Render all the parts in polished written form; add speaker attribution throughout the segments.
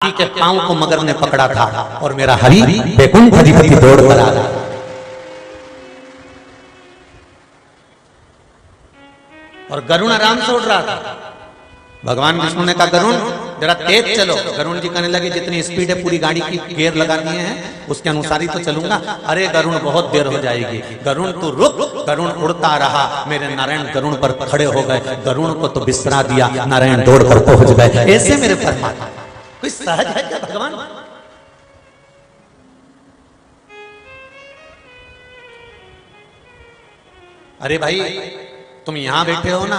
Speaker 1: हाथी के पांव को मगर ने पकड़ा था और मेरा हरि वैकुंठ अधिपति दौड़ कर आ रहा। और गरुण आराम से उड़ रहा था। भगवान विष्णु ने कहा गरुण जरा तेज चलो। गरुण जी कहने लगे जितनी स्पीड है पूरी गाड़ी की गियर लगा दिए हैं उसके अनुसार ही तो चलूंगा। अरे गरुण बहुत देर हो जाएगी। गरुण तू रुक। गरुण उड़ता रहा। मेरे नारायण गरुण पर खड़े हो गए। गरुण को तो बिसरा दिया, नारायण दौड़ कर पहुंच गए। ऐसे मेरे परमात्मा कोई सहज है क्या भगवान? अरे भाई तुम यहां बैठे हो ना,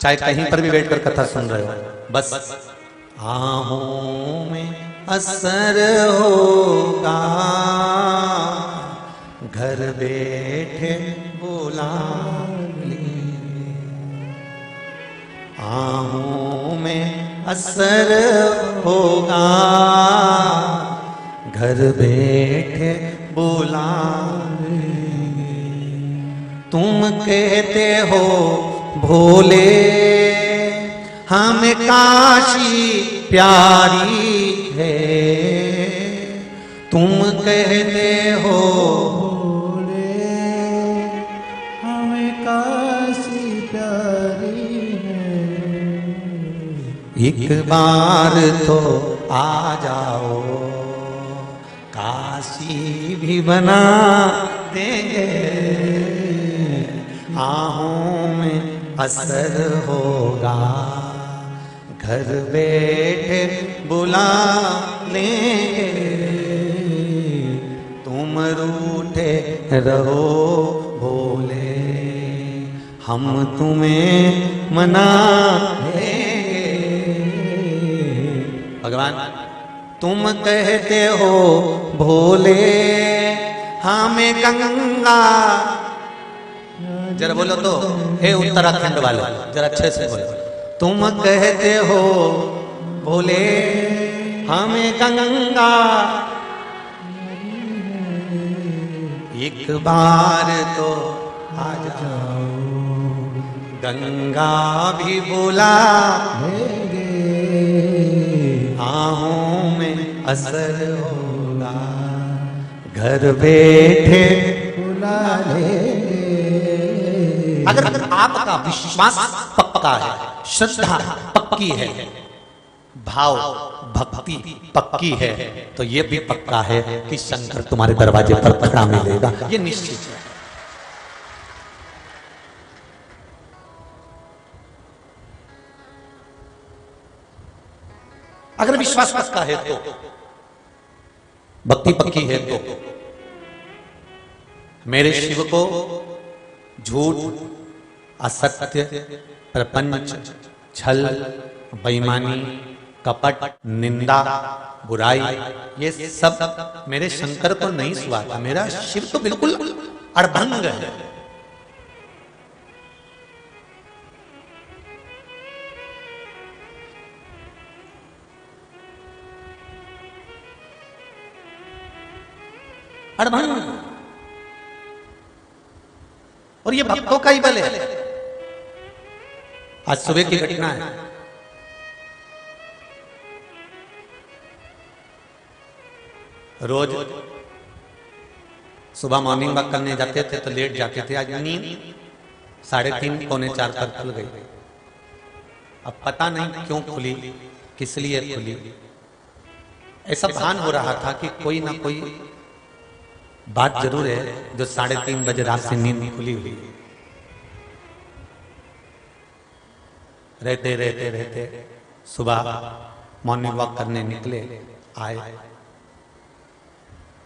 Speaker 1: चाहे कहीं पर भी बैठकर कथा सुन रहे हो, बस आहों में असर होगा, घर बैठे बुला ले। आहों में असर होगा, घर बैठे बुला ले। तुम कहते हो भोले हमें काशी प्यारी है। तुम कहते हो भोले हमें काशी प्यारी है। एक बार तो आ जाओ, काशी भी बना देंगे। आहों में असर होगा, घर बैठे बुला लेंगे। तुम रूठे रहो भोले, हम तुम्हें मना लेंगे। भगवान तुम कहते हो भोले हमें गंगा, जरा बोलो तो हे उत्तराखंड वालों जरा अच्छे से बोलो। तुम कहते हो भोले हमें गंगा, एक बार तो आ जाओ, गंगा भी बुला लेंगे। आहों में असर होगा, घर बैठे बुला लेंगे। अगर आपका विश्वास पक्का है, श्रद्धा पक्की है, भाव भक्ति पक्की है, तो ये भी पक्का है कि शंकर तुम्हारे दरवाजे पर खड़ा मिलेगा, ये निश्चित है। अगर विश्वास पक्का है तो, भक्ति पक्की है तो, मेरे शिव को झूठ, असत्य, प्रपंच, छल, बेईमानी, कपट, निंदा, बुराई, ये सब मेरे शंकर को नहीं सुहाता। मेरा शिव तो बिल्कुल अड़भंग है। अड़भंग। और ये भक्तों का ही बल है। आज सुबह की घटना है। रोज सुबह मॉर्निंग वॉक करने जाते थे तो लेट जाते थे। आज नींद 3:30 पौने 4 पर खुल गई। अब पता नहीं क्यों खुली, किस लिए खुली। ऐसा भान हो रहा था कि कोई ना कोई बात जरूर है जो 3:30 बजे रात से नींद खुली हुई। रहते रहते रहते सुबह मॉर्निंग वॉक करने निकले। आए,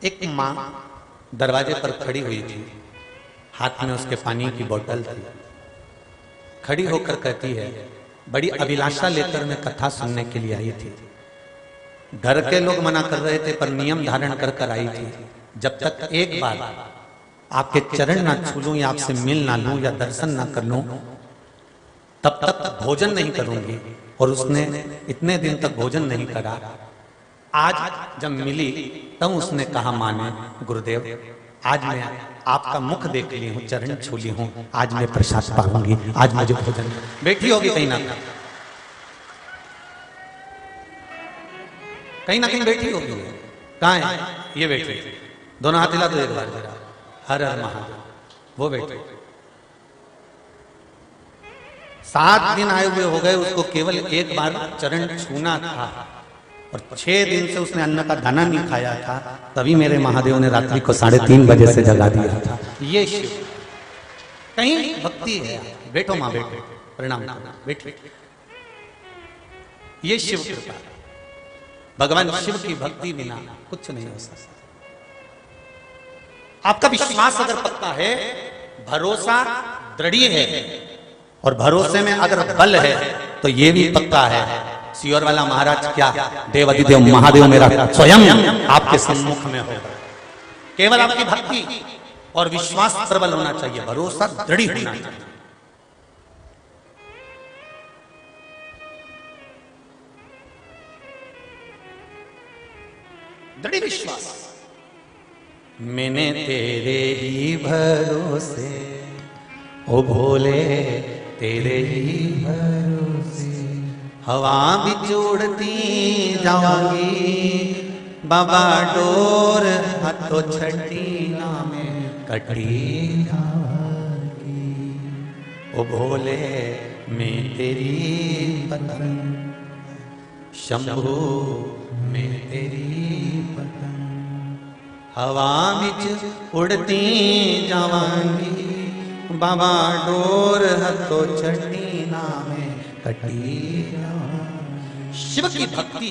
Speaker 1: एक माँ दरवाजे पर खड़ी हुई थी, हाथ में उसके पानी की बोतल थी। खड़ी होकर कहती है, बड़ी अभिलाषा लेकर मैं कथा सुनने के लिए आई थी। घर के लोग मना कर रहे थे पर नियम धारण कर कर आई थी। जब तक एक बार आपके चरण ना छू लूं या आपसे मिल ना लूं या दर्शन ना कर लूं, तब तक भोजन नहीं करूंगी। और उसने इतने दिन तक भोजन नहीं करा। आज जब मिली तब उसने कहा, माने गुरुदेव आज मैं आपका मुख देख ली हूं, चरण छू ली हूं, आज मैं प्रसाद पाऊंगी, आज मुझे भोजन। बैठी होगी कहीं ना। कहीं ना कहीं बैठी होगी। कहाँ है? ये बैठी, दोनों हाथ हिला दो एक बार जरा, हर हर महादेव। वो बैठी 7 दिन आए हुए हो गए, उसको केवल एक बार चरण छूना था और 6 दिन से उसने अन्न का दाना नहीं खाया था। तभी मेरे महादेव ने रात्रि को 3:30 बजे से जगा दिया था। ये शिव, कहीं भक्ति है। बैठो माँ, बैठो, प्रणाम करो, बैठो। ये शिव कृपा, भगवान शिव की भक्ति बिना कुछ नहीं हो सकता। आपका विश्वास अगर पक्का है, भरोसा दृढ़ है, और भरोसे में अगर बल है तो ये भी पक्का है, सियोर वाला महाराज क्या, देव अधिदेव महादेव मेरा स्वयं आपके सम्मुख में हो। केवल आपकी भक्ति और विश्वास प्रबल होना चाहिए, भरोसा दृढ़ होना चाहिए। दृढ़ विश्वास, मैंने तेरे ही भरोसे, ओ भोले तेरे ही भरोसे, हवा भी जोड़ती जाऊंगी, बाबा डोर हाथों छठी नामे कटी जाऊंगी, ओ भोले मैं तेरी पतंग, शंभू मैं तेरी पतंग, हवा विच उड़ती जावांगी, बाबा डोर हथो छठी नामे कटी। शिव की भक्ति,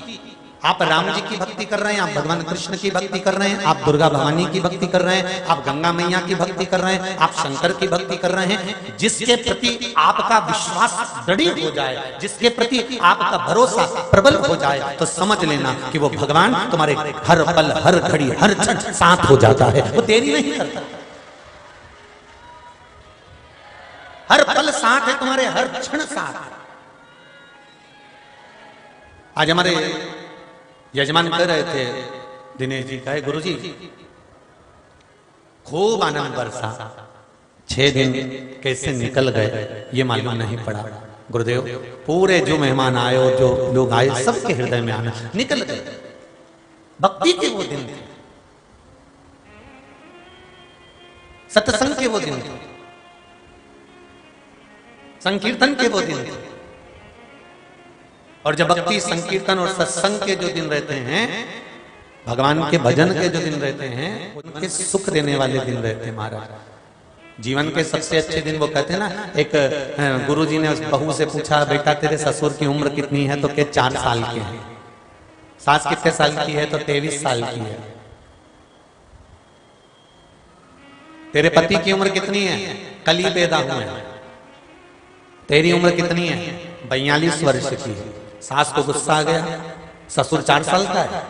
Speaker 1: आप राम जी की भक्ति कर रहे हैं, आप भगवान कृष्ण की भक्ति कर रहे हैं, आप दुर्गा भवानी की भक्ति कर रहे हैं, आप गंगा मैया की भक्ति कर रहे हैं, आप शंकर की भक्ति कर रहे हैं। जिसके प्रति आपका विश्वास दृढ़ हो जाए, जिसके प्रति आपका भरोसा प्रबल हो जाए, तो समझ लेना कि वो भगवान तुम्हारे हर पल, हर घड़ी, हर क्षण साथ हो जाता है। वो देरी नहीं करता, हर पल साथ है तुम्हारे, हर क्षण साथ। आज हमारे यजमान कह रहे थे, दिनेश जी कहे, गुरु जी खूब आनंद बरसा, 6 दिन कैसे निकल गए ये मालूम नहीं पड़ा। गुरुदेव पूरे जो मेहमान आए और जो लोग आए, सबके हृदय में आनंद निकल गए। भक्ति के वो दिन थे, सत्संग के वो दिन थे, संकीर्तन के वो दिन थे। और जब भक्ति, संकीर्तन और सत्संग के जो दिन रहते हैं, भगवान के भजन के जो दिन रहते हैं, उनके सुख देने वाले दिन रहते हैं महाराज। जीवन के सबसे अच्छे दिन वो कहते हैं ना। एक गुरुजी ने उस बहू से पूछा, बेटा तेरे ससुर की उम्र कितनी है? तो कहे 4 साल के हैं। सास कितने साल की है? तो 23 साल की है। तेरे पति की उम्र कितनी है? कल ही पैदा हुए हैं। तेरी उम्र कितनी है? 42 वर्ष की है। सास को गुस्सा आ गया, ससुर 4 साल का है,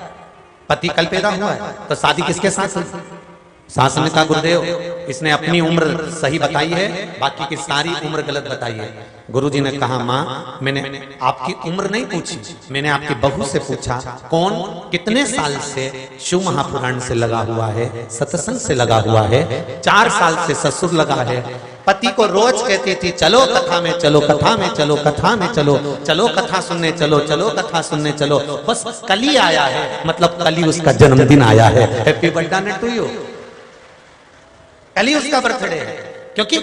Speaker 1: पति कल पैदा हुआ है, तो शादी किसके साथ हुई? सास ने कहा, गुरुदेव इसने अपनी उम्र सही बताई है, बाकी की सारी उम्र गलत बताई है। गुरुजी ने कहा, माँ मैंने आपकी उम्र नहीं पूछी, मैंने आपकी बहू से पूछा कौन कितने साल से शिव महापुराण से लगा हुआ है, सत्संग से लगा हुआ है। 4 साल से ससुर लगा है। पति को रोज कहती थी, चलो कथा में चलो, कथा में चलो, कथा में चलो, चलो कथा सुनने चलो, चलो कथा सुनने चलो। बस कल ही आया है, मतलब कल ही उसका जन्मदिन आया है। Happy birthday to you. कल ही उसका बर्थडे है। क्योंकि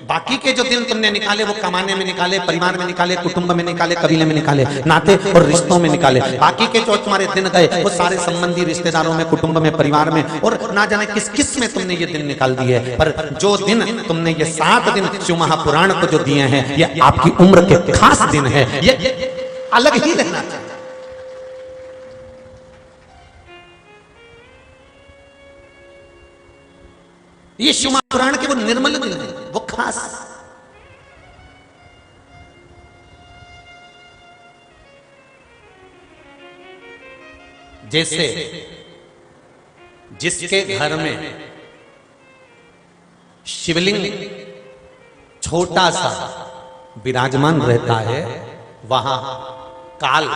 Speaker 1: बाकी के जो दिन तुमने निकाले वो कमाने में निकाले, परिवार में निकाले, कुटुंब में निकाले, कबीले में निकाले, नाते और रिश्तों में निकाले। बाकी के जो तुम्हारे दिन गए वो सारे संबंधी रिश्तेदारों में, कुटुंब में, परिवार में, और ना जाने किस किस में तुमने ये दिन निकाल दिए। पर जो दिन तुमने ये 7 दिन शिव महापुराण को जो दिए हैं, ये आपकी उम्र के खास दिन है। ये अलग ही रहना चाहिए। ये शिव महापुराण के वो निर्मल दिन है, वो खास। जैसे जिसके घर में शिवलिंग छोटा सा विराजमान रहता है, वहां काल,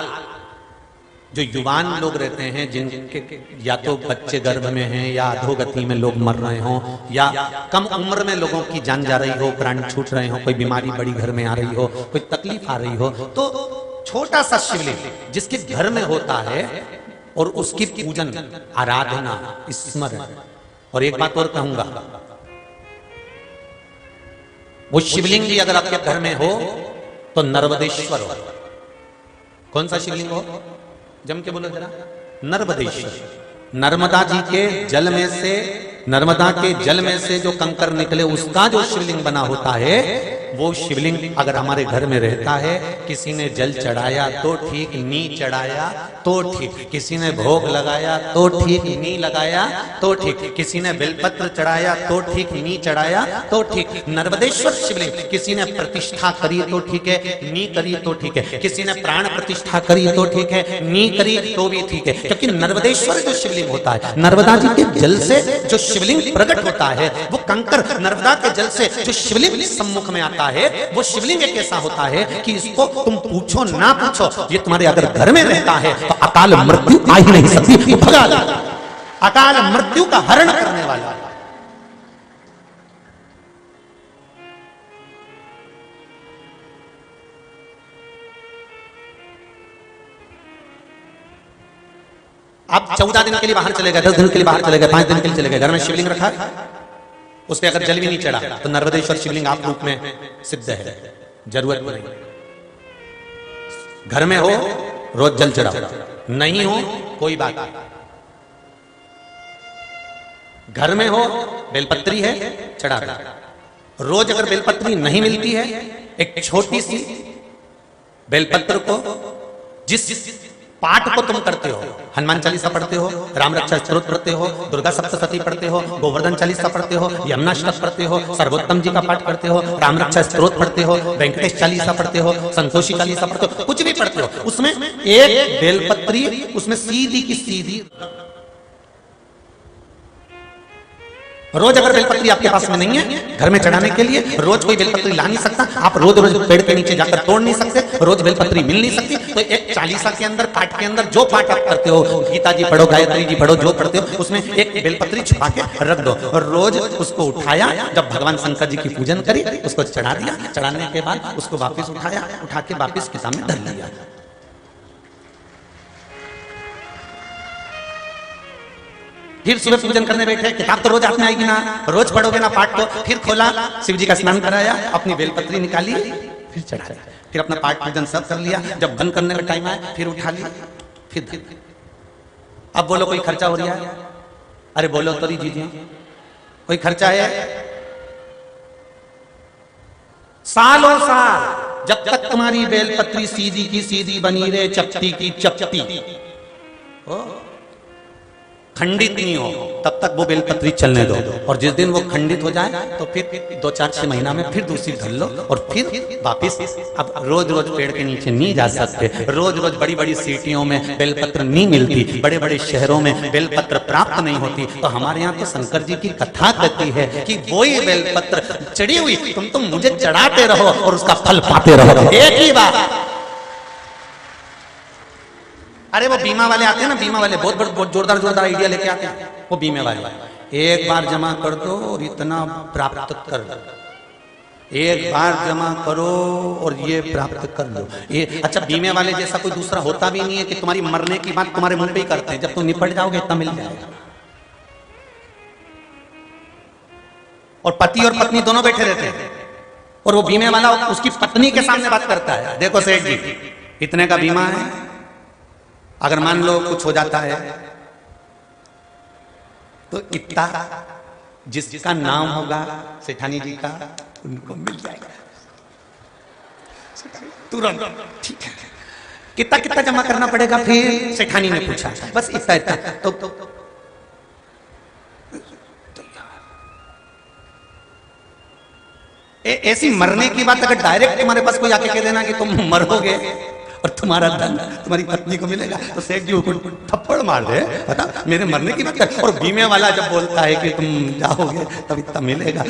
Speaker 1: जो युवान लोग रहते हैं, जिनके या तो बच्चे गर्भ में हैं, या अधोगति में लोग मर रहे हों, या कम उम्र में लोगों की जान जा रही हो, प्राण छूट रहे हो, कोई बीमारी बड़ी घर में आ रही हो, कोई तकलीफ आ रही हो, तो छोटा सा शिवलिंग जिसके घर में होता है, और उसकी पूजन, आराधना, स्मरण। और एक बात और कहूंगा, वो शिवलिंग भी अगर आपके घर में हो तो नर्मदेश्वर हो। कौन सा शिवलिंग हो? जम के बोलो जरा। नर्मदेश्वर। नर्मदा जी के जल में से, नर्मदा के जल में से जो कंकर निकले उसका जो शिवलिंग बना होता है, वो शिवलिंग अगर हमारे घर में रहता है, किसी ने जल चढ़ाया तो ठीक, नी चढ़ाया तो ठीक, किसी ने भोग लगाया तो ठीक, नी लगाया तो ठीक, किसी ने बेलपत्र चढ़ाया तो ठीक, नी चढ़ाया तो ठीक। नर्मदेश्वर शिवलिंग किसी ने प्रतिष्ठा करी तो ठीक है, नी करी तो ठीक है, किसी ने प्राण प्रतिष्ठा करी तो ठीक है, नी करी तो भी ठीक है। क्योंकि नर्मदेश्वर जो शिवलिंग होता है, नर्मदा जी के जल से जो शिवलिंग प्रकट होता है, वो कंकर नर्मदा के जल से जो शिवलिंग सम्मुख में आता है, वो शिवलिंग एक ऐसा होता है कि इसको तुम पूछो ना पूछो, ये तुम्हारे अगर घर में रहता है तो अकाल मृत्यु आ ही नहीं सकती, भगा देगा। अकाल मृत्यु का हरण करने वाला। आप 14 दिन के लिए बाहर चले गए, 10 दिन के लिए बाहर चले गए, 5 दिन के लिए चले गए, घर में शिवलिंग रखा, उस पर अगर जल भी नहीं चढ़ा तो नर्मदेश्वर शिवलिंग आप रूप में सिद्ध है, जरूरत नहीं। घर में हो रोज जल चढ़ाओ, नहीं हो कोई बात नहीं। घर में हो बेलपत्री है चढ़ा दो। रोज अगर बेलपत्री नहीं मिलती है, एक छोटी सी बेलपत्र को जिस पाठ को तुम करते हो, हनुमान चालीसा पढ़ते हो, राम रक्षा स्तोत्र पढ़ते हो, दुर्गा सप्तशती पढ़ते हो, गोवर्धन चालीसा पढ़ते हो, यमुनाष्टक पढ़ते हो, सर्वोत्तम जी का पाठ करते हो, राम रक्षा स्तोत्र पढ़ते हो, वेंकटेश चालीसा पढ़ते हो, संतोषी चालीसा पढ़ते हो, कुछ भी पढ़ते हो, उसमें एक बेलपत्री, उसमें सीधी की सीधी। रोज अगर बेलपत्री आपके पास में नहीं है घर में चढ़ाने के लिए, रोज कोई बेलपत्री ला नहीं सकता, आप रोज रोज पेड़ के नीचे जाकर तोड़ नहीं सकते, रोज बेलपत्री मिल नहीं सकती, तो एक चालीसा के अंदर, पाठ के अंदर जो पाठ आप करते हो, गीता जी पढ़ो, गायत्री जी पढ़ो, जो पढ़ते हो, उसमें एक बेलपत्री छुपा के रख दो और रोज उसको उठाया, जब भगवान शंकर जी की पूजन करी उसको चढ़ा दिया, चढ़ाने के बाद उसको वापिस उठाया, उठा के वापिस किताब में धर लिया। फिर सुबह पूजन करने बैठे, किताब तो रोज हाथ में आएगी ना, रोज पढ़ोगे ना पाठ को, फिर खोला, शिव जी का स्नान कराया, अपनी बेलपत्री निकाली, फिर चढ़ाया, फिर अपना पाठ पूजन सब कर लिया, जब बंद करने का टाइम आया फिर उठा लिया, फिर। अब बोलो कोई खर्चा हो रहा है? अरे बोलो तो दीजिए, कोई खर्चा है? सालों साल जब तक तुम्हारी बेलपत्री सीधी की सीधी बनी रहे, चपटी की चपटी खंडित नहीं हो, तब तक वो बेलपत्री चलने दो, और जिस दिन वो खंडित हो जाए तो फिर 2-4-6 महीना में फिर दूसरी धर लो और फिर वापिस। अब रोज रोज पेड़ के नीचे नहीं जा सकते, रोज रोज बड़ी बड़ी सिटियों में बेलपत्र नहीं मिलती, बड़े बड़े शहरों में बेलपत्र प्राप्त नहीं होती, तो हमारे यहाँ तो शंकर जी की कथा कहती है कि वही बेलपत्र चढ़ी हुई तुम मुझे चढ़ाते रहो और उसका फल पाते रहो, एक ही बात। अरे वो बीमा वाले आते हैं ना, बीमा वाले बहुत जोरदार आइडिया लेके आते हैं, वो बीमे वाले, एक बार जमा कर दो और इतना प्राप्त कर लो, एक बार जमा करो और ये प्राप्त कर लो। ये अच्छा, बीमे वाले जैसा कोई दूसरा होता भी नहीं है कि तुम्हारी मरने की बात तुम्हारे मुंह पे ही करते हैं, जब तुम निपट जाओगे इतना मिल जाएगा। और पति और पत्नी दोनों बैठे रहते हैं और वो बीमे वाला उसकी पत्नी के सामने बात करता है, देखो सेठ जी इतने का बीमा है, अगर मान लो कुछ हो जाता है तो इतना जिसका नाम होगा सेठानी जी का उनको मिल जाएगा तुरंत। ठीक है, कितना कितना जमा करना पड़ेगा? फिर सेठानी ने पूछा, बस इतना इतना। तो ऐसी मरने की बात अगर डायरेक्ट तुम्हारे पास कोई आके कह देना कि तुम मरोगे और तुम्हारा धन तुम्हारी पत्नी को मिलेगा, तो सेठ जी को थप्पड़ मार दे, पता मेरे मरने की बात कर। और बीमे वाला जब बोलता है कि तुम जाओगे तब इतना मिलेगा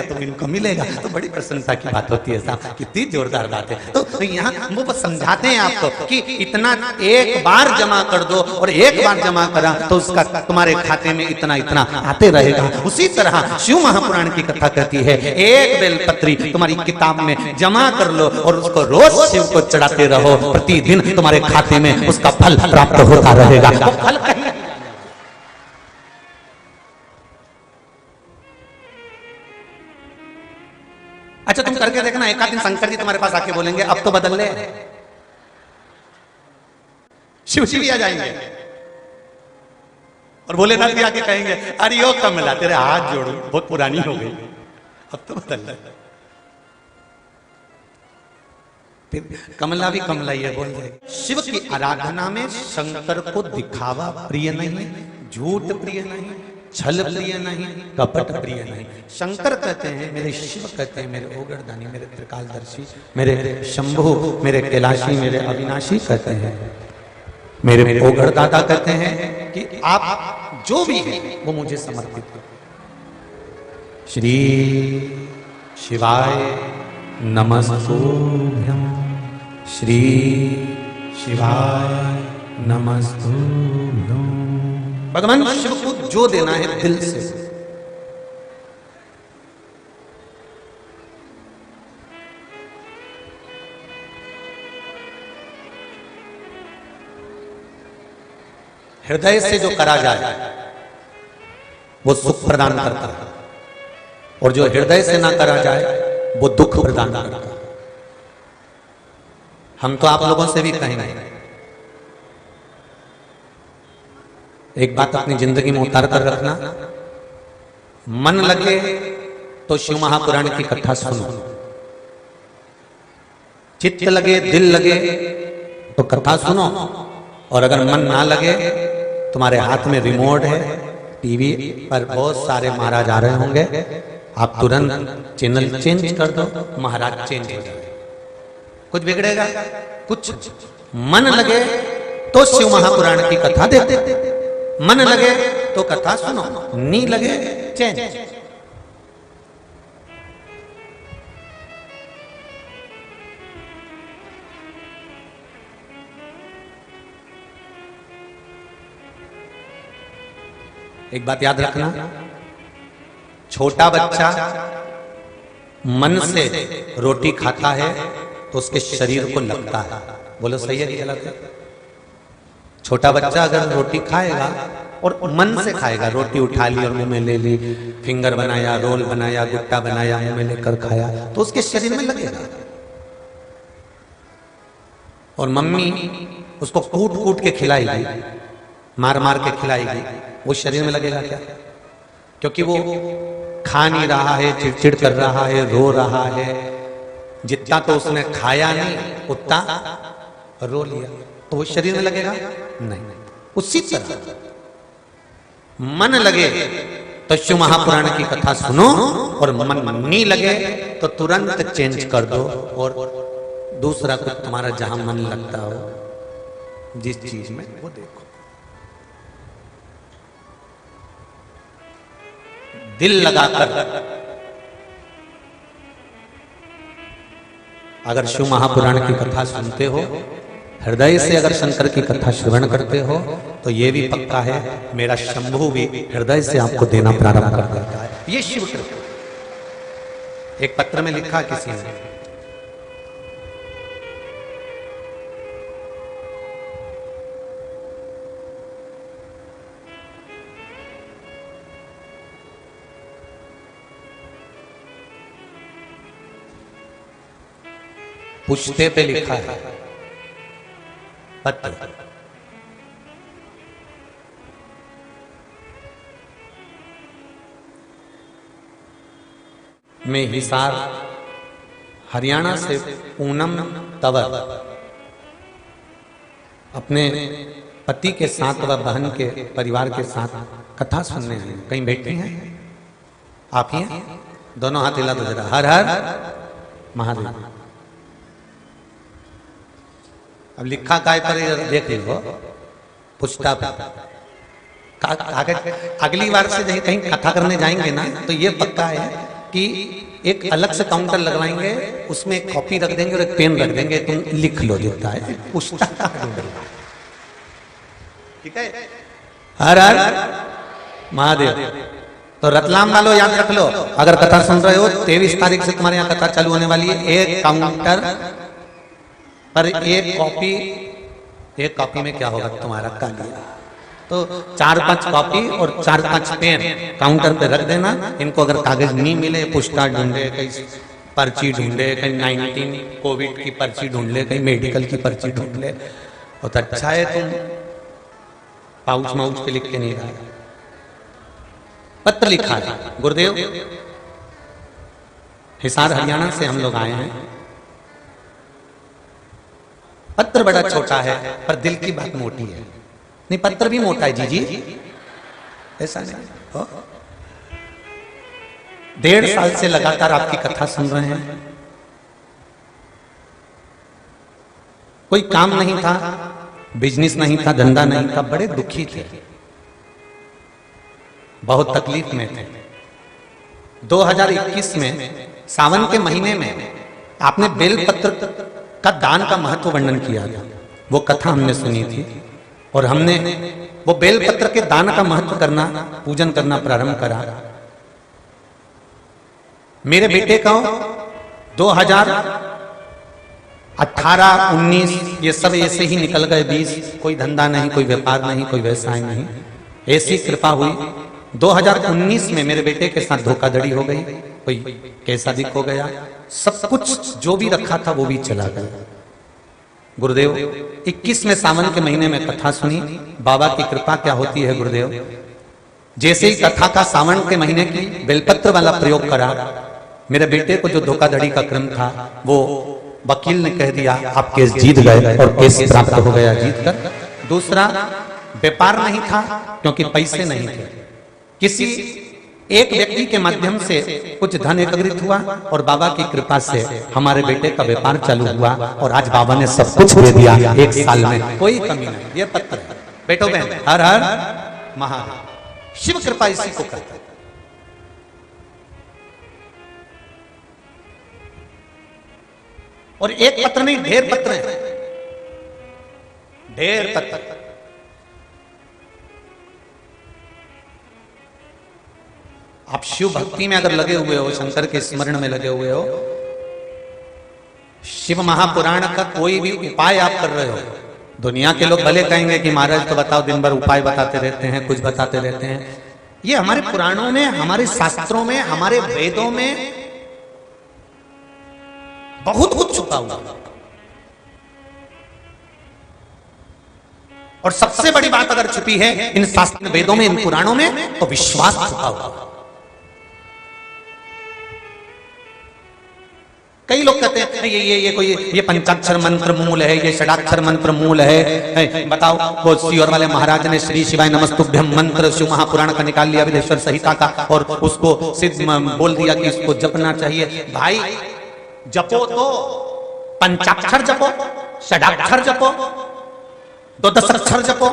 Speaker 1: तो इनको मिलेगा, तो बड़ी प्रसन्नता की बात होती है साहब, कितनी जोरदार बात है। तो यहाँ वो बस समझाते हैं आपको कि इतना एक बार जमा कर दो और एक बार जमा करा तो उसका तुम्हारे खाते में इतना इतना आते रहेगा। उसी तरह शिव महापुराण की कथा कहती है, एक बेलपत्री तुम्हारी किताब में जमा कर लो और उसको रोज शिव को चढ़ाते रहो, प्रतिदिन तुम्हारे खाते में उसका फल प्राप्त होता रहेगा। वो फल कहीं नहीं। अच्छा तुम करके देखना, एक आध दिन शंकर जी तुम्हारे पास आके बोलेंगे अब तो बदल ले, शिव जी भी आ जाएंगे और भोलेनाथ भी आके कहेंगे अरे यो कमला तेरे हाथ जोड़ो, बहुत पुरानी हो गई, अब तो बदल ले। फिर कमला भी कमला ये बोल जाएगी। शिव की आराधना में शंकर को दिखावा प्रिय नहीं, झूठ प्रिय नहीं, छल प्रिय नहीं, कपट प्रिय नहीं। शंकर कहते हैं, मेरे शिव कहते हैं, मेरे ओगरदानी, मेरे त्रिकालदर्शी, मेरे शंभु, मेरे कैलाशी, मेरे अविनाशी कहते हैं, मेरे ओगड़ दादा कहते हैं कि आप जो भी हैं वो मुझे समर्पित हो। श्री शिवाय नमस्तुभ्यं, श्री शिवाय नमस्तुभ्यं। भगवान शिव को जो देना है दिल से, हृदय से जो करा जाए वो सुख प्रदान करता है, और जो हृदय से ना करा जाए वो दुख प्रदान करता है। हम तो आप लोगों से भी कहेंगे, एक बात अपनी जिंदगी में उतार कर रखना, मन लगे तो शिव महापुराण की कथा सुनो, चित्त लगे, दिल लगे तो कथा सुनो, और अगर मन ना लगे, तुम्हारे हाथ में रिमोट है, टीवी पर बहुत सारे महाराज आ रहे होंगे, आप तुरंत चैनल चेंज कर दो, महाराज चेंज हो जाए। कुछ बिगड़ेगा? कुछ। मन लगे तो शिव महापुराण की कथा देखो, मन लगे तो कथा सुनो, नहीं लगे चेंज। एक बात याद रखना, छोटा बच्चा मन से रोटी खाता है तो उसके शरीर को लगता है। बोलो सही है कि गलत है? छोटा बच्चा अगर रोटी खाएगा और मन से खाएगा, रोटी उठा ली और मुंह में ले ली, फिंगर बनाया, रोल बनाया, गुट्टा बनाया, मुंह में लेकर खाया, तो उसके शरीर में लगेगा। और मम्मी उसको कूट कूट के खिलाएगी, मार मार के खिलाएगी, वो शरीर में लगेगा क्या? क्योंकि वो खा नहीं रहा है, चिड़चिड़ कर रहा है, रो रहा है। जितना तो उसने खाया नहीं उतना रो लिया, तो वो शरीर में लगेगा नहीं। उसी तरह मन लगे तो शिव महापुराण की कथा सुनो, और मन नहीं लगे तो तुरंत चेंज कर दो, और दूसरा कुछ तुम्हारा जहां मन लगता हो जिस चीज में, वो देखो। दिल लगाकर अगर शिव महापुराण की कथा सुनते हो, हृदय से अगर शंकर की कथा श्रवण करते हो, तो ये भी पक्का है मेरा शंभु भी हृदय से आपको देना प्रारंभ कर देता है। ये शिव कृपा। एक पत्र में लिखा किसी ने, पुश्ते पे लिखा है पत्र, में हिसार हरियाणा से पूनम तंवर अपने पति के साथ व बहन के परिवार के साथ कथा सुनने हैं। कहीं बैठी हैं आप? ही हैं? दोनों हाथ हिला दो जरा। हर हर महादेव। अब लिखा काय पर देख लो, पुछता कागज। अगली बार से जब कहीं कथा करने जाएंगे ना, तो ये पक्का है कि एक अलग से काउंटर लगवाएंगे, उसमें एक कॉपी रख देंगे और एक पेन रख देंगे, तुम लिख लो देता है, पुछता। ठीक है? हर हर महादेव। तो रतलाम वालों याद रख लो, अगर कथा सुन रहे हो 23 तारीख से तुम्हारे यहाँ कथा चालू होने वाली है। एक काउंटर पर एक कॉपी में क्या होगा तुम्हारा कालिया। तो 4-5 कॉपी और 4-5 पेन काउंटर पे रख देना। इनको अगर कागज नहीं मिले, पुस्ता ढूंढे, कहीं पर्ची ढूंढे, कहीं 19 कोविड की पर्ची ढूंढ ले, कहीं मेडिकल की पर्ची ढूंढ ले। और तो अच्छा है तुम पाउच माउच पे लिख के नहीं रहा, पत्र लिखा है। गुरुदेव, हिसार हरियाणा से हम लोग आए हैं। पत्र बड़ा छोटा है पर दिल की बात मोटी है। नहीं, पत्र भी मोटा है जी, ऐसा नहीं। 1.5 साल से लगातार आपकी कथा सुन रहे हैं। कोई काम नहीं था, बिजनेस नहीं था, धंधा नहीं था, बड़े दुखी थे, बहुत तकलीफ में थे। 2021 में सावन के महीने में आपने बेलपत्र का दान का महत्व वर्णन किया था। वो कथा हमने सुनी थी और हमने वो बेलपत्र के दान का महत्व करना, पूजन करना प्रारंभ करा। मेरे बेटे का 2018-19 ये सब ऐसे ही निकल गए। 20 कोई धंधा नहीं, कोई व्यापार नहीं, कोई व्यवसाय नहीं, ऐसी कृपा हुई। 2019 में मेरे बेटे के साथ धोखाधड़ी हो गई, कोई कैसा दिख हो गया, सब कुछ जो भी रखा था वो भी चला गया। गुरुदेव 21 में सावन के महीने में कथा सुनी। बाबा की कृपा क्या होती है गुरुदेव, जैसे ही कथा का सावन के महीने की बेलपत्र वाला प्रयोग करा, मेरे बेटे को जो धोखाधड़ी का क्रम था वो वकील ने कह दिया आप केस जीत गए और केस प्राप्त हो गया जीत कर। दूसरा, व्यापार नहीं था क्योंकि पैसे नहीं थे। किसी एक व्यक्ति के माध्यम से कुछ धन एकत्रित हुआ और बाबा की कृपा से हमारे बेटे का व्यापार चालू हुआ और आज बाबा ने सब कुछ दे दिया 1 साल में, कोई कमी नहीं। ये पत्र है बेटो बहन, हर हर महादेव। शिव कृपा इसी को करता है। और एक पत्र नहीं, ढेर पत्र हैं, ढेर पत्र। आप शिव भक्ति में अगर लगे हुए हो, शंकर के स्मरण में लगे हुए हो, शिव महापुराण का कोई भी उपाय आप कर रहे हो, दुनिया के लोग भले कहेंगे कि महाराज तो बताओ, दिन भर उपाय बताते रहते हैं, कुछ बताते रहते हैं। ये हमारे पुराणों में, हमारे शास्त्रों में, हमारे वेदों में बहुत कुछ छुपा हुआ। और सबसे बड़ी बात अगर छुपी है इन शास्त्र वेदों में, इन पुराणों में, तो विश्वास छुपा हुआ। कई लोग कहते हैं ये पंचाक्षर मंत्र मूल है, ये षडाक्षर मंत्र मूल है। बताओ, वो सीहोर वाले महाराज ने श्री शिवाय नमस्तुभ्यम मंत्र शिव महापुराण का निकाल लिया, विदेश्वर संहिता का, और उसको सिद्ध बोल दिया कि इसको जपना चाहिए। भाई जपो तो पंचाक्षर जपो, षडाक्षर जपो, 12 अक्षर जपो,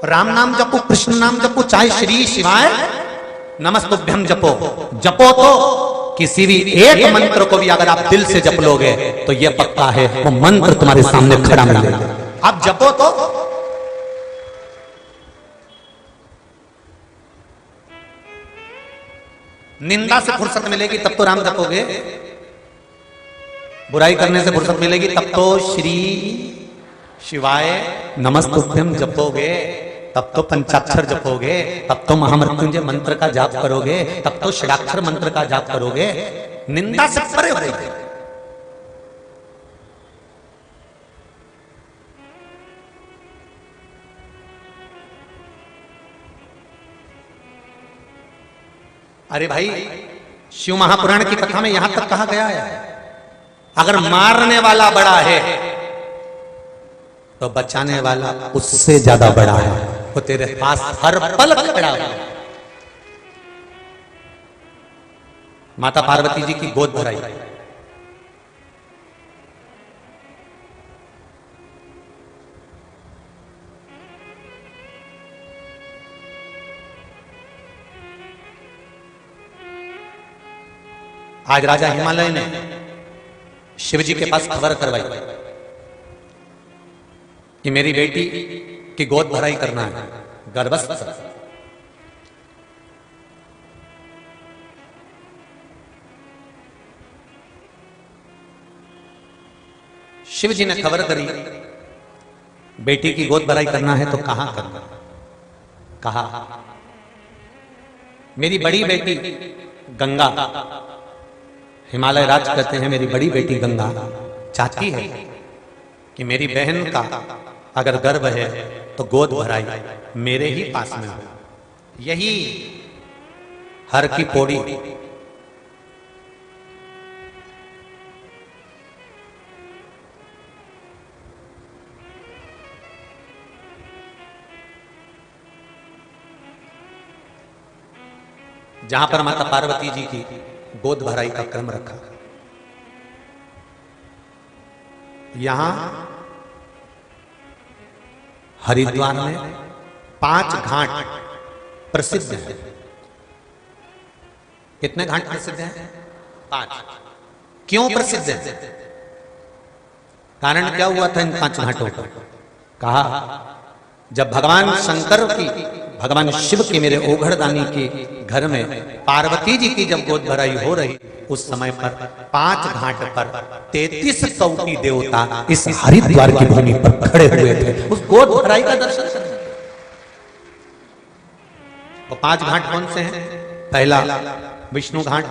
Speaker 1: राम नाम जपो, कृष्ण नाम जपो, चाहे श्री शिवाय नमस्तुभ्यम जपो। जपो तो किसी भी एक मंत्र को भी अगर आप दिल से जप लोगे तो यह पक्का है वो मंत्र तुम्हारे सामने खड़ा मिलेगा। आप जपो तो निंदा से फुर्सत मिलेगी तब तो राम जपोगे, बुराई करने से फुर्सत मिलेगी तब तो श्री शिवाय नमस्तुभ्यम जपोगे, तब तो पंचाक्षर जपोगे, तब तो महामृत्युंजय मंत्र का जाप करोगे, तब तो षडाक्षर मंत्र का जाप करोगे। निंदा से परे हो गए। अरे भाई, शिव महापुराण की कथा में यहां तक कहा गया है, अगर मारने वाला बड़ा है तो बचाने वाला उससे ज्यादा बड़ा है, वो तेरे पास हर पल खड़ा है। माता पार्वती जी की गोद भराई, आज राजा हिमालय ने शिवजी के पास खबर करवाई कि मेरी बेटी की गोद भराई करना है, गर्भस्थ। शिव जी ने खबर करी बेटी की गोद भराई करना है तो कहां करना। कहा मेरी बड़ी बेटी गंगा, हिमालय राज कहते हैं, मेरी बड़ी बेटी गंगा चाहती है कि मेरी बहन का अगर गर्भ है तो गोद भराई मेरे ही पास में हो। यही हर की पौड़ी जहां पर माता पार्वती जी की गोद भराई का क्रम रखा। यहां हरिद्वार में 5 घाट प्रसिद्ध हैं। कितने घाट प्रसिद्ध हैं? 5। क्यों प्रसिद्ध है? कारण क्या हुआ था इन 5 घाटों का? कहा जब भगवान शंकर की, भगवान शिव के, मेरे ओघड़दानी के घर में पार्वती जी की जब गोद भराई हो रही, उस समय पर 5 घाट पर 33 कौटी देवता इस हरिद्वार की भूमि पर खड़े हुए थे उस गोद भराई का दर्शन करने। वो 5 घाट कौन से हैं? पहला विष्णु घाट,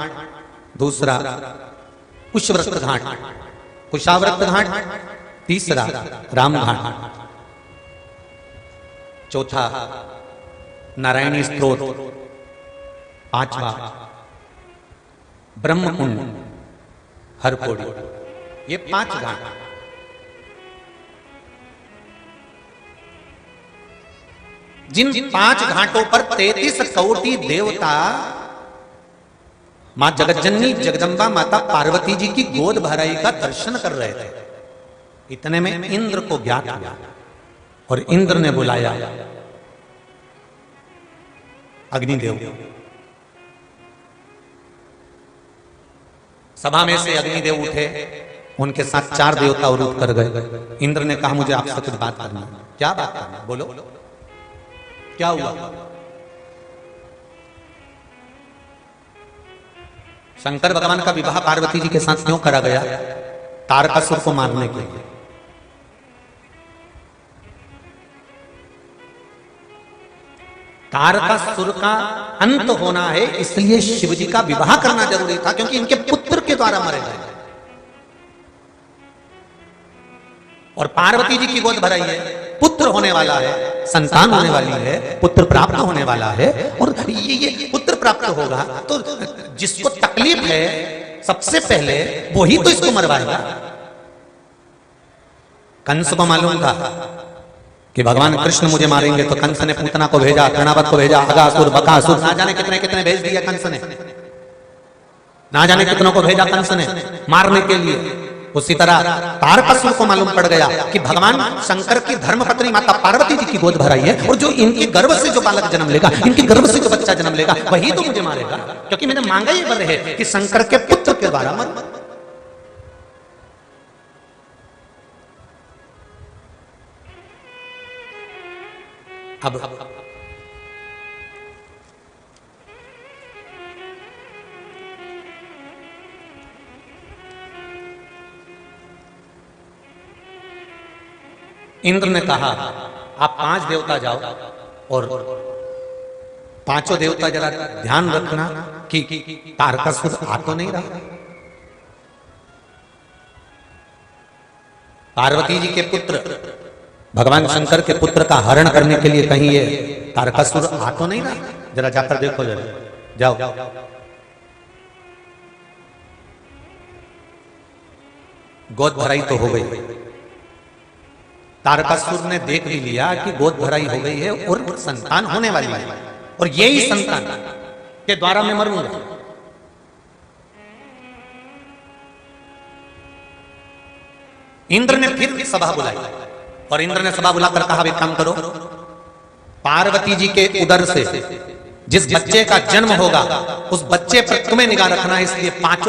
Speaker 1: दूसरा कुशव्रत घाट, कुशाव्रत घाट, तीसरा राम घाट, चौथा नारायणी स्तोत्र, 5वां ब्रह्मकुंड हरपौड़ी। ये 5 घाट। जिन 5 घाटों पर 33 कौटी देवता मां जगज्जननी जगदंबा माता पार्वती जी की गोद भराई का दर्शन कर रहे थे, इतने में इंद्र को ज्ञात हुआ और इंद्र ने बुलाया अग्निदेव। सभा में से अग्निदेव उठे, उनके साथ 4 देवता और उठ कर गए। इंद्र ने कहा मुझे आपसे कुछ बात करनी है। क्या बात करनी? बोलो क्या हुआ? शंकर भगवान का विवाह पार्वती जी के साथ क्यों करा गया? तारकासुर को मारने के लिए। तारकासुर का अंत होना है, इसलिए शिव जी का विवाह करना जरूरी था, क्योंकि इनके पुत्र के द्वारा मरे गए। और पार्वती जी की गोद भराई है, पुत्र होने वाला है, संतान होने वाली है, पुत्र प्राप्त होने वाला है। और ये पुत्र प्राप्त होगा तो जिसको तकलीफ है सबसे पहले वही तो इसको मरवाएगा। कंस को मालूम था कि भगवान कृष्ण मुझे मारेंगे, तो कंस ने पूतना को भेजा, तृणावत को भेजा, अगासुर, बकासुर, ना जाने कितने कितने भेज दिया कंस ने, ना जाने कितनों को भेजा कंस ने मारने के लिए। उसी तरह तारकासुर को मालूम पड़ गया कि भगवान शंकर की धर्मपत्नी माता पार्वती जी की गोद भराई है, और जो इनके गर्भ से जो बालक जन्म लेगा, इनके गर्भ से जो बच्चा जन्म लेगा, वही तो मुझे मारेगा, क्योंकि मैंने मांगा ये वर है कि शंकर के पुत्र के द्वारा मर। अब इंद्र ने कहा आप 5 देवता जाओ और 5 देवता जरा ध्यान रखना कि तारकासुर आ तो नहीं रहा। पार्वती जी के पुत्र, भगवान शंकर के पुत्र का हरण करने के लिए कहीं ये तारकासुर आ तो नहीं रहा। जरा जाकर देखो, जरा जाओ। गोद भराई तो हो गई। तारकासुर ने देख भी लिया कि गोद भराई हो गई है और संतान होने वाली है, और यही संतान के द्वारा मैं मरूंगा। इंद्र ने फिर सभा बुलाई, और इंद्र ने सभा बुलाकर कहा एक काम करो, पार्वती जी के उदर से जिस बच्चे का जन्म होगा उस बच्चे पर तुम्हें निगाह रखना है, इसलिए 5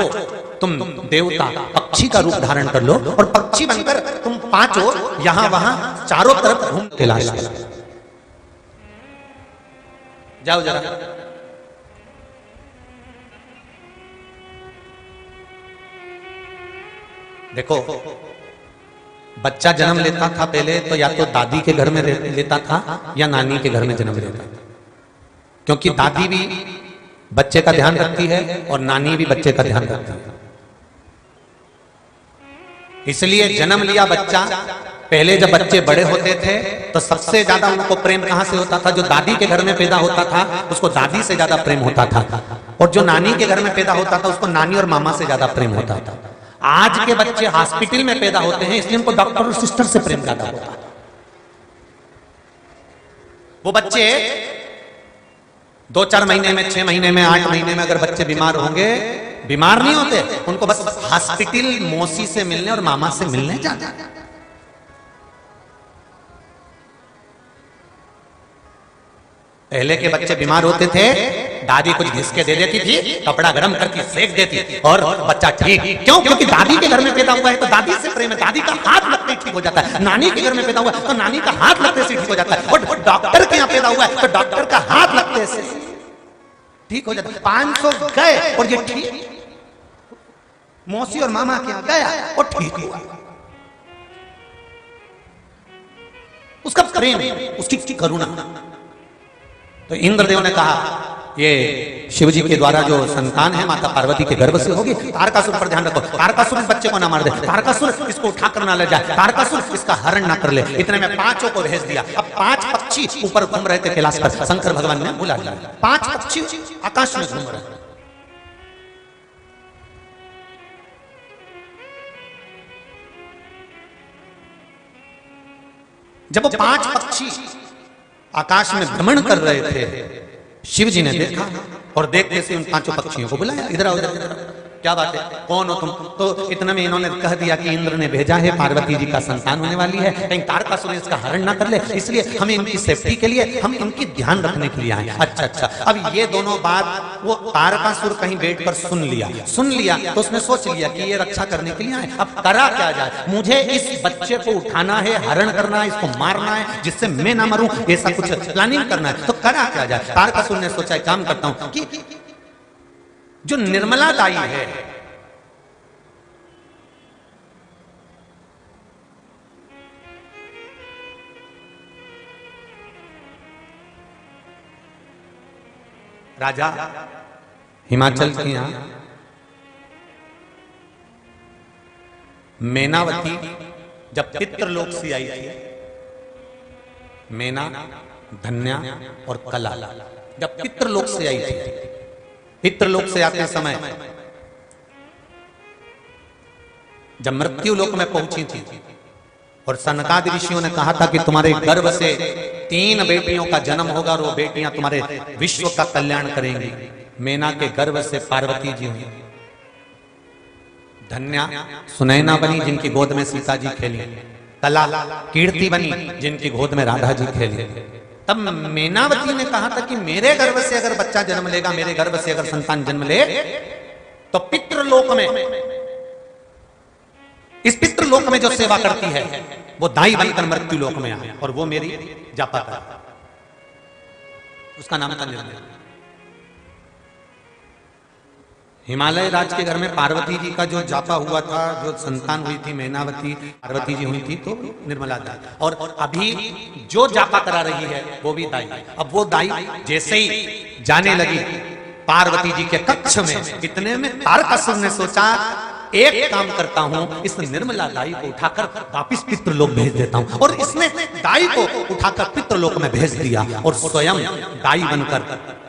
Speaker 1: तुम देवता पक्षी का रूप धारण कर लो, और पक्षी बनकर तुम 5 यहां वहां चारों तरफ घूम तलाश करो। जाओ जरा। देखो बच्चा जन्म लेता था पहले तो या तो दादी के घर में लेता था या नानी के घर में जन्म लेता था, क्योंकि दादी भी बच्चे का ध्यान रखती है और नानी भी बच्चे का ध्यान रखती है। इसलिए जन्म लिया बच्चा, पहले जब बच्चे बड़े होते थे तो सबसे ज्यादा उनको प्रेम कहां से होता था? जो दादी के घर में पैदा होता था उसको दादी से ज्यादा प्रेम होता था, और जो नानी के घर में पैदा होता था उसको नानी और मामा से ज्यादा प्रेम होता था। आज के बच्चे हॉस्पिटल में पैदा होते हैं इसलिए उनको डॉक्टर और सिस्टर से प्रेम ज्यादा होता है। वो बच्चे 2-4 महीने में, 6 महीने में, 8 महीने में अगर बच्चे बीमार होंगे, बीमार नहीं होते, उनको बस हॉस्पिटल मौसी से मिलने और मामा से मिलने जाते। पहले के बच्चे बीमार होते थे, दादी कुछ घिस के दे देती थी, कपड़ा गर्म करके सेक देती और बच्चा ठीक। क्यों? क्योंकि दादी के घर में पैदा हुआ है तो दादी से प्रेम है, दादी का हाथ लगते ही ठीक हो जाता है। नानी के घर में पैदा हुआ है तो नानी का हाथ लगते से ठीक हो जाता है, और डॉक्टर के यहाँ पैदा हुआ है तो डॉक्टर का हाथ लगते से ठीक हो जाता है। 500 गए और ये ठीक, मौसी और मामा के यहाँ गया और ठीक हुआ। उसका प्रेम, उसकी करुणा। तो इंद्रदेव ने कहा ये शिव जी के द्वारा जो संतान है माता पार्वती के गर्भ से होगी। तारकासुर पर ध्यान रखो, तारकासुर इस बच्चे को ना मार दे, तारकासुर इसको उठाकर ना ले जाए, तारकासुर इसका हरण ना कर ले। इतने में 5 को भेज दिया। अब 5 पक्षी ऊपर घूम रहे थे कैलाश पर, शंकर भगवान ने बुला लिया। 5 पक्षी आकाश में घूम रहे। जब वो 5 पक्षी आकाश में भ्रमण कर रहे थे, शिव जी ने देखा और देखते से उन 5 पक्षियों को बुलाया, इधर आओ, इधर। क्या बात है, कौन हो तुम? तो इतने में इन्होंने कह दिया कि इंद्र ने भेजा है, पार्वती जी का संतान होने वाली है, कहीं तारकासुर इसका हरण ना कर ले, इसलिए हम इनकी सेफ्टी के लिए, हम इनकी ध्यान रखने के लिए आए। अच्छा, अब ये दोनों बात वो तारकासुर कहीं बैठकर सुन लिया तो उसने सोच लिया कि ये रक्षा करने के लिए आए। अब करा क्या जाए? मुझे इस बच्चे को उठाना है, हरण करना है, इसको मारना है जिससे मैं ना मरूं, ऐसा कुछ प्लानिंग करना है। तो करा क्या जाए? तारकासुर ने सोचा काम करता हूं कि जो निर्मला दाई है, राजा हिमाचल के यहां मैनावती जब पितृलोक से आई थी, मैना, धन्या और कला जब पितृलोक से आई थी, पितृलोक से आते समय जब मृत्यु लोक में पहुंची थी और सनकादि ऋषियों ने कहा था कि तुम्हारे गर्भ से 3 बेटियों का जन्म होगा और वो बेटियां तुम्हारे विश्व का कल्याण करेंगी। मैना के गर्भ से पार्वती जी हुई, धन्या सुनैना बनी जिनकी गोद में सीता जी खेली, कला कीर्ति बनी जिनकी गोद में राधा जी खेली। तब मैनावती ने कहा था कि मेरे गर्भ से अगर बच्चा जन्म लेगा, मेरे गर्भ से अगर संतान जन्म ले तो पितृलोक में, इस पितृलोक में जो सेवा करती है वो दाई बनकर मृत्यु लोक में आए, और वो मेरी जापा था। उसका नाम था निर्मला। हिमालय राज के घर में पार्वती जी का जो जापा हुआ था, जो संतान हुई थी मैनावती, पार्वती जी हुई थी तो निर्मला दाई, और अभी जो जापा करा रही है वो भी दाई। अब वो दाई जैसे ही जाने लगी पार्वती जी के कक्ष में, इतने में तारकासुर ने सोचा एक काम करता हूं, इस निर्मला दाई को उठाकर वापिस पितृलोक भेज देता हूं। और इसने दाई को उठाकर पितृलोक में भेज दिया और स्वयं दाई बनकर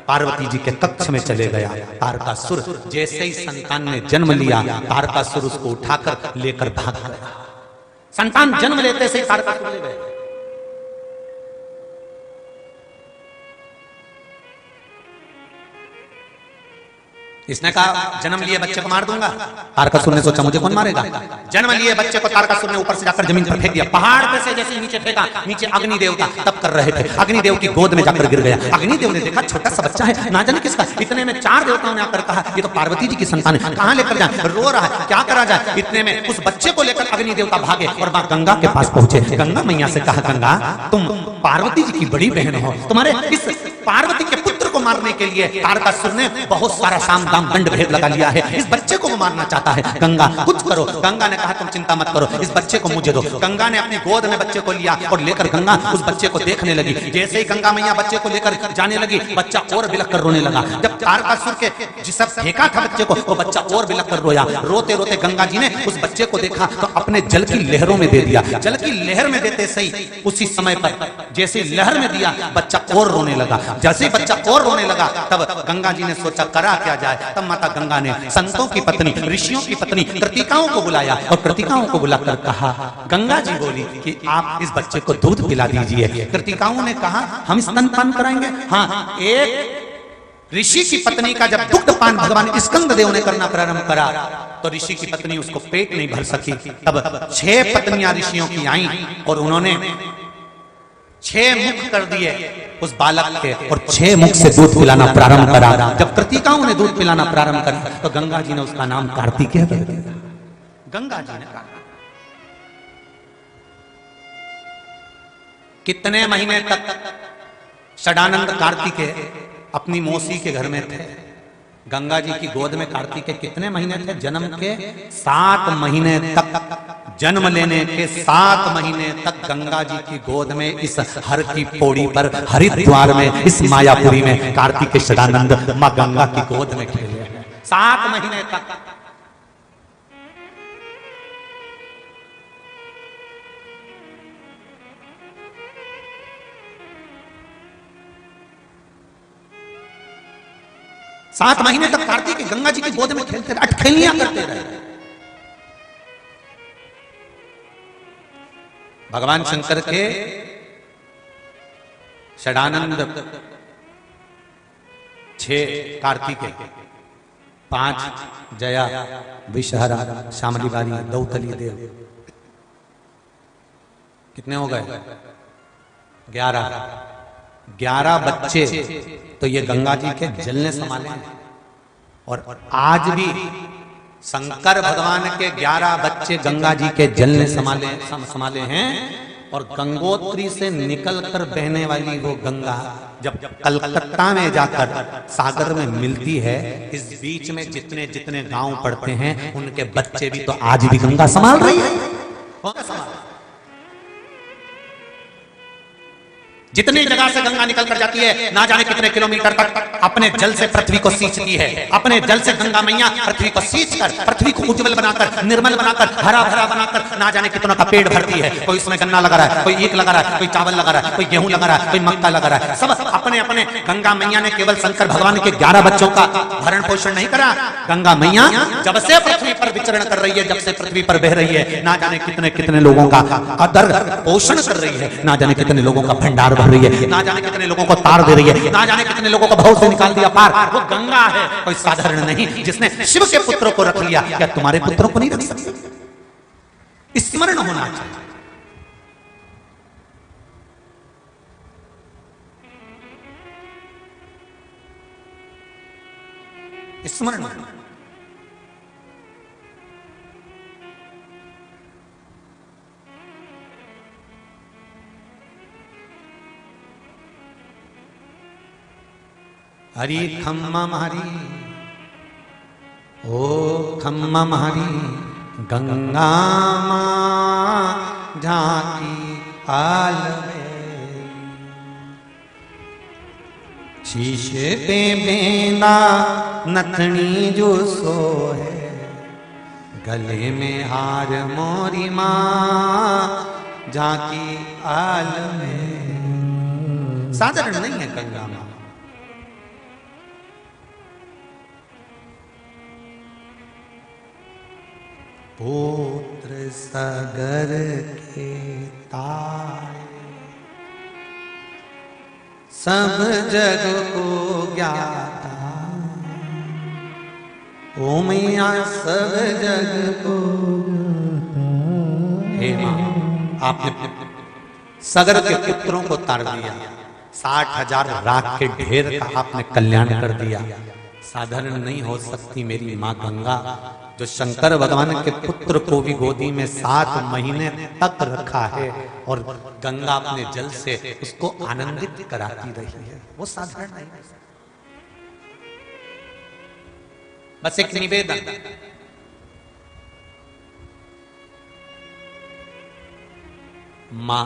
Speaker 1: पार्वती जी के कक्ष में चले गया तारकासुर। जैसे ही संतान ने जन्म लिया, तारकासुर उसको उठाकर लेकर भाग गया। संतान जन्म लेते से तारकासुर ले गए। इसने कहा जन्म लिए बच्चे को मार दूंगा। तारकासुर ने सोचा मुझे कौन मारेगा। जन्म लिए बच्चे को तारकासुर ने ऊपर से जाकर जमीन पर फेंक दिया। पहाड़ पे से जैसे नीचे फेंका, नीचे अग्निदेव था, तब कर रहे थे। अग्निदेव की गोद में जाकर गिर गया। अग्निदेव ने देखा छोटा सा बच्चा है, ना जाने किसका। इतने में 4 देवताओं ने आकर कहा ये तो पार्वती जी की संतान है, कहां लेकर जाए, रो रहा है, क्या करा जाए। इतने में उस बच्चे को लेकर अग्निदेवता भागे और मां गंगा के पास पहुंचे। गंगा मैया से कहा गंगा तुम पार्वती जी की बड़ी बहन हो, तुम्हारे इस पार्वती के पुत्र को मारने के लिए तारकासुर ने बहुत सारा साम दाम दंड भेद लगा लिया है। इस बच्चे को वो मारना चाहता है। गंगा कुछ करो। गंगा ने कहा तुम चिंता मत करो, इस बच्चे को मुझे दो। गंगा ने अपनी गोद में बच्चे को लिया और लेकर गंगा उस बच्चे को देखने लगी। जैसे ही गंगा मैया बच्चे को लेकर जाने लगी, बच्चा और बिलख कर रोने लगा। जब तारकासुर के जिस फेंका था बच्चे को, वो बच्चा और बिलख कर रोया। रोते रोते गंगा जी ने उस बच्चे को देखा तो अपने जल की लहरों में दे दिया। जल की लहर में देते सही उसी समय पर जैसे लहर में दिया, बच्चा और रोने लगा। जैसे ही बच्चा और रोने लगा, तब गंगा जी ने सोचा करा क्या जाए। तब माता गंगा ने संतों की पत्नी, ऋषियों की पत्नी कृतिकाओं को बुलाया और कृतिकाओं को बुलाकर कहा, गंगा जी बोली कि आप इस बच्चे को दूध पिला दीजिए। कृतिकाओं ने कहा हम स्तनपान कराएंगे। हाँ, एक ऋषि की पत्नी का जब दुग्धपान भगवान स्कंद देव ने करना प्रारंभ करा तो ऋषि की पत्नी उसको पेट नहीं भर सकी। तब 6 पत्नियां ऋषियों की आईं और उन्होंने 6 मुख कर दिए उस बालक के और 6 मुख से दूध पिलाना प्रारंभ करा। जब कृतिकाओं ने दूध पिलाना प्रारंभ करा तो गंगा जी ने उसका नाम कार्तिकेय कर दिया। गंगा जी ने कहा कितने महीने तक षडानंद कार्तिकेय अपनी मौसी के घर में थे। गंगा जी की गोद में कार्तिकेय कितने महीने थे? जन्म के 7 महीने तक, जन्म लेने के 7 महीने तक गंगा जी की गोद में इस हर की पौड़ी पर हरिद्वार में इस मायापुरी में कार्तिकेय षडानंद मां गंगा की गोद में खेले हैं 7 महीने तक। सात महीने तक कार्तिकेय गंगा जी की गोद में खेलते रहे, अटखेलियां करते रहे। भगवान शंकर के षडानंद 6 कार्तिकेय, 5 जया, विषहरा, श्यामली बारी, दौतली देव, कितने हो गए? 11 बच्चे तो ये गंगा जी के जल ने संभाले हैं। और आज भी शंकर भगवान के 11 बच्चे गंगा जी के जल ने संभाले हैं। और गंगोत्री से निकलकर बहने वाली वो गंगा जब कलकत्ता में जाकर सागर में मिलती है, इस बीच में जितने जितने गांव पड़ते हैं उनके बच्चे भी तो आज भी गंगा संभाल रही है। जितनी जगह से गंगा निकल कर जाती है, ना जाने कितने किलोमीटर तक अपने जल से पृथ्वी को सींचती है। अपने जल से गंगा मैया पृथ्वी को सींचकर, पृथ्वी को उज्जवल बनाकर, निर्मल बनाकर, हरा भरा बनाकर ना जाने कितनों का पेड़ भरती है। कोई इसमें गन्ना लगा रहा है, कोई ईख लगा रहा है, कोई चावल लगा रहा है, कोई गेहूं लगा रहा है, कोई मक्का लगा रहा है। सब अपने अपने गंगा मैया ने केवल शंकर भगवान के 11 बच्चों का भरण पोषण नहीं करा। गंगा मैया जब से पृथ्वी पर विचरण कर रही है, जब से पृथ्वी पर बह रही है, ना जाने कितने कितने लोगों का आदर पोषण कर रही है, ना जाने कितने लोगों का भंडार भर रही है, ना जाने कितने लोगों को तार दे रही है, ना जाने कितने लोगों को भव से निकाल दिया पार। वो गंगा है, कोई साधारण नहीं, जिसने शिव के पुत्रों को रख लिया। क्या तुम्हारे पुत्रों को नहीं रख सकती? स्मरण होना चाहिए। स्मरण हरि खम्मा हरि ओ खम्मा हरि गंगा मां झांकी आलवे शीश पे बेना नथनी जो सो है गले में हार मोरी मां झांकी आलवे। साधारण नहीं है गंगा मां। पुत्र सगर के तारे सब जग को ज्ञाता, ओ मैया सब जग को। हे मां, आपने सगर के पुत्रों को तार दिया, 60,000 राख के ढेर का आपने कल्याण कर दिया। साधारण नहीं हो सकती मेरी मां गंगा, जो शंकर भगवान के पुत्र को भी गोदी में 7 महीने तक रखा है और गंगा अपने जल से उसको आनंदित कराती रही है। वो साधारण नहीं है। बस एक निवेदन, मां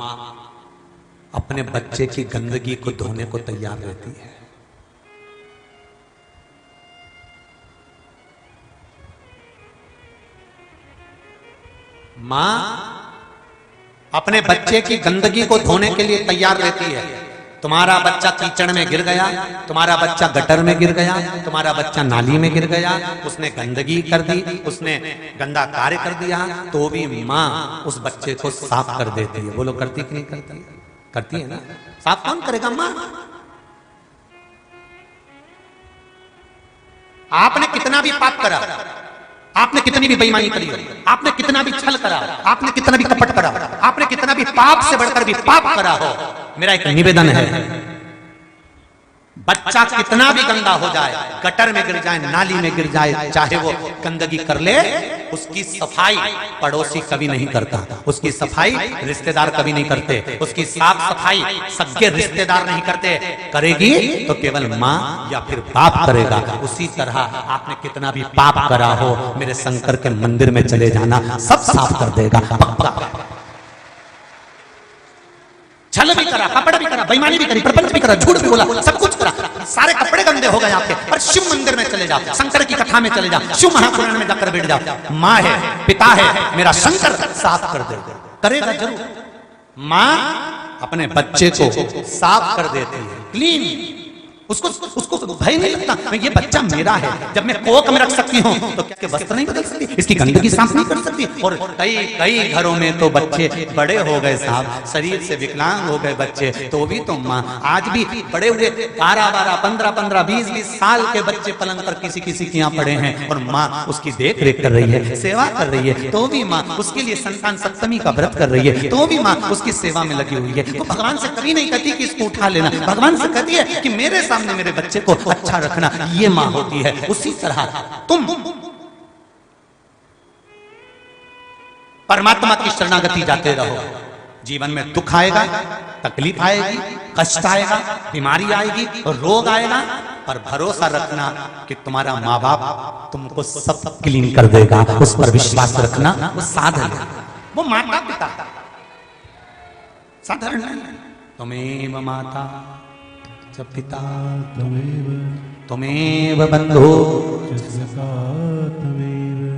Speaker 1: अपने बच्चे की गंदगी को धोने को तैयार रहती है। मां अपने बच्चे की गंदगी को धोने के लिए तैयार रहती है। तुम्हारा बच्चा कीचड़ में गिर गया, तुम्हारा बच्चा गटर में गिर गया, तुम्हारा बच्चा नाली में गिर गया, उसने गंदगी कर दी, उसने गंदा कार्य कर दिया, तो भी मां उस बच्चे को साफ कर देती है। बोलो करती कि नहीं करती? करती है ना। साफ कौन करेगा? मां। आपने कितना भी पाप करा, आपने कितनी भी बेईमानी करी हो, आपने कितना भी छल करा, आपने कितना भी कपट करा, आपने कितना भी पाप से बढ़कर भी पाप करा हो, मेरा एक निवेदन है, बच्चा कितना भी गंदा हो जाए, गटर में गिर जाए, नाली में गिर जाए, चाहे वो गंदगी कर ले, उसकी सफाई पड़ोसी कभी नहीं करता, उसकी सफाई रिश्तेदार कभी नहीं करते, उसकी साफ सफाई सगे रिश्तेदार नहीं करते, करेगी तो केवल मां या फिर बाप करेगा। उसी तरह आपने कितना भी पाप करा हो, मेरे शंकर के मंदिर में चले जाना, सब साफ कर देगा, पक्का। छल भी करा, कपड़ भी करा, बेईमानी भी करी, प्रपंच भी करा, झूठ भी बोला, सब कुछ करा, सारे कपड़े गंदे हो गए आपके, पर शिव मंदिर में चले जाओ, शंकर की कथा में चले जाओ, शिव महापुराण में जाकर बैठ जाओ, माँ है, पिता है, मेरा शंकर साफ कर दे, करेगा जरूर। माँ अपने बच्चे को साफ कर देती है, क्लीन। उसको भय नहीं लगता, ये बच्चा मेरा है, जब मैं कोक में रख सकती हूँ तो क्या वस्त्र नहीं बदल सकती, इसकी गंदगी साफ नहीं कर सकती। और कई घरों में तो बच्चे बड़े हो गए साहब, शरीर से विकलांग हो गए बच्चे, तो भी तो माँ आज भी बड़े हुए 12-12, 15-15, 20-20 साल के बच्चे पलंग पर किसी के यहाँ पड़े हैं, और माँ उसकी देख रेख कर रही है, सेवा कर रही है, तो भी माँ उसके लिए संतान सप्तमी का व्रत कर रही है, तो भी माँ उसकी सेवा में लगी हुई है। तो भगवान से कभी नहीं कहती कि इसको उठा लेना, भगवान से कहती है कि मेरे सामने मेरे बच्चे को अच्छा रखना, ये मां होती है। उसी तरह तुम परमात्मा की शरणागति जाते रहो, जीवन में दुख आएगा, तकलीफ आएगी, कष्ट आएगा, बीमारी आएगी, रोग आएगा, पर भरोसा रखना कि तुम्हारा माँ बाप तुमको सब क्लीन कर देगा, उस पर विश्वास रखना। वो साधन है, वो माता पिता साधारण नहीं। तुम्हें माता च पिता तुम्हें बंधो।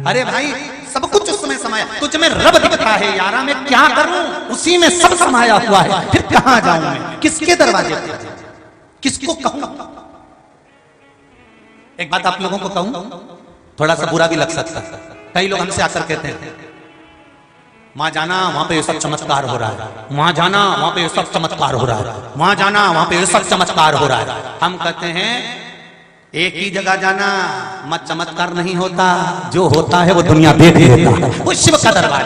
Speaker 1: अरे भाई सब कुछ उसमें समाया, तुझ में रब दिखता है यारा, मैं क्या करूं, उसी में सब समाया हुआ है, फिर कहां जाऊं मैं, किसके दरवाजे पर, किसको कहूं। एक बात आप लोगों को कहूं, थोड़ा सा बुरा भी लग सकता है, कई लोग हमसे आकर कहते हैं वहां जाना, वहां पे ये सब चमत्कार हो रहा है, वहां जाना, वहां पे ये सब चमत्कार हो रहा है, वहां जाना, वहां पे ये सब चमत्कार हो रहा है। हम कहते हैं एक ही जगह जाना मत, चमत्कार नहीं होता, जो होता है वो दुनिया देख लेता है, वो शिव का दरबार।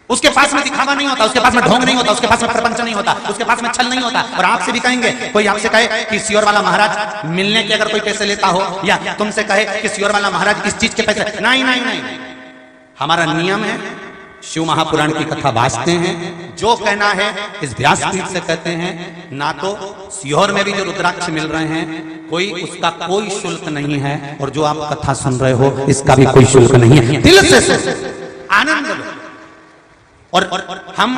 Speaker 1: उसके पास में दिखावा नहीं होता, उसके पास में ढोंग नहीं होता, उसके पास में प्रपंच नहीं होता, उसके पास में छल नहीं होता। और आपसे भी कहेंगे, कोई आपसे कहे कि सियोर वाला महाराज मिलने के अगर कोई पैसे लेता हो, या तुमसे कहे कि सियोर वाला महाराज इस चीज के पैसे, नहीं नहीं नहीं, हमारा नियम है, शिव महापुराण की कथा वाचते हैं, जो कहना है इस व्यासपीठ से कहते हैं। ना तो सीहोर में भी जो रुद्राक्ष मिल रहे हैं, कोई उसका कोई शुल्क नहीं है, और जो आप कथा सुन रहे हो इसका भी कोई शुल्क नहीं है, दिल से आनंद लो। और हम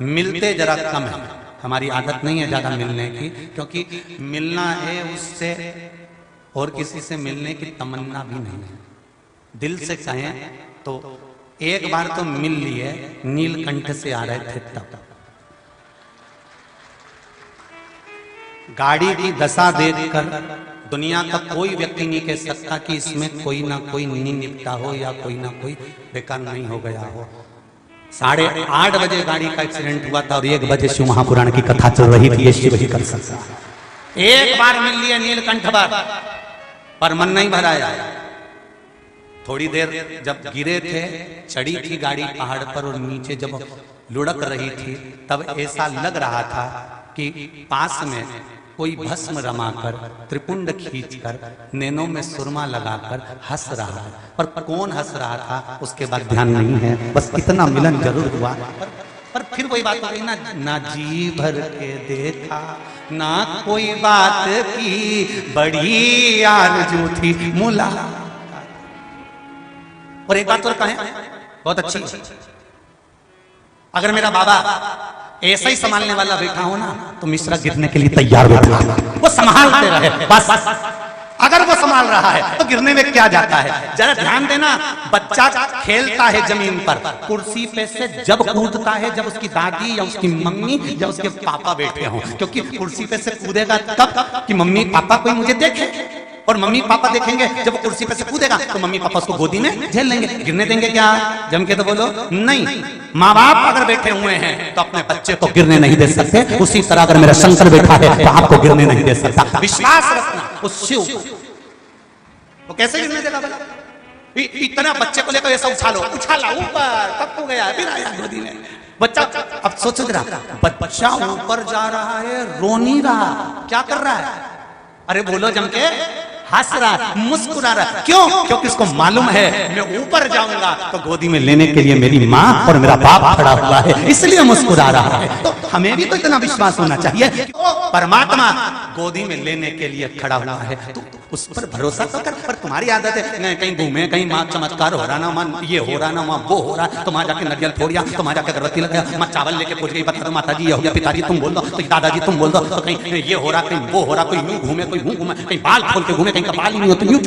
Speaker 1: मिलते जरा कम है, हमारी आदत नहीं है ज्यादा मिलने की, क्योंकि मिलना है उससे और किसी से मिलने की तमन्ना भी नहीं है। दिल से कहें तो एक बार तो मिल लिए, नीलकंठ से आ रहे थे तब, गाड़ी की दशा देखकर दुनिया का कोई व्यक्ति नहीं कह सकता कि इसमें कोई ना कोई नहीं निपटा हो या कोई ना कोई बेकार नहीं हो गया हो। 8:30 बजे गाड़ी का एक्सीडेंट हुआ था और 1 बजे शिव महापुराण की कथा चल रही थी, ये शिव ही कर सकता। एक बार मिल लिए नीलकंठ पर मन नहीं भराया। थोड़ी देर जब गिरे थे, चढ़ी थी गाड़ी पहाड़ पर और नीचे जब लुढ़क रही थी, तब ऐसा लग रहा था कि पास में कोई भस्म रमाकर, त्रिपुंड खींचकर, नैनों में सुरमा लगाकर हंस रहा है, पर कौन हंस रहा था उसके बाद ध्यान नहीं है, बस इतना मिलन जरूर हुआ। पर फिर वही बात हो गई ना, ना जी भर के देखा ना कोई बात की, बड़ी आरज़ू थी मुलाकात। और एक बात और कहें बहुत अच्छी, अगर मेरा बाबा ऐसा ही संभालने वाला बैठा हो ना तो मिश्रा गिरने के लिए तैयार बैठा, वो संभालते रहे बस। अगर वो संभाल रहा है तो गिरने में क्या जाता है। जरा ध्यान देना, बच्चा खेलता है जमीन पर, कुर्सी पे से जब कूदता है जब उसकी दादी या उसकी मम्मी या उसके पापा बैठे हों, क्योंकि कुर्सी पे से कूदेगा तब कि मम्मी पापा कोई मुझे देखे, और मम्मी पापा देखेंगे जब वो कुर्सी पे से कूदेगा तो मम्मी पापा उसको गोदी में झेल लेंगे। गिरने देंगे क्या जम के? तो बोलो नहीं। माँ बाप अगर बैठे हुए हैं तो अपने बच्चे को गिरने नहीं दे सकते, उसी तरह अगर मेरा शंकर बैठा है तो आपको गिरने नहीं दे सकता। विश्वास रखना उससे ऊपर। वो कैसे गिरने देगा भला? इतना बच्चे को लेकर ऐसा उछाला ऊपर, तब तो गया, फिर आया गोदी में बच्चा। अब सोचो जरा, बच्चा ऊपर जा रहा है, रो नहीं रहा, क्या कर रहा है? अरे बोलो जम के, हंस रहा, मुस्कुरा रहा। क्यों? क्योंकि उसको मालूम है मैं ऊपर जाऊंगा तो गोदी में लेने के लिए मेरी माँ और मेरा बाप खड़ा हुआ है, इसलिए मुस्कुरा रहा है। तो हमें भी तो इतना विश्वास होना चाहिए कि परमात्मा गोदी में लेने के लिए खड़ा हुआ है, तो उस पर भरोसा तो कर। पर तुम्हारी आदत है कहीं घूमे, कहीं माँ चमत्कार हो रहा ना, माँ ये हो रहा ना, माँ वो हो रहा, तो माँ जाके नरियल फोड़िया, तो माँ जाके अगरबत्ती लगाया, माँ चावल लेके पूछ गई, बता दो माता जी ये हो गया, पिताजी तुम बोल दो, तो दादाजी तुम बोल दो, तो कहीं ये हो रहा, कहीं वो हो रहा, कोई यूं घूमे, कोई यूं घूमे, कहीं बाल खोल के घूमे, कहीं कपाल ही नहीं होती, यूं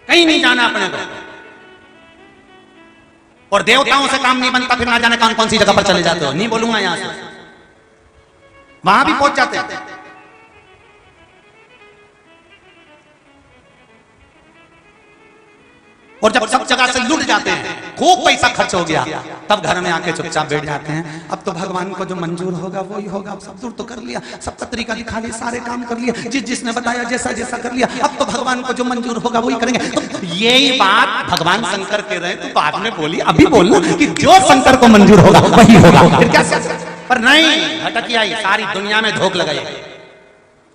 Speaker 1: कहीं नहीं जाना अपने को। और देवताओं से काम नहीं बनता, फिर ना जाने कौन कौन सी जगह पर चले जाते हो, नहीं बोलूंगा यहां से, वहां भी पहुंच जाते हैं। और जब सब जगह से लुट जाते हैं, खूब पैसा खर्च हो गया, तब घर में आके चुपचाप बैठ जाते हैं। अब तो भगवान को जो मंजूर होगा वो ही होगा, अब सब दूर तो कर लिया, सबका तरीका दिखा लिया, सारे काम कर लिया, जिसने बताया जैसा जैसा कर लिया, अब तो भगवान को जो मंजूर होगा वही करेंगे। तो यही बात भगवान शंकर कह रहे हैं, तो बाद में बोली, अभी बोलना कि जो शंकर को मंजूर होगा वही होगा। फिर क्या? पर नहीं, भटकी आई, सारी दुनिया में धोख लगाई,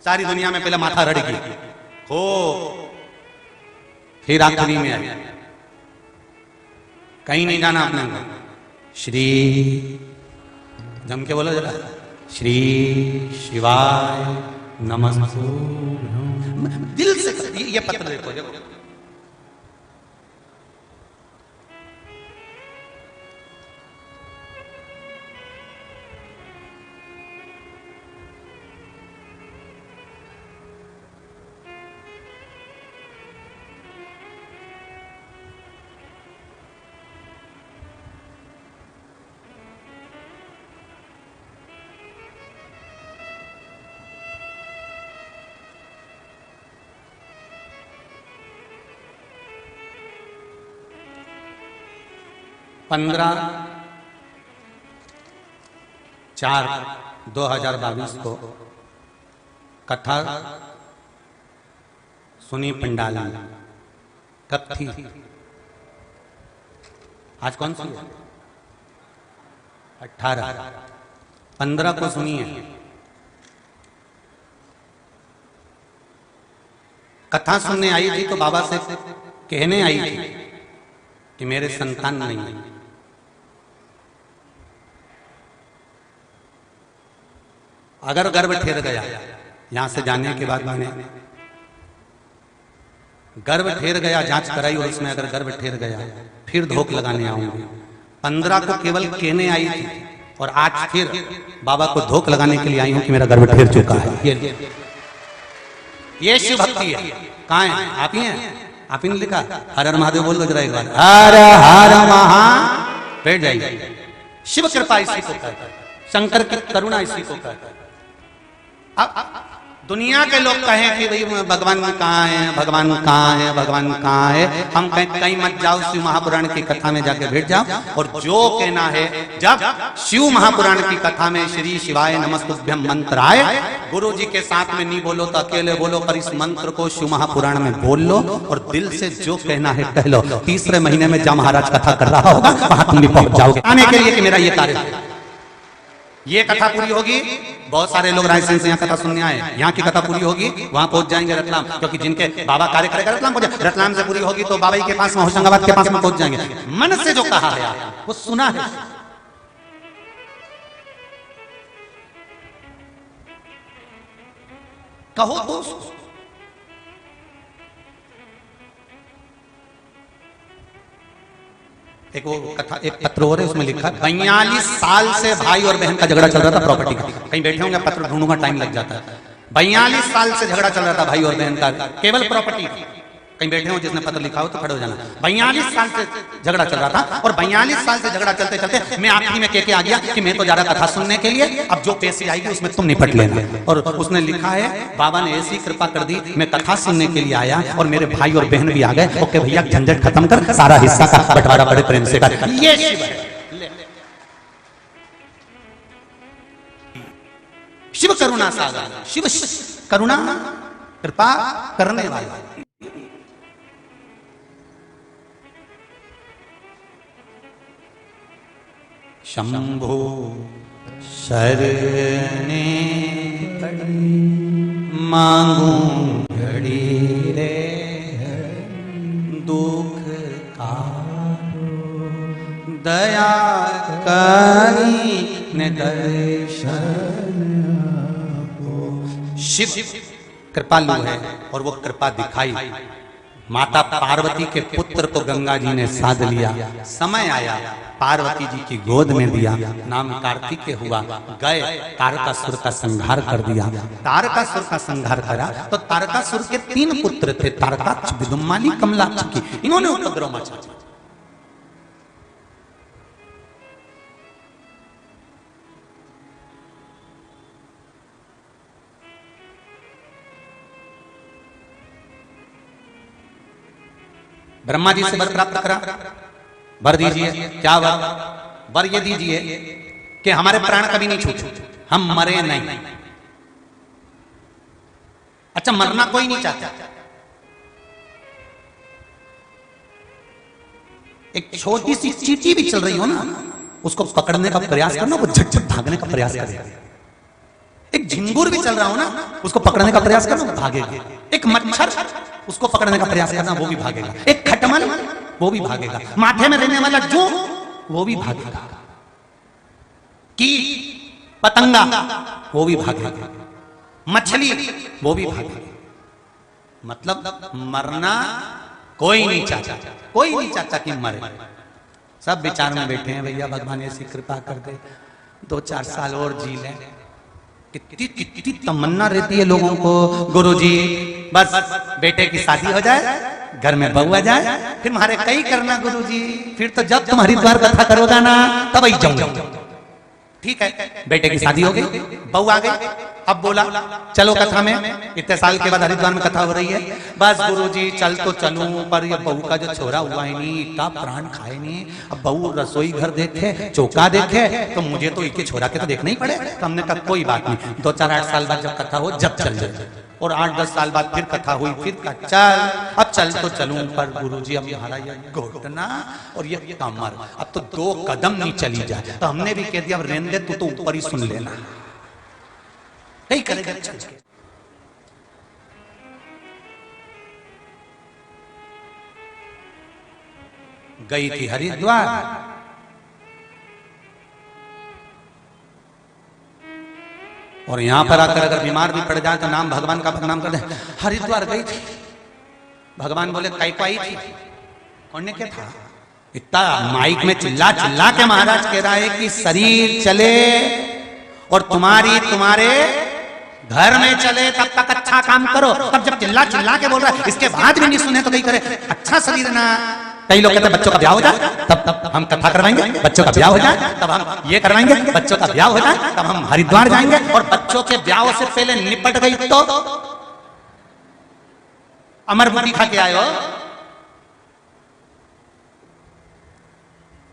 Speaker 1: सारी दुनिया में पहले माथा रड़ गई, हो फिर आखिरी में आई। कहीं नहीं जाना अपने को। श्री जम के बोलो जरा, श्री शिवाय नमस्तुभ्यं। दिल से ये पत्र देखो, देखो पंद्रह 4/2022 को कथा सुनी पंडाल में। कब थी? आज कौन सी है? 18। 15 को सुनी है। कथा सुनने आई थी तो बाबा से कहने आई थी कि मेरे संतान नहीं है। अगर गर्भ ठहर गया, यहां से जाने के बाद मैंने गर्भ ठहर गया, जांच कराई और उसमें अगर गर्भ ठहर गया फिर धोख लगाने आऊंगी। 15 को केवल कहने आई थी और आज फिर बाबा को धोख लगाने के लिए आई हूं कि मेरा गर्भ ठहर चुका है। ये शिव भक्ति है। कहाँ है? आप ही हैं? आप ही ने लिखा? हर हर महादेव बोल दो जरा एक बार, हर हर महा। बैठ जाइए। शिव कृपा इसी को कहता है, शंकर की करुणा इसी को कहता है। अब दुनिया के लोग कहें कि भाई भगवान कहाँ है, भगवान कहाँ है, भगवान कहाँ है, हम कहीं मत जाओ, शिव महापुराण की कथा में जाके बैठ जाओ। और जो कहना है, जब शिव महापुराण की कथा में श्री शिवाय नमस्तुभ्यं मंत्र आए, गुरु जी के साथ में नहीं बोलो तो अकेले बोलो, पर इस मंत्र को शिव महापुराण में बोल लो और दिल से जो कहना है कह लो। तीसरे महीने में जब महाराज कथा कर रहा होगा वहां तुम भी पहुंच जाओगे। आने के लिए कि मेरा ये कार्य ये कथा पूरी होगी, बहुत सारे लोग रायसेन से यहाँ कथा सुनने आए, यहाँ की कथा पूरी होगी, वहां पहुंच जाएंगे रतलाम, क्योंकि जिनके बाबा कार्य करेगा रतलाम पहुंच, रतलाम से पूरी होगी तो बाबा के पास में, होशंगाबाद के पास में पहुंच जाएंगे। मन से जो कहा है वो सुना है। कहो तो एक वो कथा, एक पत्र हो रहा है, उसमें लिखा 42 साल से भाई और बहन का झगड़ा चल रहा था प्रॉपर्टी का। कहीं बैठे होंगे, पत्र ढूंढूंगा, टाइम लग जाता है। 42 साल से झगड़ा चल रहा था भाई और बहन का, केवल प्रॉपर्टी। कहीं बैठे हो जिसने पत्र लिखा हो तो खड़े हो जाना। 42 साल से झगड़ा चल रहा था, और 42 साल से झगड़ा चलते चलते मैं आखिरी में कह के आ गया कि मैं तो जा रहा कथा सुनने के लिए, अब जो पैसे आएगी उसमें तुम निपट लेना। और उसने लिखा है, बाबा ने ऐसी कृपा कर दी, मैं कथा सुनने के लिए आया और मेरे भाई और बहन भी आ गए। ओके भैया, झंझट खत्म कर, सारा हिस्सा का बंटवारा बड़े प्रेम से कर। ये शिव करुणा सागर, शिव करुणा कृपा करने वाला। शंभो शरणे मांगू घड़ी रे, दुख का दया करी ने दर्शन। शिव कृपालु है और वो कृपा दिखाई। माता पार्वती के पुत्र को गंगा जी ने साध लिया, समय आया पार्वती जी की गोद में दिया, नाम कार्तिकेय हुआ, गए तारकासुर का संहार कर दिया। तारकासुर का संहार करा तो तारकासुर के 3 पुत्र थे, तारकाक्ष, विदुम्माली, कमलाक्षी, इन्होंने उपद्रव मचा। ब्रह्मा जी से वर प्राप्त करा, वर दीजिए, क्या वर? वर ये दीजिए कि हमारे प्राण कभी नहीं छूटे, हम मरे नहीं। अच्छा, मरना कोई नहीं चाहता। एक छोटी सी चींटी भी चल रही हो ना, उसको पकड़ने का प्रयास करना, वो झट झट भागने का प्रयास करे। एक झिंगुर भी चल रहा हो ना, उसको पकड़ने का प्रयास करना, वो भागेगा। एक मच्छर, उसको पकड़ने का प्रयास करना, वो भी भागेगा। एक खटमल, वो भी भागेगा। माथे में रहने वाला जो, वो भी भागेगा। कीट, पतंगा, वो भी भागेगा। मछली, वो भी भागेगा। मतलब मरना कोई नहीं चाहता, कोई नहीं चाहता कि मरे। सब विचार में बैठे हैं, भैया भगवान ऐसी कृपा कर दे, 2-4 साल और जी लें। कितनी तमन्ना रहती है लोगों को, गुरुजी बस बेटे की शादी हो जाए, घर में बहू आ जाए, फिर हमारे कई करना गुरुजी, फिर तो जब तुम हरिद्वार कथा करोगा ना तब ही जाऊंगा। ठीक है, बेटे की शादी हो गई, बहू आ गई, अब बोला चलो कथा में। इतने साल के बाद हरिद्वार में कथा हो रही है, बस गुरुजी चल तो चलूं, पर ये बहू का जो छोरा हुआ है नहीं, इतना प्राण खाए नहीं। अब बहू रसोई घर देखे, चौका देखे, तो मुझे तो इनके छोरा के तो देखना ही पड़े। तो हमने कहा कोई बात नहीं, 2-4-8 साल बाद जब कथा हो जब चल जाए। और 8-10 साल बाद फिर कथा हुई, फिर कहा चल अब चल तो चलूं, पर गुरुजी अब हमारा ये घुटना और ये कमर अब तो 2 कदम नहीं चली जाए। तो हमने भी कह दिया अब रहने दे, तू तो ऊपर ही सुन लेना, नहीं करेगा। गई थी हरिद्वार, और यहां पर आकर अगर बीमार भी पड़ जाए तो नाम भगवान का बदनाम कर दे। हरिद्वार गई थी, भगवान बोले कई को आई थी, कौन ने क्या था? इतना माइक में चिल्ला चिल्ला के महाराज कह रहा है कि शरीर चले और तुम्हारे घर में चले, तब तक अच्छा काम करो। तब जब चिल्ला चिल्ला के बोल रहा है, इसके बाद भी नहीं सुने तो कहीं करे अच्छा शरीर ना। कई लोग कहते हैं बच्चों का ब्याह हो जाए तब हम कथा करवाएंगे, बच्चों का ब्याह हो जाए तब हम ये करवाएंगे, बच्चों का ब्याह हो जाए तब हम हरिद्वार जाएंगे। और बच्चों के ब्याह से पहले निपट गई तो अमरबुद्धि खा के आयो।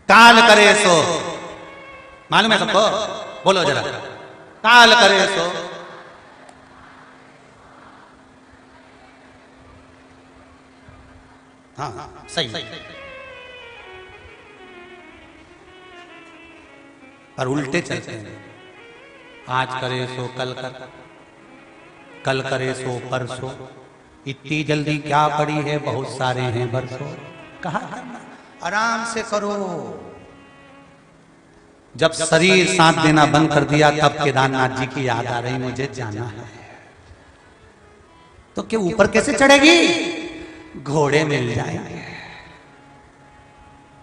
Speaker 1: काल करे सो, मालूम है सबको? बोलो जरा, काल करे सो। हाँ सही, पर उल्टे चलते हैं। आज करे सो कल कर, कल करे सो परसों, इतनी जल्दी क्या पड़ी है, बहुत सारे हैं बरसों। कहा आराम से करो। जब शरीर साथ देना बंद कर दिया तब केदारनाथ जी की याद आ रही, मुझे जाना है। तो क्या ऊपर कैसे चढ़ेगी? घोड़े मिल जाएंगे,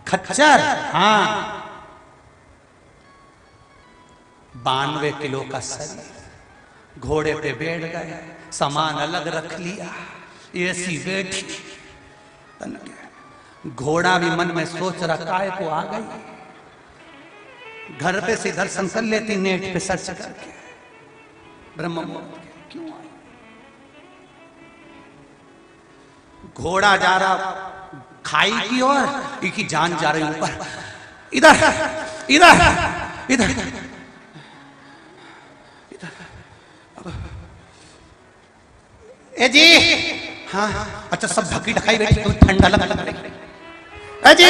Speaker 1: खच्चर, हाँ 92 किलो का शरीर, घोड़े पे बैठ गए, सामान अलग रख लिया, एसी बैठी, घोड़ा भी मन में सोच रहा काय को आ गई, घर पे से दर्शन कर लेती, नेट पे सर्च करके ब्रह्म क्यों आई। घोड़ा जा रहा खाई की ओर, की जान जा रही ऊपर, इधर इधर इधर इधर। ए जी, हाँ अच्छा सब ढकी ढकाई बैठी, तो ठंडा लग रही। ए जी,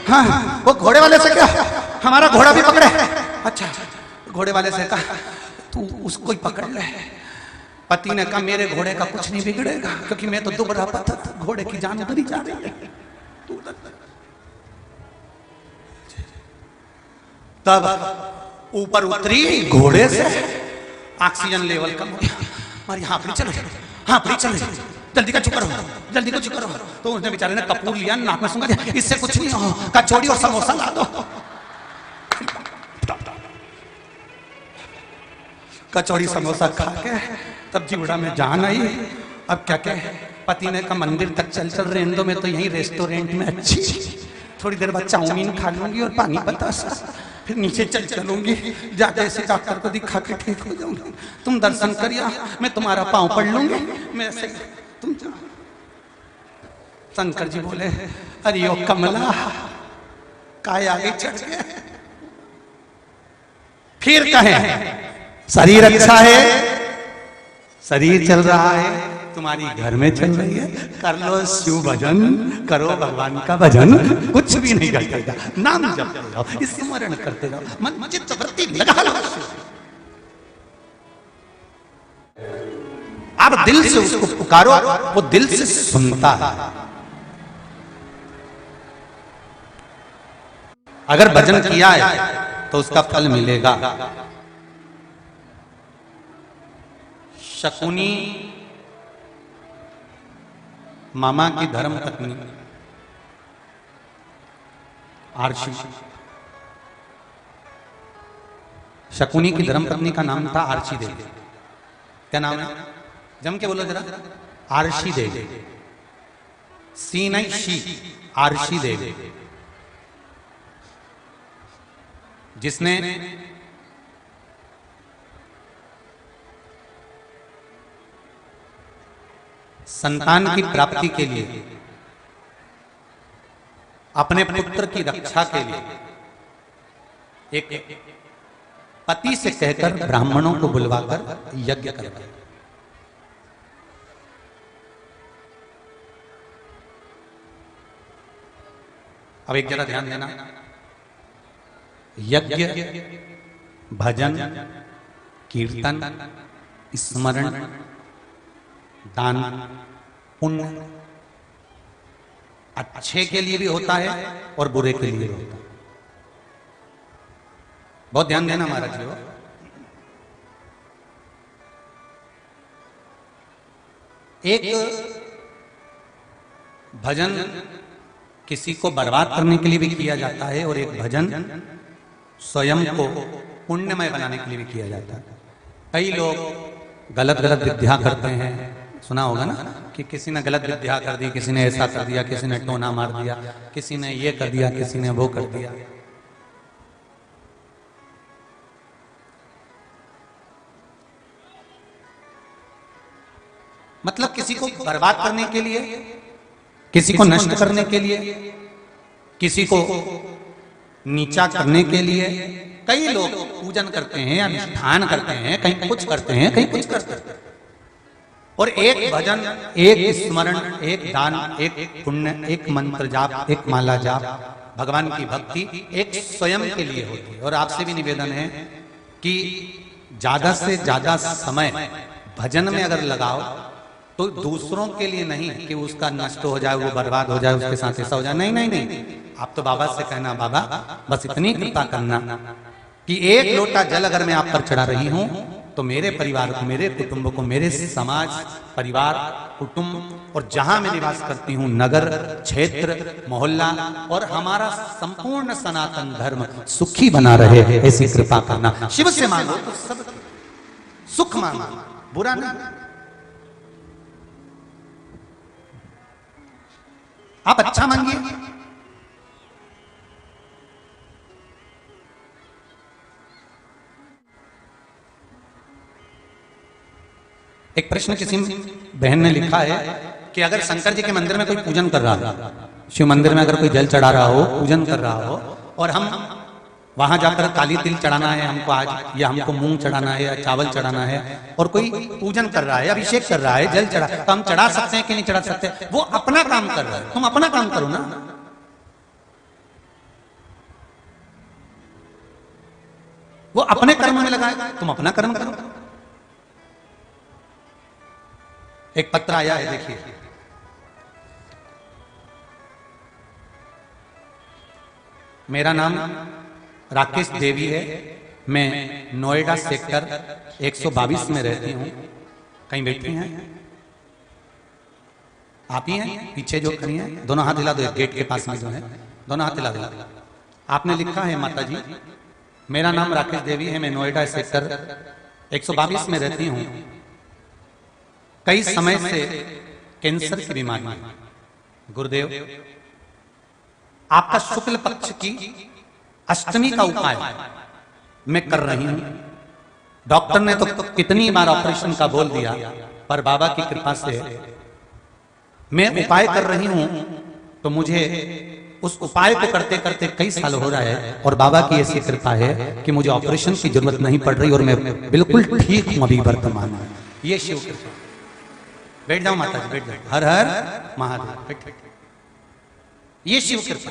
Speaker 1: हाँ वो घोड़े वाले से क्या, हमारा घोड़ा भी पकड़े। अच्छा घोड़े वाले से कहा तू उसको ही पकड़ ले। पति ने कहा मेरे घोड़े का कुछ नहीं बिगड़ेगा, क्योंकि मैं तो दुबला पता था, घोड़े की जान उधर ही जा रही है। तब ऊपर उतरी घोड़े से, ऑक्सीजन लेवल कम हो गया, हमारी हाफड़ी चलो, हाफड़ी चलो, जल्दी का चुकर हो, जल्दी का चुकर हो। तो उसने बेचारे ने कपूर लिया, नाक में सूंघा दिया, इससे कुछ नहीं हो, कचौड़ी और समोसा ला दो। कचौड़ी समोसा खा के तब जीवड़ा में जान आई। अब क्या कहे, पति ने कहा मंदिर तक चल चल रेंदो में, तो यही रेस्टोरेंट में अच्छी, थोड़ी देर बाद चाउमीन खा लूंगी और पानी बतासा, फिर नीचे चल चलूंगी, जाके ऐसे डॉक्टर को दिखा के ठीक हो जाऊंगी। तुम दर्शन करिया, मैं तुम्हारा पांव पड़ लूंगी, मैं ऐसे तुम जा। शंकर जी बोले अरे ओ कमला, काय आगे चढ़ गए। फिर कहे शरीर अच्छा है, शरीर चल रहा है, तुम्हारी घर में चल रही है, कर लो शिव भजन, करो भगवान का भजन, कुछ भी नहीं घटेगा, नाम जपते जाओ, स्मरण करते जाओ, मन चित्त वृत्ति लगा लो। आप दिल से उसको पुकारो, वो दिल से सुनता है। अगर भजन किया है तो उसका फल मिलेगा। शकुनी मामा की धर्म पत्नी आरशी, शकुनी की धर्म पत्नी का नाम था आरशी देवी। क्या नाम है? जम के बोलो जरा। आरशी देवी, सी नहीं शी, आरशी देवी, जिसने संतान की प्राप्ति के लिए, अपने पुत्र की रक्षा के लिए एक पति से कहकर ब्राह्मणों को बुलवाकर यज्ञ करवाया। अब एक जरा ध्यान देना, यज्ञ, भजन, कीर्तन, स्मरण, दान, पुण्य अच्छे के लिए भी होता है और बुरे के लिए भी होता है। बहुत ध्यान देना महाराज जी। एक भजन किसी को बर्बाद करने के लिए भी किया जाता है, और एक भजन स्वयं को पुण्यमय बनाने के लिए भी किया जाता है। कई लोग गलत गलत विद्या करते हैं, सुना होगा ना कि किसी ने गलत विद्या कर दी, किसी ने ऐसा कर दिया, किसी ने टोना मार दिया, किसी ने ये कर दिया, किसी ने वो कर दिया। मतलब किसी को बर्बाद करने के लिए, किसी को नष्ट करने के लिए, किसी को नीचा करने के लिए कई लोग पूजन करते हैं, अनुष्ठान करते हैं, कहीं कुछ करते हैं, कहीं कुछ करते हैं। और एक भजन, एक स्मरण, एक दान, एक पुण्य, एक मंत्र जाप, एक माला जाप, भगवान की भक्ति एक स्वयं के लिए होती है। और आपसे भी निवेदन है कि ज्यादा से ज्यादा समय भजन में अगर लगाओ तो दूसरों के लिए नहीं कि उसका नष्ट हो जाए, वो बर्बाद हो जाए, उसके साथ ऐसा हो जाए, नहीं नहीं नहीं। आप तो बाबा से कहना, बाबा बस इतनी कृपा करना कि एक लोटा जल अगर मैं आप पर चढ़ा रही हूं तो मेरे परिवार को, मेरे कुटुंब को, मेरे समाज, परिवार, कुटुंब और जहां मैं निवास करती हूं, नगर, क्षेत्र, मोहल्ला और हमारा संपूर्ण सनातन धर्म सुखी बना रहे, ऐसी कृपा करना। शिव से मांगो तो सब सुख मांगो, बुरा नहीं। आप अच्छा मांगिए। एक प्रश्न किसी बहन ने लिखा है कि अगर शंकर जी के मंदिर में कोई पूजन कर रहा है, शिव मंदिर में अगर कोई जल चढ़ा रहा हो, पूजन कर रहा हो, और हम वहां जाकर काली तिल चढ़ाना है हमको आज, या हमको मूंग चढ़ाना है या चावल चढ़ाना है, और कोई पूजन कर रहा है, अभिषेक कर रहा है, जल चढ़ा, तो हम चढ़ा सकते हैं कि नहीं चढ़ा सकते? वो अपना काम कर रहा है, तुम अपना काम करो ना। वो अपने कर्म में लगाए, तुम अपना कर्म करो। एक पत्र आया है, देखिए। मेरा नाम राकेश देवी है, मैं नोएडा सेक्टर 122 में रहती हूं। कहीं बैठी हैं आप ही हैं पीछे जो खड़ी हैं? दोनों हाथ हिला दो, गेट के पास में जो है, दोनों हाथ हिला दो। आपने लिखा है, माता जी मेरा नाम राकेश देवी है, मैं नोएडा सेक्टर 122 में रहती हूं। कई समय से कैंसर की बीमारी है। गुरुदेव, आपका शुक्ल पक्ष की अष्टमी का उपाय मैं कर रही हूं। डॉक्टर ने तो कितनी बार ऑपरेशन का बोल दिया, पर बाबा की कृपा से मैं उपाय कर रही हूं, तो मुझे उस उपाय को करते करते कई साल हो रहा है, और बाबा की ऐसी कृपा है कि मुझे ऑपरेशन की जरूरत नहीं पड़ रही और मैं बिल्कुल ठीक हूं अभी वर्तमान में। ये शिव कृपा। बैठ जाओ माता जी, बैठ जाओ। हर हर महादेव। ये शिव कृपा।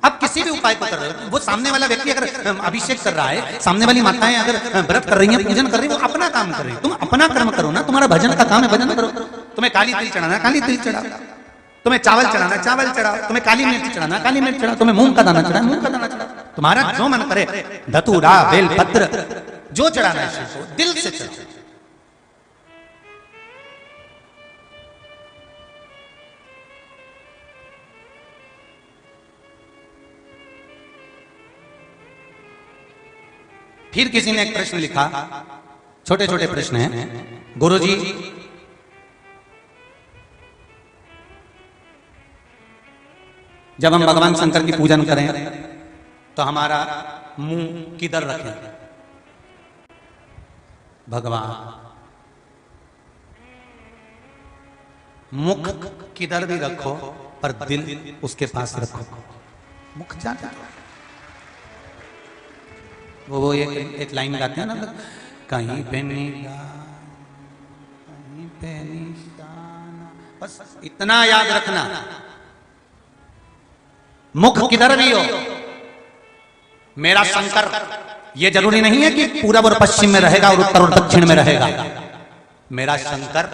Speaker 1: अब किसी भी उपाय को कर रहे हो, वो सामने वाला व्यक्ति अगर अभिषेक कर रहा है, सामने वाली माताएं अगर व्रत कर रही हैं, पूजन कर रही हैं, वो अपना काम कर रही है। तुम अपना कर्म करो ना। तुम्हारा भजन का काम है, भजन करो। तुम्हें काली तिल चढ़ाना, काली तिल चढ़ाओ। तुम्हें चावल चढ़ाना, चावल चढ़ाओ। तुम्हें काली मिर्च चढ़ाना, काली मिर्च चढ़ाओ। तुम्हें मूंग का दाना चढ़ाना, मूंग का दाना चढ़ाओ। तुम्हारा जो मन करे, धतूरा, बेल पत्र, जो चढ़ाना है शिव को, दिल से चढ़ाओ। फिर किसी ने एक प्रश्न लिखा, छोटे छोटे प्रश्न हैं। गुरुजी, जब हम भगवान शंकर की पूजन करें तो हमारा मुंह किधर रखें? भगवान, मुख किधर भी रखो, पर दिल उसके पास रखो। मुख जाता, वो एक लाइन गाते हैं ना, कहीं पे कहीं पे निशाना, बस इतना याद रखना। मुख किधर भी हो, मेरा शंकर ये जरूरी नहीं है कि पूरब और पश्चिम में रहेगा और उत्तर और दक्षिण में रहेगा। मेरा शंकर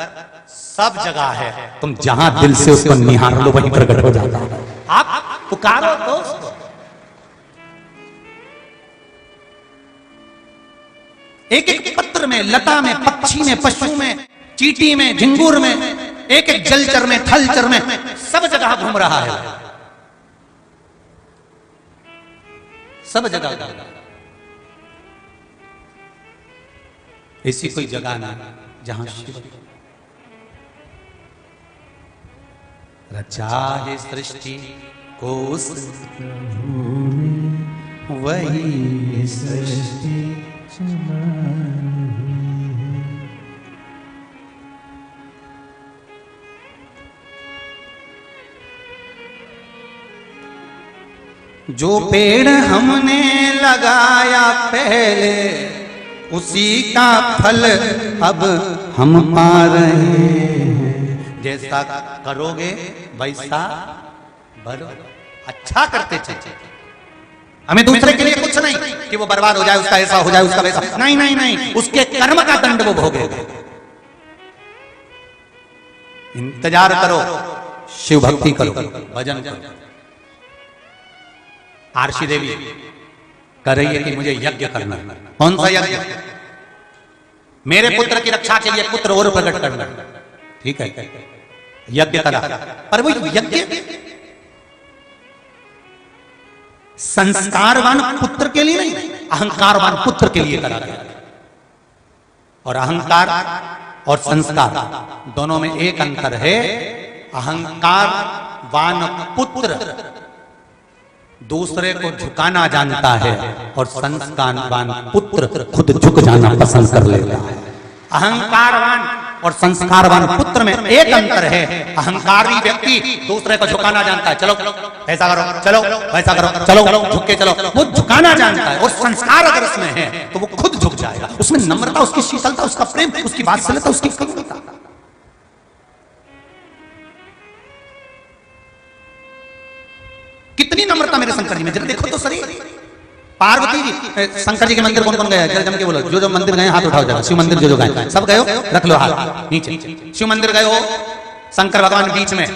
Speaker 1: सब जगह है। तुम जहां दिल से उसको निहार लो, वहीं प्रकट हो जाता है। आप पुकारो तो उसको। एक एक पत्र में, लता में, पक्षी में, पशु में, चींटी में, झिंगुर में, एक एक जलचर में, थलचर में, सब जगह घूम रहा है। सब जगह। ऐसी कोई जगह ना जहां शिव रचा है सृष्टि को, उस वही सृष्टि जो पेड़ हमने लगाया पहले, उसी का फल अब हम पा रहे हैं। जैसा करोगे वैसा भरो। अच्छा करते चले। हमें दूसरे के लिए कुछ नहीं कि वो बर्बाद हो जाए, उसका ऐसा हो जाए, उसका वैसा, नहीं नहीं नहीं, उसके कर्म का दंड वो भोगेगा। इंतजार करो, शिव भक्ति करो, भजन करो। आरसी देवी कर रही है कि मुझे यज्ञ करना। कौन सा यज्ञ? मेरे पुत्र की रक्षा के लिए पुत्र और प्रकट करना। ठीक है, यज्ञ करा, पर वो यज्ञ संस्कारवान पुत्र के लिए नहीं, अहंकारवान पुत्र के लिए करा गया। और अहंकार और संस्कार दोनों में एक अंतर है। अहंकारवान पुत्र दूसरे को झुकाना जानता है और संस्कारवान पुत्र खुद झुक जाना पसंद कर लेता है। अहंकारवान और संस्कारवान पुत्र में एक अंतर है। अहंकारी व्यक्ति दूसरे को झुकाना जानता है, चलो ऐसा करो, चलो वैसा करो, चलो झुक के चलो, वो झुकाना जानता है। और संस्कार अगर उसमें है तो वो खुद झुक जाएगा। उसमें नम्रता, उसकी शीतलता, उसका प्रेम, उसकी वात्सल्यता, उसकी करुणता। कितनी नम्रता मेरे शंकर जी में, जरा देखो तो सही। पार्वती जी, शंकर जी के मंदिर कौन कौन गया? जरा जम के बोलो, जो जो मंदिर गए हाथ उठाओ जरा। शिव मंदिर जो जो गए सब गए हो, रख लो हाथ नीचे। शिव मंदिर गए हो, शंकर भगवान बीच में,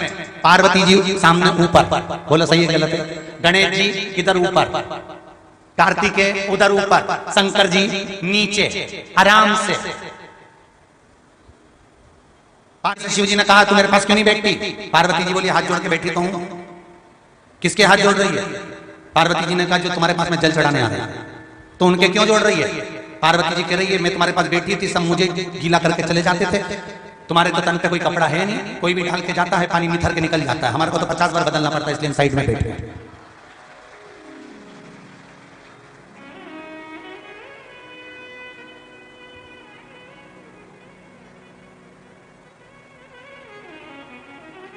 Speaker 1: पार्वती जी सामने ऊपर, बोलो सही है गलत है? गणेश जी इधर ऊपर, कार्तिकेय उधर ऊपर, शंकर जी नीचे आराम से। शिव जी ने कहा तू मेरे पास क्यों नहीं बैठती? पार्वती जी बोली हाथ जोड़ के बैठी तो हूं। किसके हाथ जोड़ रही है? पार्वती जी ने कहा जो तुम्हारे पास में जल चढ़ाने आ रहे हैं। तो उनके क्यों जोड़ रही है? पार्वती जी कह रही है मैं तुम्हारे पास बैठी थी, सब मुझे गीला करके चले जाते थे, तुम्हारे तो तन पे कोई कपड़ा है नहीं, कोई भी ढाल के जाता है पानी निथर के निकल जाता है, हमारे को तो 50 बार बदलना पड़ता है, इसलिए साइड में बैठे।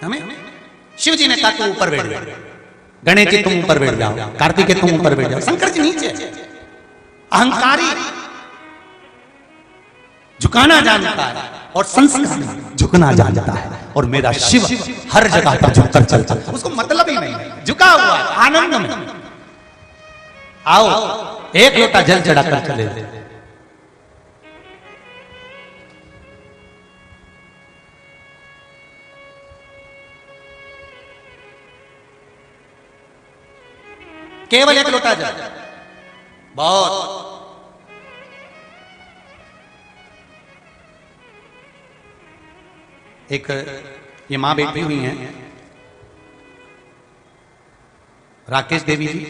Speaker 1: हमें शिव जी ने कहा तू ऊपर बैठ जा, गणेश जी तुम ऊपर बैठ जाओ, कार्तिकेय तुम ऊपर बैठ जाओ, शंकर जी नीचे। अहंकारी झुकाना जानता है और संस्कार झुकना जानता है। और मेरा शिव हर जगह पर झुककर चलता है, उसको मतलब ही नहीं, झुका हुआ है आनंद में। आओ एक लोटा जल चढ़ाकर चले। केवल एक लोटा जल, बहुत। एक ये मां बैठी हुई हैं, राकेश देवी जी,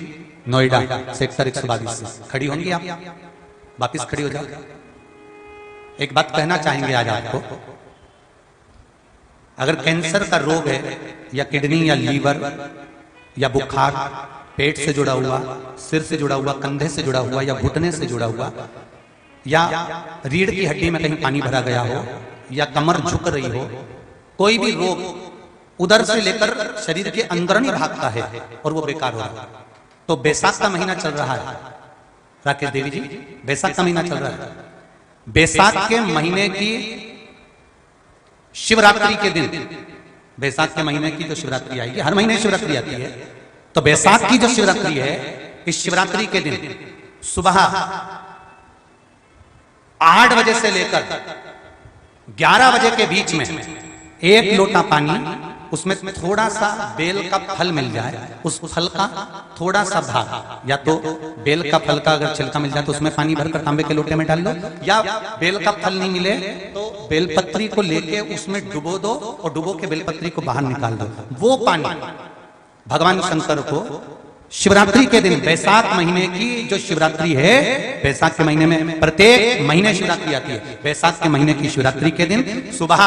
Speaker 1: नोएडा सेक्टर 122 से खड़ी होंगी आप, वापिस खड़ी हो जाओ। एक बात कहना चाहेंगे आज आपको, अगर कैंसर का रोग है या किडनी या लीवर या बुखार, पेट से जुड़ा हुआ, सिर से जुड़ा हुआ, कंधे से जुड़ा हुआ या घुटने से जुड़ा हुआ, या रीढ़ की हड्डी में कहीं पानी भरा गया हो, या कमर झुक रही हो, कोई भी रोग उधर से लेकर शरीर के अंदर नहीं भागता है और वो बेकार हो रहा है। तो बैसाख का महीना चल रहा है राकेश देवी जी, बैसाख का महीना चल रहा है। बैसाख के महीने की शिवरात्रि के दिन, बैसाख के महीने की जो शिवरात्रि आएगी, हर महीने शिवरात्रि आती है, तो बैसाख की जो शिवरात्रि है, इस शिवरात्रि के दिन सुबह 8 बजे से लेकर 11 बजे के बीच में एक लोटा पानी, उसमें थोड़ा सा बेल का फल मिल जाए, उस फल का थोड़ा सा भाग, या तो बेल का फल का अगर छिलका मिल जाए तो उसमें पानी भरकर तांबे के लोटे में डाल लो, या बेल का फल नहीं मिले तो बेलपत्री को लेके उसमें डुबो दो और डुबो के बेलपत्री को बाहर निकाल दो। वो पानी भगवान शंकर को शिवरात्रि के दिन, बैसाख महीने की जो शिवरात्रि है, बैसाख के महीने में प्रत्येक महीने शिवरात्रि आती है, बैसाख के महीने की शिवरात्रि के दिन सुबह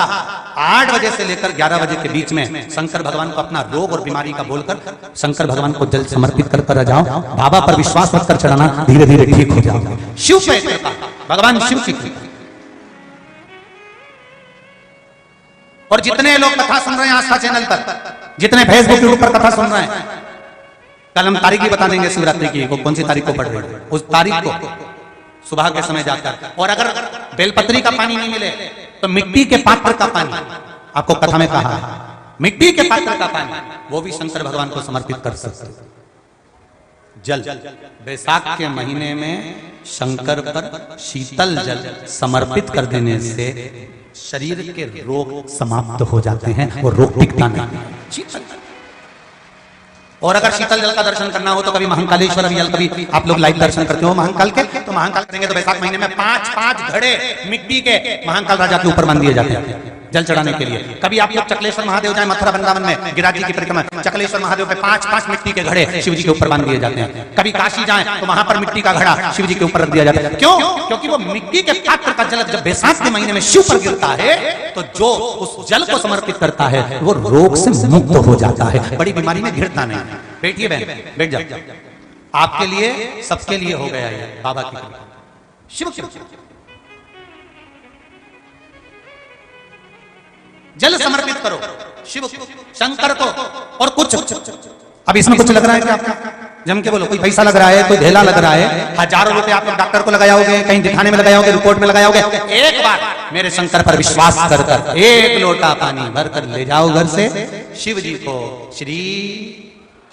Speaker 1: 8 बजे से लेकर 11 बजे के बीच में शंकर भगवान को अपना रोग और बीमारी का बोलकर शंकर भगवान को जल समर्पित कर जाओ। बाबा पर विश्वास रखकर चढ़ाना, धीरे धीरे ठीक हो जाओ। शिव पे भगवान शिव की। और जितने लोग कथा सुन रहे हैं आस्था चैनल पर, जितने फेसबुक यूट्यूब पर कथा सुन रहे हैं, कल हम तारीख भी बता देंगे शिवरात्रि की, वो कौन सी तारीख को पढ़ रहे हैं, उस तारीख को सुबह के समय जाकर। और अगर बेलपत्री का पानी नहीं मिले तो मिट्टी के पात्र का पानी, आपको कथा में कहा है, मिट्टी के पात्र का पानी वो भी शंकर भगवान को समर्पित कर सकते। जल बैसाख के महीने में शंकर पर शीतल जल समर्पित कर देने से शरीर के रोग समाप्त हो जाते हैं और रोग टिकता नहीं। और अगर शीतल जल का दर्शन करना हो तो कभी महाकालेश्वर जल, कभी आप लोग लाइव दर्शन करते हो महाकाल के, तो महाकाल करेंगे तो बैसाख महीने में 5-5 घड़े मिट्टी के महाकाल राजा के ऊपर मान दिए जाते हैं जल चढ़ाने के लिए। कभी आप लोग चकलेश्वर महादेव जाए मथुरा वृंदावन में गिरिराज जी की परिक्रमा, चकलेश्वर महादेव पे 5-5 मिट्टी के घड़े शिव जी के ऊपर बांध दिए जाते हैं। कभी काशी जाएं तो वहां पर मिट्टी का घड़ा शिव जी के ऊपर रख दिया जाता है। क्यों? क्योंकि वो मिट्टी के पात्र का जल जब बैसाख के महीने में शिव पर गिरता है तो जो उस जल को समर्पित करता है वो रोग से मुक्त हो जाता है, बड़ी बीमारी में घिरता नहीं। बैठिए बहन, बैठ जाओ। आपके लिए सबके लिए हो गया ये बाबा की कृपा। शिव जल समर्पित करो शिव शंकर को। और कुछ अब इसमें कुछ लग रहा है क्या आपका? जम के बोलो। कोई पैसा लग रहा है, कोई ढेला लग रहा है, हजारों रुपए आप लोग डॉक्टर को लगाओगे, कहीं दिखाने में लगाओगे, रिपोर्ट में लगाओगे। एक बार मेरे शंकर पर विश्वास कर कर एक लोटा पानी भर कर ले जाओ घर से, शिव जी को श्री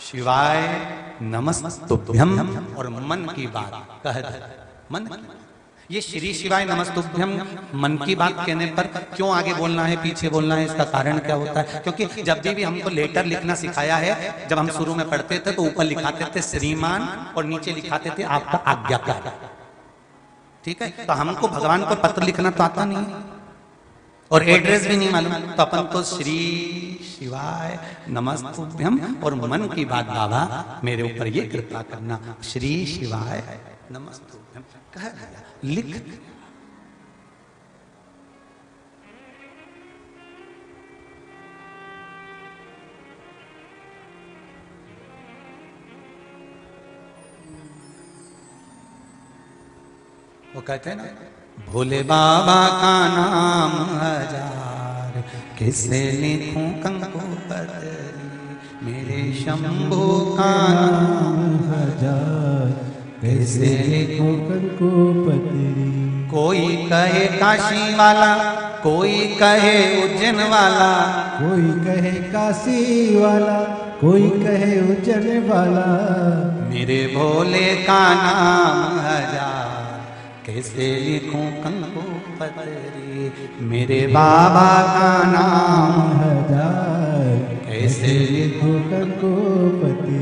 Speaker 1: शिवाय नमस्तुभ्यम और मन की बात कह दे। मन ये श्री शिवाय नमस्तुभ्यम मन की बात कहने पर क्यों आगे बोलना है पीछे बोलना है, इसका कारण क्या होता है? क्योंकि जब भी हमको लेटर लिखना सिखाया है, जब हम शुरू में पढ़ते थे तो ऊपर लिखाते थे श्रीमान और नीचे लिखाते थे आपका आज्ञाकार। ठीक है, तो हमको भगवान को पत्र लिखना तो आता नहीं और एड्रेस भी नहीं मालूम, तो अपन को श्री शिवाय नमस्तुभ्यम और मन की बात बाबा मेरे ऊपर ये कृपा करना, श्री शिवाय नमस्तुभ्यम कह दिया, लिख दिया। वो कहते हैं ना, भोले बाबा का नाम हजार, किसे लिखूं कंको पतरी, मेरे शंभू का नाम हजार, कैसे लिखूं कंको पतरी। कोई कहे काशी वाला, कोई कहे उज्जैन वाला,
Speaker 2: कोई कहे काशी वाला, कोई कहे उज्जैन वाला,
Speaker 1: मेरे भोले का नाम हजार, कैसे लिखूं कंको पतरी, मेरे बाबा का नाम हजार, कैसे लिखूं कंको पतरी।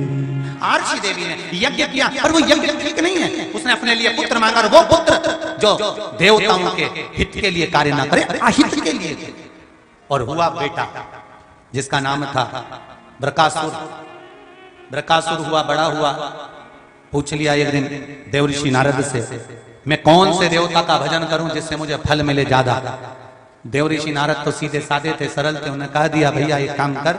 Speaker 1: आरसी देवी ने यज्ञ किया, पर वो यज्ञ ठीक नहीं है। उसने अपने लिए पुत्र मांगा और वो पुत्र जो देवताओं के हित के लिए कार्य ना करे, अहित के लिए थे। और हुआ बेटा जिसका नाम था बृकासुर। बृकासुर हुआ, बड़ा हुआ, पूछ लिया एक दिन देवऋषि नारद से, मैं कौन से देवता का भजन करूं जिससे मुझे फल मिले ज्यादा। देवऋषि नारद तो सीधे साधे थे, सरल थे। उन्होंने कह दिया, भैया एक काम कर,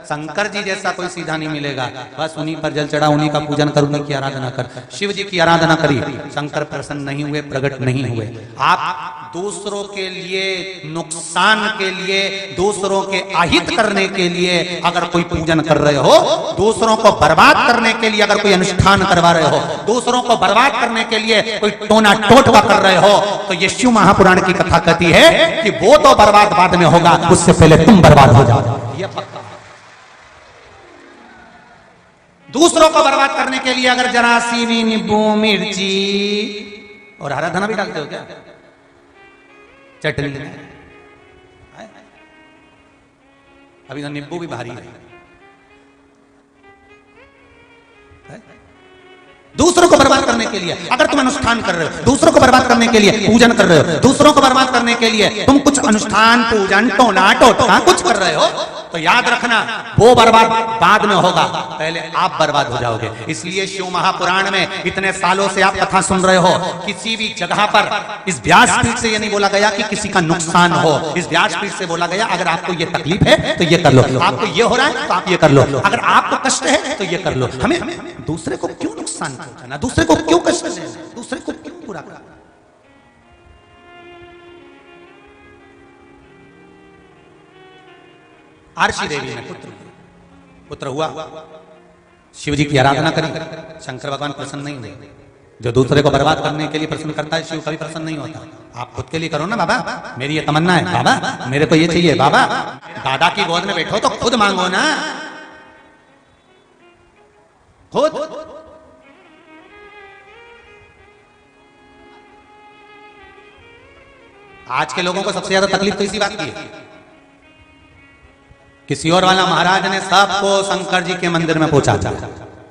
Speaker 1: शंकर जी जैसा कोई सीधा नहीं मिलेगा, बस उन्हीं पर जल चढ़ा, उन्हीं का पूजन कर, उन्हीं की आराधना कर। शिव जी की आराधना करी, शंकर प्रसन्न नहीं हुए, प्रकट नहीं हुए। आप दूसरों के लिए नुकसान के लिए, दूसरों के अहित करने के लिए अगर कोई पूजन कर रहे हो, दूसरों को बर्बाद करने के लिए अगर कोई अनुष्ठान करवा रहे हो, दूसरों को बर्बाद करने के लिए कोई टोना टोटवा कर रहे हो, तो ये शिव महापुराण की कथा कहती है कि वो तो बर्बाद बाद में होगा, उससे पहले तुम बर्बाद हो जाओ। ये पक्का। दूसरों को बर्बाद करने के लिए अगर जरा सी भी नींबू मिर्ची और हरा धना भी डालते हो क्या, चटनी, अभी तो नींबू भी भारी है। दूसरों को बर्बाद करने के लिए अगर तुम अनुष्ठान कर रहे हो, दूसरों को बर्बाद करने के लिए पूजन कर रहे हो, दूसरों को बर्बाद करने के लिए तुम कुछ अनुष्ठान पूजन टोना टोटका कुछ कर रहे हो, तो याद रखना वो बर्बाद बाद में होगा, पहले आप बर्बाद हो जाओगे। इसलिए शिव महापुराण में इतने सालों से आप कथा सुन रहे हो, किसी भी जगह पर इस व्यासपीठ से ये नहीं बोला गया कि किसी का नुकसान हो। इस व्यासपीठ से बोला गया, अगर आपको ये तकलीफ है तो ये कर लो, आपको ये हो रहा है तो आप ये कर लो, अगर आपको कष्ट है तो ये कर लो। हमें दूसरे को क्यों नुकसान पहुंचाना, दूसरे को क्यों कष्ट देना, दूसरे को क्यों बुरा करना। आरसी देवी ने पुत्र हुआ, शिव जी की आराधना करी, शंकर भगवान प्रसन्न नहीं हुए। जो दूसरे को बर्बाद करने के लिए प्रसन्न करता है, शिव कभी प्रसन्न नहीं होता। आप खुद के लिए करो ना बाबा, मेरी ये तमन्ना है बाबा, मेरे को ये चाहिए बाबा। दादा की गोद में बैठो तो खुद मांगो ना, खुद। आज के लोगों को सबसे ज्यादा तकलीफ तो इसी बात की है। किसी और वाला महाराज ने सबको शंकर जी के मंदिर में पहुंचा दिया,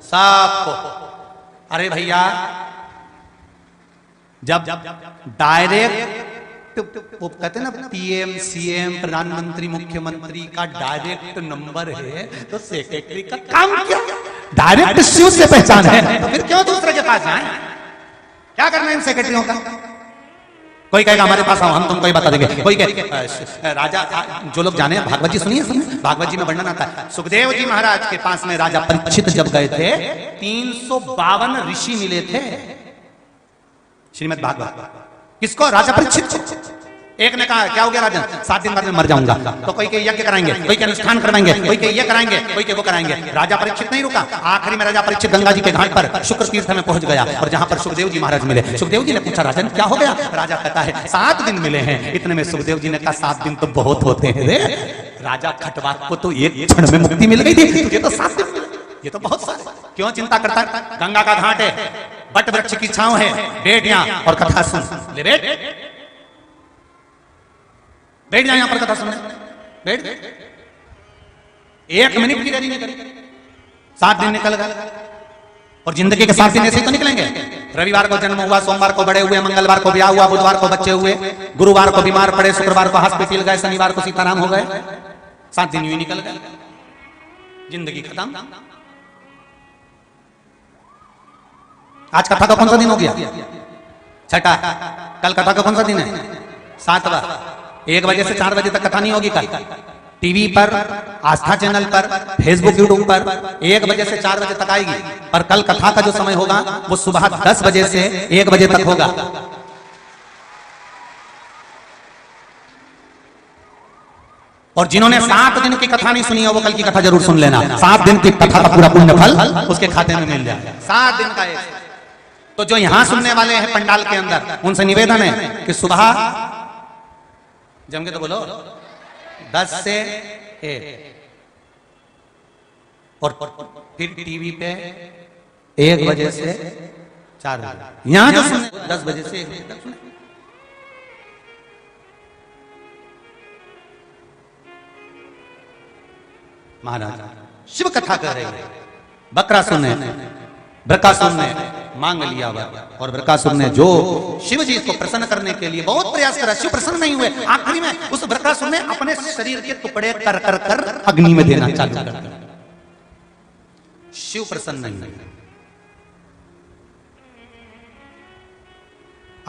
Speaker 1: सबको। अरे भैया, जब डायरेक्ट वो कहते हैं ना, पीएम सीएम प्रधानमंत्री मुख्यमंत्री का डायरेक्ट नंबर है, तो सेक्रेटरी का काम क्या? डायरेक्ट शिव से पहचान है, तो फिर क्यों दूसरे के पास जाएं? क्या करना है इन सेक्रेटरियों का? कोई कहेगा हमारे पास आओ, हम तुमको ही बता देंगे। कोई कहे राजा, जो लोग जाने भागवत जी सुनिए, भागवत जी में वर्णन आता है, सुखदेव जी महाराज के पास में राजा परीक्षित जब गए थे, 352 ऋषि मिले थे। श्रीमद् भागवत किसको? राजा परीक्षित। एक ने कहा क्या हो गया राजन, 7 दिन बाद में मर जाऊंगा। तो कोई के यज्ञ कराएंगे, कोई के अनुष्ठान करवाएंगे, कोई के ये कराएंगे, कोई के वो कराएंगे। राजा परीक्षित नहीं रुका, आखिरी में राजा परीक्षित गंगा जी के घाट पर शुक्र तीर्थ में पहुंच गया, और जहां पर सुखदेव जी महाराज मिले। सुखदेव जी ने पूछा राजन क्या हो गया? राजा कहता है 7 दिन मिले हैं। इतने में सुखदेव जी ने कहा 7 दिन तो बहुत होते हैं रे राजा, खटवाक को तो एक क्षण में मुक्ति मिल गई थी, तुझे तो 7 दिन मिले, ये तो बहुत सारे। क्यों चिंता करता है? गंगा का घाट है, बट वृक्ष की छांव है, बैठ यहां और कथा सुन ले। बैठ जाए यहां पर कथा सुनने, बैठ। 1 मिनट की देरी नहीं करी, 7 दिन निकल गए। और जिंदगी के 7 दिन ऐसे ही तो निकलेंगे। रविवार को जन्म हुआ, सोमवार को बड़े हुए, मंगलवार को ब्याह हुआ, बुधवार को बच्चे हुए, गुरुवार को बीमार पड़े, शुक्रवार को हॉस्पिटल गए, शनिवार को सीताराम हो गए। 7 दिन यूं ही निकल गए, जिंदगी खत्म। आज कथा का कौन सा दिन हो गया? 6ठा। कल कथा का कौन सा दिन है? 7वां। 1 बजे से 4 बजे तक कथा नहीं होगी कल। टीवी पर, आस्था चैनल पर, फेसबुक यूट्यूब पर 1 बजे से 4 बजे तक आएगी। पर कल कथा का जो समय होगा वो सुबह 10 बजे से 1 बजे तक होगा। और जिन्होंने 7 दिन की कथा नहीं सुनी है वो कल की कथा जरूर सुन लेना। 7 दिन की कथा का पूरा पुण्य फल उसके खाते में मिल जाएगा। 7 दिन का एक। तो जो यहां सुनने वाले हैं पंडाल के अंदर, उनसे निवेदन है कि सुबह जम के तो बोलो 10 से 1, और फिर टीवी पे 1 बजे से 4 बजे। यहां जो सुने 10 बजे से 1 बजे तक सुने। महाराज शिव कथा कर रहे हैं, बकरा सुनने, बृकासुर ने मांग लिया वर, और बृकासुर ने जो शिव जी को प्रसन्न करने के लिए बहुत प्रयास करा, शिव प्रसन्न नहीं हुए। आखिरी में उस बृकासुर ने अपने शरीर के टुकड़े कर कर कर अग्नि में देना चालू कर दिया। शिव प्रसन्न नहीं हुए।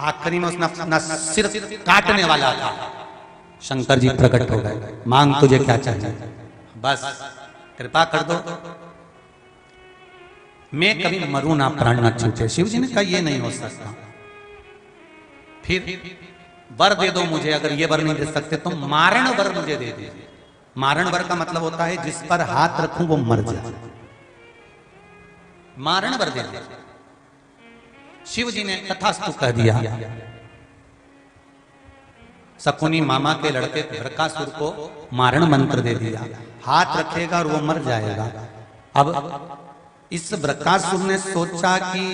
Speaker 1: आखिरी में उसने अपना सिर काटने वाला था। शंकर जी प्रकट हो गए, मांग तुझे क्या चाहिए, बस कृपा कर दो, मैं कभी मरूं ना, प्राण ना छूटे। शिव जी ने कहा ये नहीं हो सकता, फिर वर दे दो मुझे। अगर ये वर नहीं दे सकते तो मारण वर मुझे दे दीजिए। मारण वर का मतलब होता है जिस पर हाथ रखूं वो मर जाए, मारण वर दे दीजिए। शिव जी ने तथास्तु कह दिया। शकुनी मामा के लड़के बृकासुर को मारण मंत्र दे दिया, हाथ रखेगा और वो मर जाएगा। अब इस बृकासुर ने सोचा कि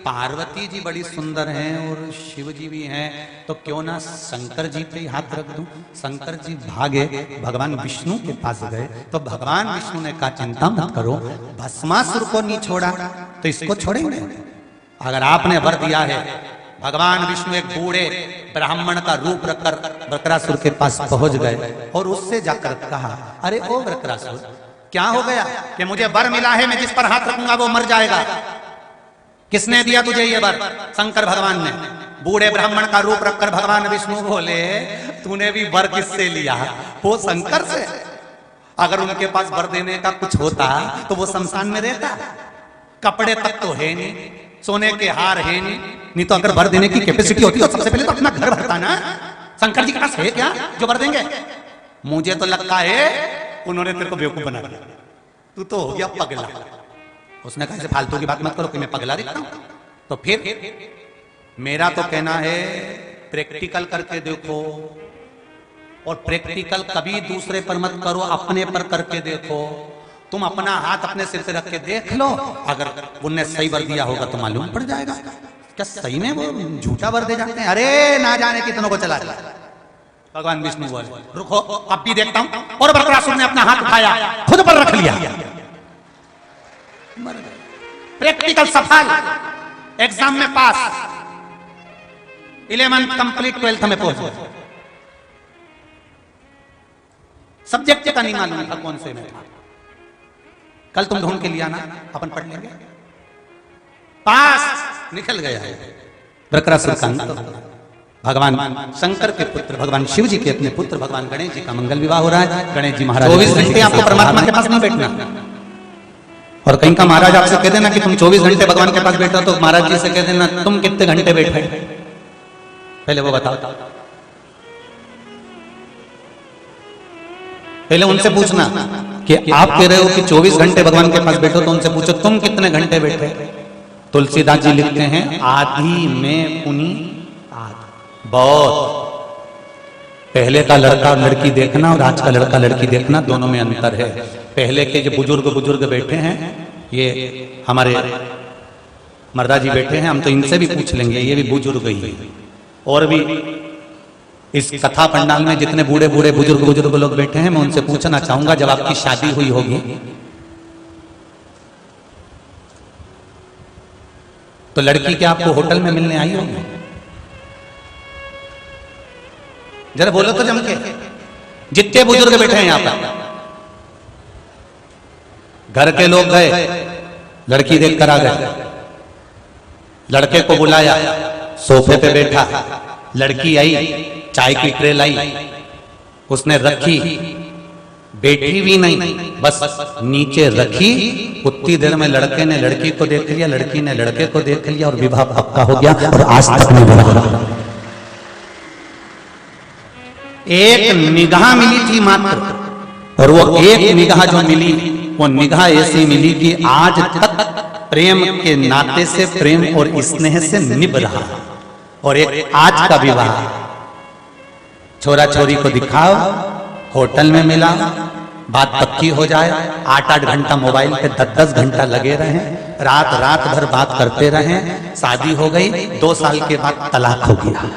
Speaker 1: पार्वती जी बड़ी सुंदर हैं और शिव जी भी हैं, तो क्यों ना शंकर जी पे हाथ रख दूं। शंकर जी भागे, भगवान विष्णु के पास गए, तो भगवान विष्णु ने कहा चिंता मत करो, भस्मासुर को नहीं छोड़ा तो इसको छोड़ेंगे। अगर आपने वर दिया है, भगवान विष्णु एक बूढ़े ब्राह्मण का रूप रखकर बृकासुर के पास पहुंच गए और उससे जाकर कहा, अरे ओ बृकासुर क्या हो गया कि मुझे वर मिला है, मैं जिस पर हाथ रखूंगा वो मर जाएगा। किसने दिया तुझे ये वर? शंकर भगवान ने। बूढ़े ब्राह्मण का रूप रखकर भगवान विष्णु बोले, तूने भी वर किससे लिया? वो शंकर से। अगर उनके पास वर देने का कुछ होता तो वो शमशान में रहता। कपड़े तक तो है नहीं, सोने के हार है नहीं तो अगर वर देने की कैपेसिटी होती तो सबसे पहले तो अपना घर भरता ना। शंकर जी के पास है क्या जो वर देंगे? मुझे तो लगता है उन्होंने तेरे को बेवकूफ बना दिया, तू तो हो गया पगला। उसने कहा फालतू की बात मत करो कि मैं पगला दिखता हूं। तो फिर मेरा तो कहना है प्रैक्टिकल करके देखो, और प्रैक्टिकल कभी दूसरे पर मत करो, अपने पर करके देखो। तुम अपना हाथ अपने सिर से रख के देख लो, अगर उनने सही वर दिया होगा तो मालूम पड़ जाएगा। क्या सही में वो झूठा वर दे जाते हैं? अरे ना जाने कितनों को चला जाए। भगवान विष्णु बोले रुको अब भी देखता हूं, और बरकरासुर ने अपना हाथ उठाया, खुद पर रख लिया, प्रैक्टिकल सफल, एग्जाम में पास, 11th कंप्लीट, 12th में पहुंच गए। सब्जेक्ट का नहीं मालूम था कौन से में था। कल तुम ढूंढ के लिया ना, अपन पढ़ लेंगे। पास निकल गया है बरकरासुर का अंत। भगवान शंकर के पुत्र भगवान शिव जी के अपने पुत्र भगवान गणेश जी का मंगल विवाह हो रहा है। गणेश जी महाराज 24 घंटे आपको परमात्मा के पास नहीं बैठना, और कहीं का महाराज आपसे कह देना कि तुम 24 घंटे भगवान के पास बैठो, तो महाराज जी से कह देना तुम कितने घंटे बैठे, पहले वो बताओ। पहले उनसे पूछना कि आप कह रहे हो कि 24 घंटे भगवान के पास बैठो, तो उनसे पूछो तुम कितने घंटे बैठे। तुलसीदास जी लिखते हैं आधी में पुनी आध। बहुत पहले का लड़का और लड़की देखना और आज का लड़का लड़की देखना, दोनों में अंतर है। पहले के जो बुजुर्ग बैठे हैं, ये हमारे मर्दा जी बैठे हैं, हम तो इनसे भी पूछ लेंगे, ये भी बुजुर्ग ही है। और भी इस कथा पंडाल में जितने बूढ़े बूढ़े बुजुर्ग लोग बैठे हैं, मैं उनसे पूछना चाहूंगा जब आपकी शादी हुई होगी तो लड़की क्या आपको होटल में मिलने आई होगी? जरा बोलो तो जम के। जितने बुजुर्ग बैठे हैं यहां पर, घर के लोग गए, लड़की देखकर आ गए, लड़के को बुलाया, सोफे पे बैठा, लड़की आई, चाय की ट्रे लाई, उसने रखी, बैठी भी नहीं, बस नीचे रखी। उतनी देर में लड़के ने लड़की को देख लिया, लड़की ने लड़के को देख लिया, और विवाह पक्का हो गया, और आज तक नहीं हुआ। एक निगाह मिली थी मात्र, और वो एक निगाह जो मिली, वो निगाह ऐसी मिली कि आज तक प्रेम के नाते से, प्रेम और स्नेह से निभ रहा। और एक आज का विवाह, छोरा छोरी को दिखाओ, होटल में मिला, बात पक्की हो जाए, 8-8 घंटा मोबाइल पे 10-10 घंटा लगे रहे, रात भर बात करते रहे, शादी हो गई, 2 साल के बाद तलाक हो गया।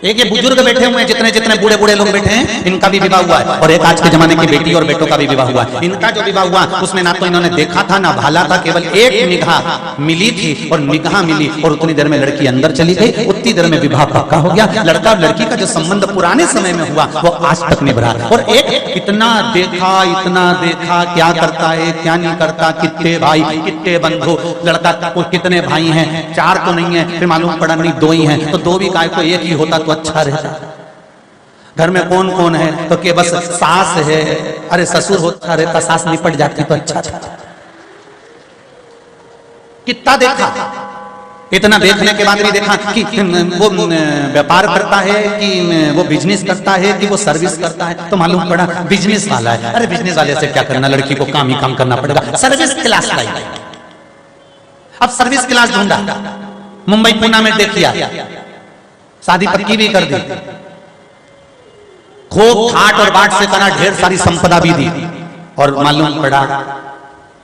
Speaker 1: एक ये बुजुर्ग बैठे हुए हैं, जितने बूढ़े बूढ़े लोग बैठे हैं, इनका भी विवाह हुआ है, और एक आज के जमाने की बेटी और बेटों का भी विवाह हुआ है। इनका जो विवाह हुआ उसमें ना तो इन्होंने देखा था ना भाला था, केवल एक निगाह मिली थी, और निगाह मिली और उतनी देर में लड़की अंदर चली गई, उतनी देर में विवाह पक्का हो गया। लड़का और लड़की का जो संबंध पुराने समय में हुआ वो आज तक निभ रहा। और एक इतना देखा क्या करता है क्या नहीं करता, कितने भाई कितने बंधु, लड़का को कितने भाई हैं, 4 तो नहीं है, फिर मालूम पड़ा नहीं 2 ही हैं, तो 2 भी काय को 1 ही होता तो अच्छा रहता। घर में कौन कौन है, तो कि बस सास है, अरे ससुर होता रहता, सास निपट जाती तो अच्छा था। कितना देखा, इतना देखने के बाद भी देखा कि वो व्यापार करता है कि वो बिजनेस करता है कि वो सर्विस करता है, तो मालूम पड़ा बिजनेस वाला है। अरे बिजनेस वाले से क्या करना, लड़की को काम ही काम करना पड़ेगा, सर्विस क्लास लाई। अब सर्विस क्लास ढूंढा, मुंबई पूना में देखिया, शादी पक्की भी कर दी, खूब ठाट और बाट से करा, ढेर सारी संपदा भी दी, और मालूम पड़ा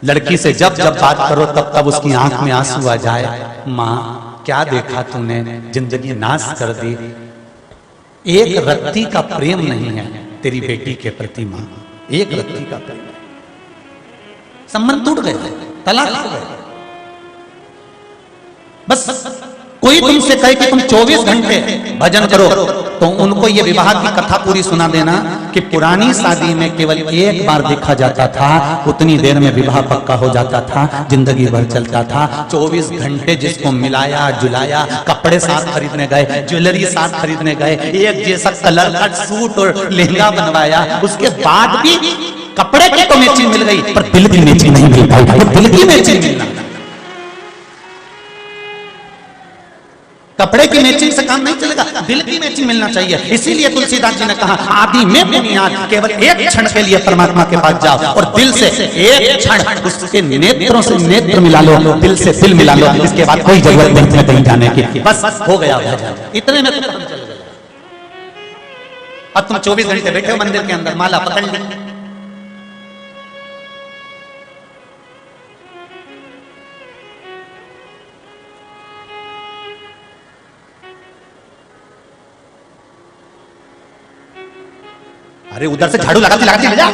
Speaker 1: लड़की से जब बात करो तब उसकी आंख में आंसू आ जाए, माँ क्या देखा तूने, जिंदगी नाश कर दी, एक रत्ती का प्रेम नहीं है तेरी बेटी के प्रति माँ, एक रत्ती का प्रेम, संबंध टूट गए, तलाक हो गए। बस कोई तुमसे कहे कि तुम 24 घंटे भजन करो, तो उनको ये विवाह की कथा पूरी सुना देना कि पुरानी शादी में केवल एक बार देखा जाता था, उतनी देर में विवाह पक्का हो जाता था, जिंदगी भर चलता था। 24 घंटे जिसको मिलाया जुलाया, कपड़े साथ खरीदने गए, ज्वेलरी साथ खरीदने गए, एक जैसा कलर का सूट और लहंगा बनवाया, उसके बाद भी कपड़े की तो मैचिंग मिल गई, पर दिल की मैचिंग नहीं मिल पाई। दिल की मैचिंग मिलना, कब कपड़े की मैचिंग से काम नहीं चलेगा, दिल की मैचिंग मिलना चाहिए। इसीलिए तुलसीदास जी ने कहा आदि में बुनियाद, केवल एक क्षण के लिए परमात्मा के पास जाओ और दिल से एक क्षण उसके नेत्रों से नेत्र मिला लो, दिल से दिल मिला लो, इसके बाद कोई जरूरत नहीं है कहीं जाने की, बस हो गया भजन। इतने में तो काम चल गया। अब तुम 24 घंटे बैठे हो मंदिर के अंदर, माला पकड़ ली, अरे उधर से झाड़ू लगाती जा।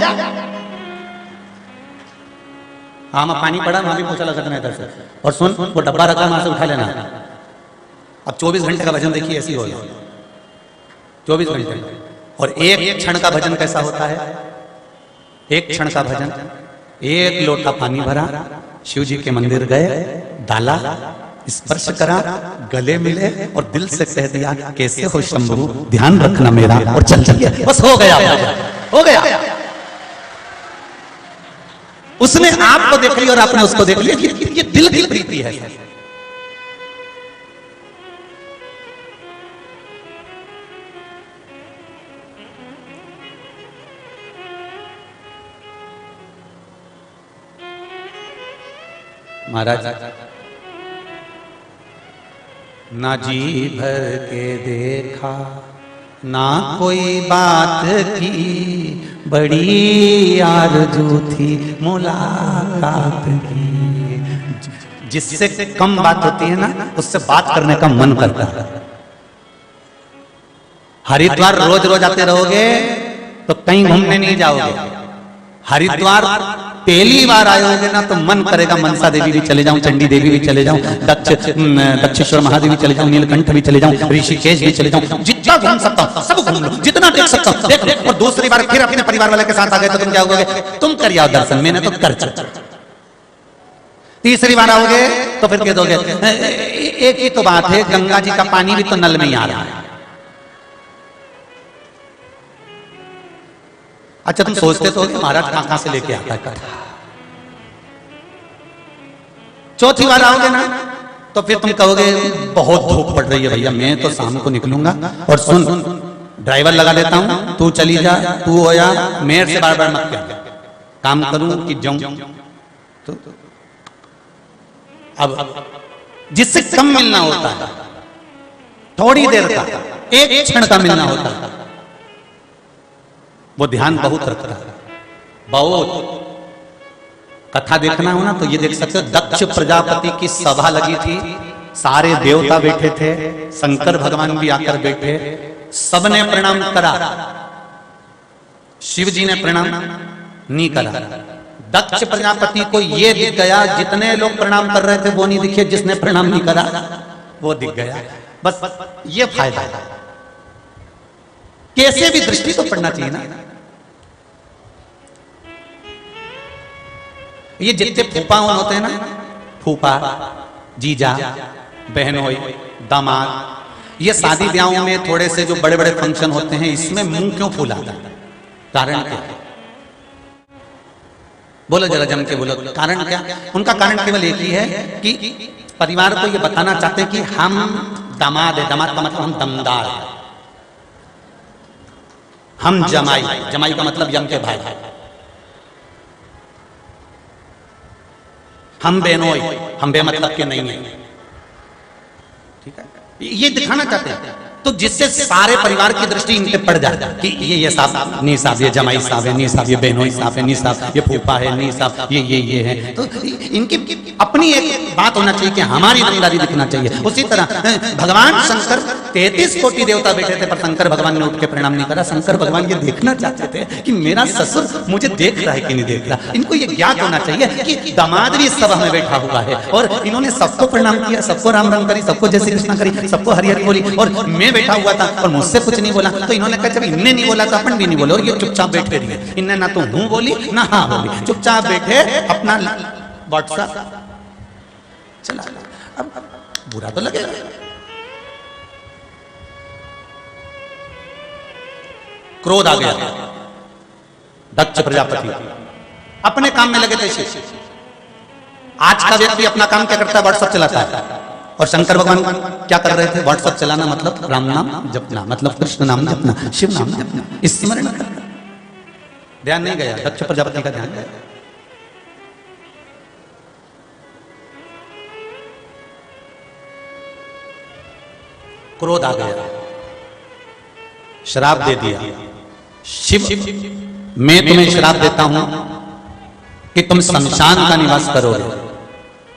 Speaker 1: हाँ मैं पानी पड़ा, वहां भी पोछा लगा देना इधर से। और सुन, वो डब्बा रखा वहां से उठा लेना। अब 24 घंटे का भजन देखिए ऐसी होगा, 24 घंटे। और एक क्षण का भजन कैसा होता है? एक क्षण का भजन, एक लोटा पानी भरा, शिव जी के मंदिर गए, डाला, स्पर्श करा, गले मिले और दिल से कह दिया कैसे हो शंभू, ध्यान रखना मेरा, और चल दिया, बस हो गया, हो गया। उसने आपको देख लिया और आपने उसको देख लिया। ये दिल की प्रीति है। महाराज ना जी भर के देखा, ना कोई बात की, बड़ी आरज़ू थी मुलाकात की। जिससे कम बात होती है ना, उससे बात करने का मन करता है। हरिद्वार रोज रोज आते रहोगे तो कहीं घूमने नहीं जाओगे। हरिद्वार पहली बार आयोगे ना तो मन करेगा मनसा देवी भी चले जाऊं, चंडी देवी भी चले जाऊं, दक्षेश्वर महादेवी चले जाऊं, नीलकंठ भी चले जाऊं, ऋषिकेश भी चले जाऊं, जितना घूम सकता हूं सब घूम लो, जितना देख सकता हूं देख लो। और दूसरी बार फिर अपने परिवार वाले के साथ आ गए तो तुम क्या होगे? तुम कर आओ दर्शन, मैंने तो कर चुका। तीसरी बार आओगे तो फिर कह दोगे एक ही तो बात है, गंगा जी का पानी भी तो नल में ही आ रहा है। अच्छा तुम सोचते तो हो महाराज कहां से लेके आता है कथा। चौथी बार आओगे ना तो फिर तुम कहोगे बहुत धूप पड़ रही है भैया, मैं तो शाम को निकलूंगा। और सुन, ड्राइवर लगा देता हूं, तू चली जा, तू हो जा, मेरे से बार बार मत कह, काम करूं कि जाऊं। तो अब जिससे कम मिलना होता है, थोड़ी देर का, एक क्षण का मिलना होता है, वो ध्यान बहुत रखता है, बहुत। कथा देखना हो ना तो ये देख सकते हो, दक्ष प्रजापति की सभा लगी थी, सारे देवता बैठे थे, शंकर भगवान भी आकर बैठे, सबने प्रणाम करा, शिव जी ने प्रणाम नहीं करा। दक्ष प्रजापति को ये दिख गया, जितने लोग प्रणाम कर रहे थे वो नहीं दिखे, जिसने प्रणाम नहीं करा वो दिख गया। बस ये फायदा है, कैसे भी दृष्टि तो पड़ना चाहिए ना। ये जितने फूफा होते हैं ना, फूफा, जीजा, बहनोई, दामाद, ये शादी ब्याहों में थोड़े से जो बड़े बड़े फंक्शन होते हैं, इसमें मुंह क्यों फूलाता है? कारण क्या? बोलो जरा जम के बोलो, कारण क्या? उनका कारण केवल एक ही है कि परिवार को ये बताना चाहते हैं कि हम दामाद है, दामाद का मतलब हम दमदार है, हम जमाई, जमाई का मतलब यम के भाई, हम बेनोई, हम बेमतलब के नहीं है, ठीक है, ये दिखाना चाहते हैं। तो जिससे सारे परिवार की दृष्टि इन पे पड़ जाए कि ये साहब नहीं साहब, ये जमाई साहब है नहीं साहब, ये बहनोई साहब है नहीं साहब, ये फूफा है नहीं साहब, ये है। तो इनकी अपनी एक बात होना चाहिए कि हमारी ईमानदारी दिखना चाहिए। उसी तरह भगवान शंकर 33 कोटि देवता बैठे थे, पर शंकर भगवान ने उठ के प्रणाम नहीं करा। शंकर भगवान ये देखना चाहते थे कि मेरा ससुर मुझे देख रहा है कि नहीं देख रहा। इनको ये ज्ञात होना चाहिए कि दामाद भी इस सभा में बैठा हुआ है, और इन्होंने सबको प्रणाम किया, सबको राम राम करी, सबको जय श्री कृष्ण करी, सबको हरि हरि बोली, और मैं बैठा हुआ था और मुझसे कुछ नहीं बोला। तो इन्होंने कहा जब इनने नहीं बोला तो अपन भी नहीं बोले, और ये चुपचाप बैठे रहिए। इनने ना तो हूं बोली ना हाँ बोली, चुपचाप बैठे अपना व्हाट्सएप चला। अब बुरा तो लगेगा। क्रोध आ गया, दक्ष प्रजापति अपने काम में लगे थे। आज का व्यक्ति अपना काम क्या करता है? व्हाट्सएप चलाता है, और शंकर भगवान क्या कर रहे थे? व्हाट्सएप चलाना मतलब राम नाम जपना, मतलब कृष्ण नाम जपना, शिव नाम जपना, स्मरण करना। ध्यान नहीं गया, दक्ष प्रजापति का ध्यान गया। क्रोध आ गया, श्राप दे दिया। शिव, मैं तुम्हें श्राप देता हूं कि तुम शमशान का निवास करोगे।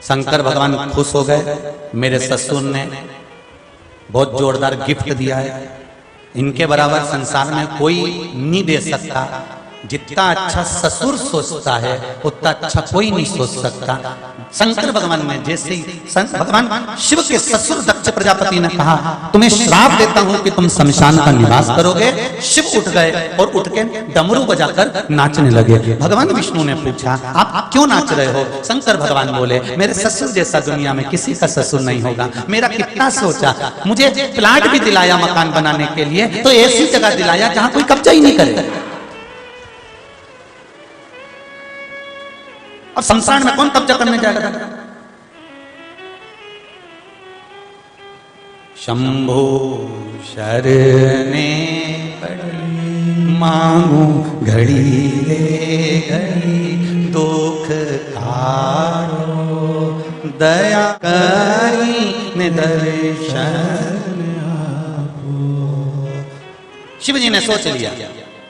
Speaker 1: शंकर भगवान खुश हो गए, मेरे ससुर ने बहुत जोरदार गिफ्ट दिया है, इनके बराबर संसार में कोई नहीं दे सकता। जितना अच्छा ससुर सोचता है उतना अच्छा कोई नहीं सोच सकता। शंकर भगवान ने जैसे ही भगवान शिव के ससुर दक्ष प्रजापति ने कहा तुम्हें श्राप देता हूं कि तुम शमशान का निवास करोगे, शिव उठ गए और उठ के डमरू बजाकर नाचने लगे। भगवान विष्णु ने पूछा आप क्यों नाच रहे हो? शंकर भगवान बोले मेरे ससुर जैसा दुनिया में किसी का ससुर नहीं होगा। मेरा कितना सोचा, मुझे प्लाट भी दिलाया मकान बनाने के लिए, तो ऐसी जगह दिलाया जहां कोई कब्जा ही नहीं करे। अब संसार में कौन कब्जा करने जाएगा? शंभो शरणे पड़ी मांगू घड़ी ले घड़ी, दुख कारो दया करी निदर्शन। शिव जी ने सोच लिया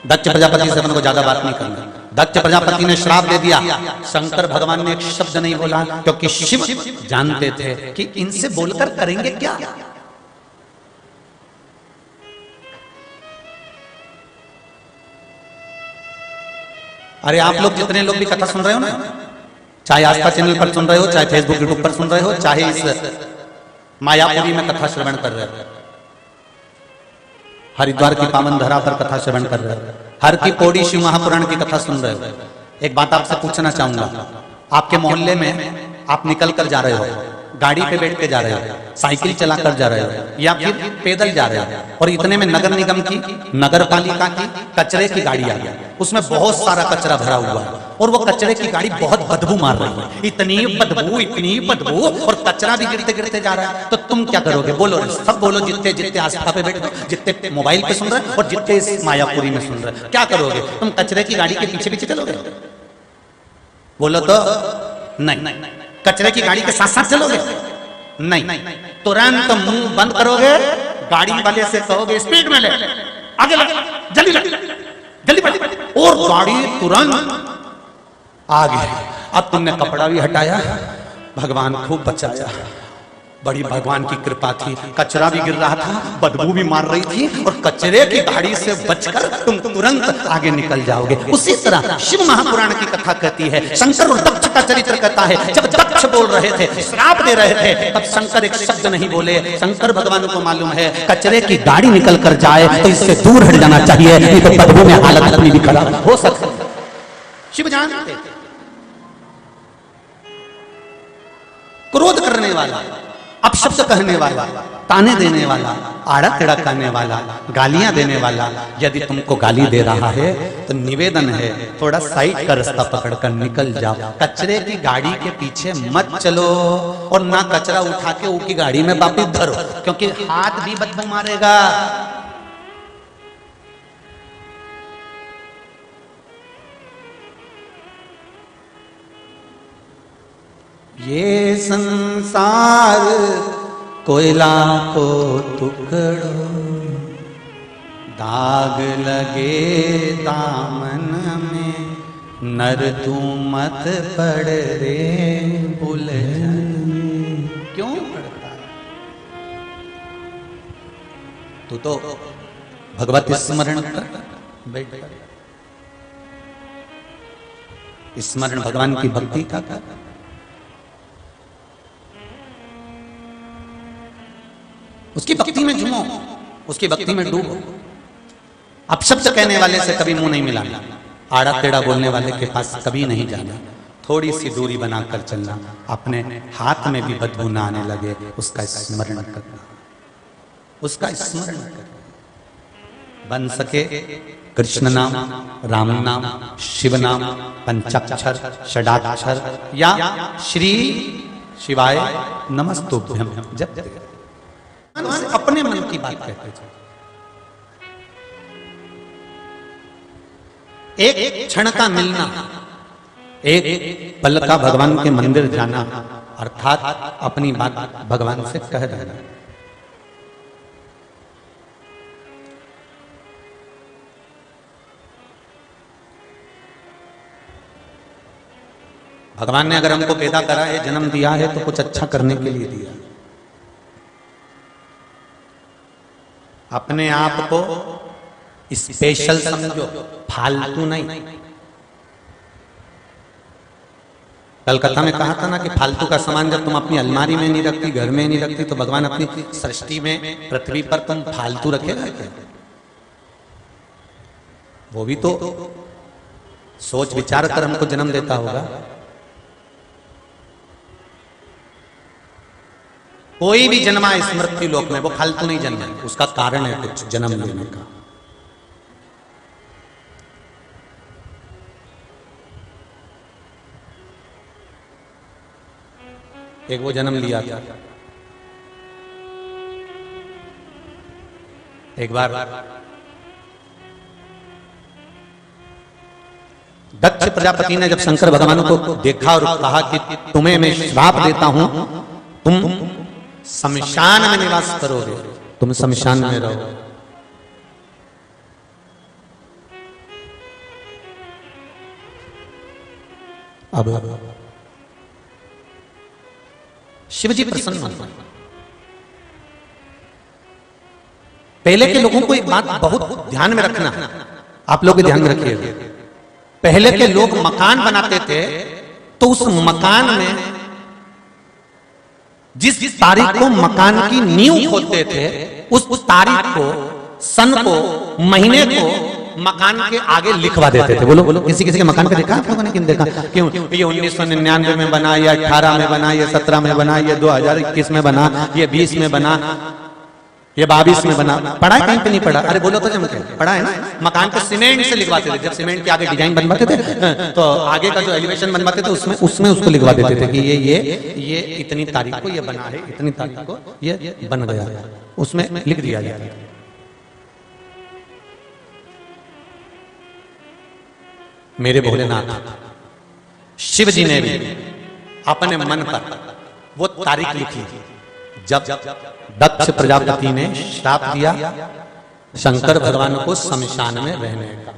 Speaker 1: दक्ष प्रजापति से अपन को ज्यादा बात नहीं करना। दक्ष प्रजापति ने श्राप दे दिया, शंकर भगवान ने एक शब्द नहीं बोला, क्योंकि शिव जानते थे कि इनसे बोलकर करेंगे क्या। अरे आप लोग जितने लोग भी कथा सुन रहे हो ना, चाहे आस्था चैनल पर सुन रहे हो, चाहे फेसबुक यूट्यूब पर सुन रहे हो, चाहे इस मायापुरी में कथा श्रवण कर रहे हो, हरिद्वार की पावन धरा पर कथा श्रवण कर रहे हो, हर की पौड़ी शिव महापुराण की कथा सुन रहे हो, एक बात आपसे पूछना चाहूंगा, आपके मोहल्ले में आप निकल कर जा रहे हो, गाड़ी पे बैठ के जा रहे हो, साइकिल चलाकर जा रहे हो या फिर पैदल जा रहे हो, और इतने में नगर निगम की, नगर पालिका की कचरे की गाड़ी आ गई, उसमें बहुत सारा कचरा भरा हुआ है और वो कचरे की गाड़ी बहुत बदबू मार रही है, इतनी बदबू और कचरा भी गिरते गिरते जा रहा है। तो तुम क्या करोगे? बोलो, सब बोलो, जितने जितने आस्था पे बैठे, जितने मोबाइल पे सुन रहे और जितने इस मायापुरी में सुन रहे, क्या करोगे? तुम कचरे की गाड़ी के पीछे पीछे चलोगे? बोलो तो नहीं। कचरे की गाड़ी के साथ साथ चलोगे? नहीं। तुरंत मुंह बंद करोगे, गाड़ी वाले से कहोगे स्पीड में ले, आगे लगे, जल्दी बढ़, और गाड़ी तुरंत आ गई। अब तुमने कपड़ा भी हटाया, भगवान खूब बचाया, बड़ी भगवान की कृपा थी, कचरा भी गिर रहा था, बदबू भी मार रही थी, और कचरे की गाड़ी से बचकर तुम तुरंत आगे निकल जाओगे। उसी तरह शिव महापुराण की कथा कहती है, शंकर और दक्ष का चरित्र कहता है, जब दक्ष बोल रहे थे, श्राप दे रहे थे, तब शंकर एक शब्द नहीं बोले। शंकर भगवान को मालूम है कचरे की गाड़ी निकल कर जाए तो इससे दूर हट जाना चाहिए, नहीं तो बदबू में हालत अपनी भी खराब हो सकती है। शिव जानते थे। क्रोध करने वाला, अपशब्द कहने वाला, ताने देने वाला, आड़ा टेढ़ा करने वाला, गालियां देने वाला, यदि तुमको गाली दे रहा है तो निवेदन है थोड़ा साइड का रास्ता पकड़कर निकल जाओ, कचरे की गाड़ी के पीछे मत चलो, और ना कचरा उठा के उसकी गाड़ी में वापिस धरो, क्योंकि हाथ भी बदबू मारेगा। ये संसार कोयला को टुकड़ो, दाग लगे दामन में, नर तू मत पड़ रे उलझन में। क्यों पड़ता है? तू तो भगवत स्मरण कर बैठ, स्मरण भगवान की भक्ति का कर, उसकी भक्ति में झूमो, उसकी भक्ति में डूबो। अपशब्द कहने वाले से कभी मुंह नहीं मिलाना, आड़ा टेढ़ा बोलने वाले के पास कभी नहीं जाना, थोड़ी सी दूरी बनाकर चलना, अपने हाथ में भी बदबू ना आने लगे उसका स्मरण करना, उसका स्मरण करना। बन सके कृष्ण नाम, राम नाम, शिव नाम, पंचाक्षर, षडाक्षर या श्री शिवाय नमस्तुभ्यम जपते गए। अपने मन की बात कहते थे। एक क्षण का मिलना, एक पल का भगवान के मंदिर जाना, अर्थात अपनी बात भगवान से कह देना। भगवान ने अगर हमको पैदा करा है, जन्म दिया है, तो कुछ अच्छा करने के लिए दिया। अपने आप को स्पेशल समझो, फालतू नहीं। कलकत्ता में कहा था ना कि फालतू का सामान जब तुम अपनी अलमारी में नहीं रखती, घर में नहीं रखती, तो भगवान अपनी सृष्टि में, पृथ्वी पर तुम फालतू रखेगा क्या? वो भी तो सोच विचार कर हमको जन्म देता होगा। कोई भी जन्मा इस मृत्यु लोक में, वो फालतू नहीं जन्मा, उसका कारण है कुछ जन्म लेने का। एक वो जन्म लिया था। एक बार दक्ष प्रजापति ने जब शंकर भगवान को देखा और कहा कि तुम्हें मैं श्राप देता हूं, तुम शमशान में निवास करोगे, तुम शमशान में रहो। अब शिवजी प्रसन्न हुए। पहले के लोगों को एक बात बहुत ध्यान में रखना, आप लोग ध्यान रखिए। पहले के लोग मकान बनाते थे तो उस मकान में जिस तारीख को मकान की नींव खोदते थे, उस तारीख को, सन को, महीने को मकान के आगे लिखवा देते थे। बोलो बोलो, किसी किसी के मकान पे देखा आप लोगों ने? किन देखा? क्यों? ये 1999 में बना, ये 18 में बना, ये 17 में बना, ये 2021 में बना, ये 20 में बना, ये 22 में बना। पढ़ा है? कहीं पे नहीं पढ़ा? अरे बोलो तो जम के पढ़ा है ना। मकान को सीमेंट से लिखवाते थे। जब सीमेंट के आगे डिजाइन बनवाते थे तो आगे का जो एलिवेशन बनवाते थे उसमें उसको लिखवा देते थे कि ये इतनी तारीख को ये बना है, इतनी तारीख को ये बन गया, उसमें लिख दिया जाता था। मेरे भोलेनाथ शिव जी ने भी अपने मन पर वो तारीख लिखी जब दक्ष प्रजापति ने श्राप दिया शंकर भगवान को शमशान में रहने का।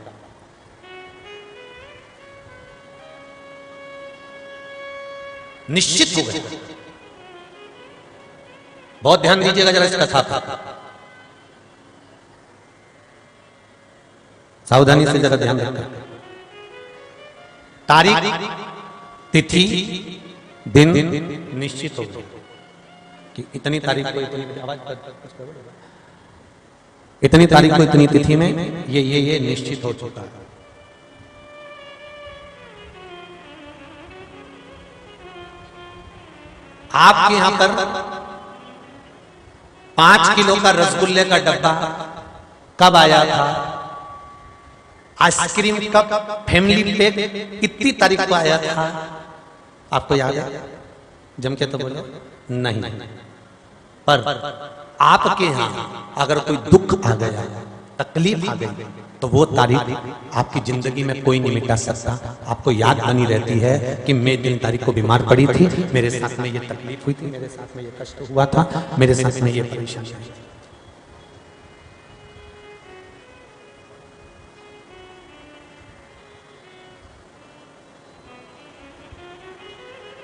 Speaker 1: निश्चित हो गए। बहुत ध्यान दीजिएगा जरा इस कथा का, सावधानी से जरा ध्यान रखना। तारीख, तिथि, दिन निश्चित हो गई कि इतनी तारीख को इतनी तारीख को इतनी तिथि में ये निश्चित हो चुका है। आपके यहां पर 5 किलो का रसगुल्ले का डब्बा कब आया था? आइसक्रीम कप फैमिली पैक कितनी तारीख को आया था? आपको याद है? जम के तो बोलो नहीं। पर आपके यहां अगर कोई दुख आ गया, तकलीफ आ गई, तो वो तारीख आपकी जिंदगी में कोई नहीं मिटा सकता। आपको याद बनी रहती है कि मैं दिन तारीख को बीमार पड़ी थी, मेरे साथ में ये तकलीफ हुई थी, मेरे साथ में ये कष्ट हुआ था, मेरे साथ में ये परेशानी आई थी।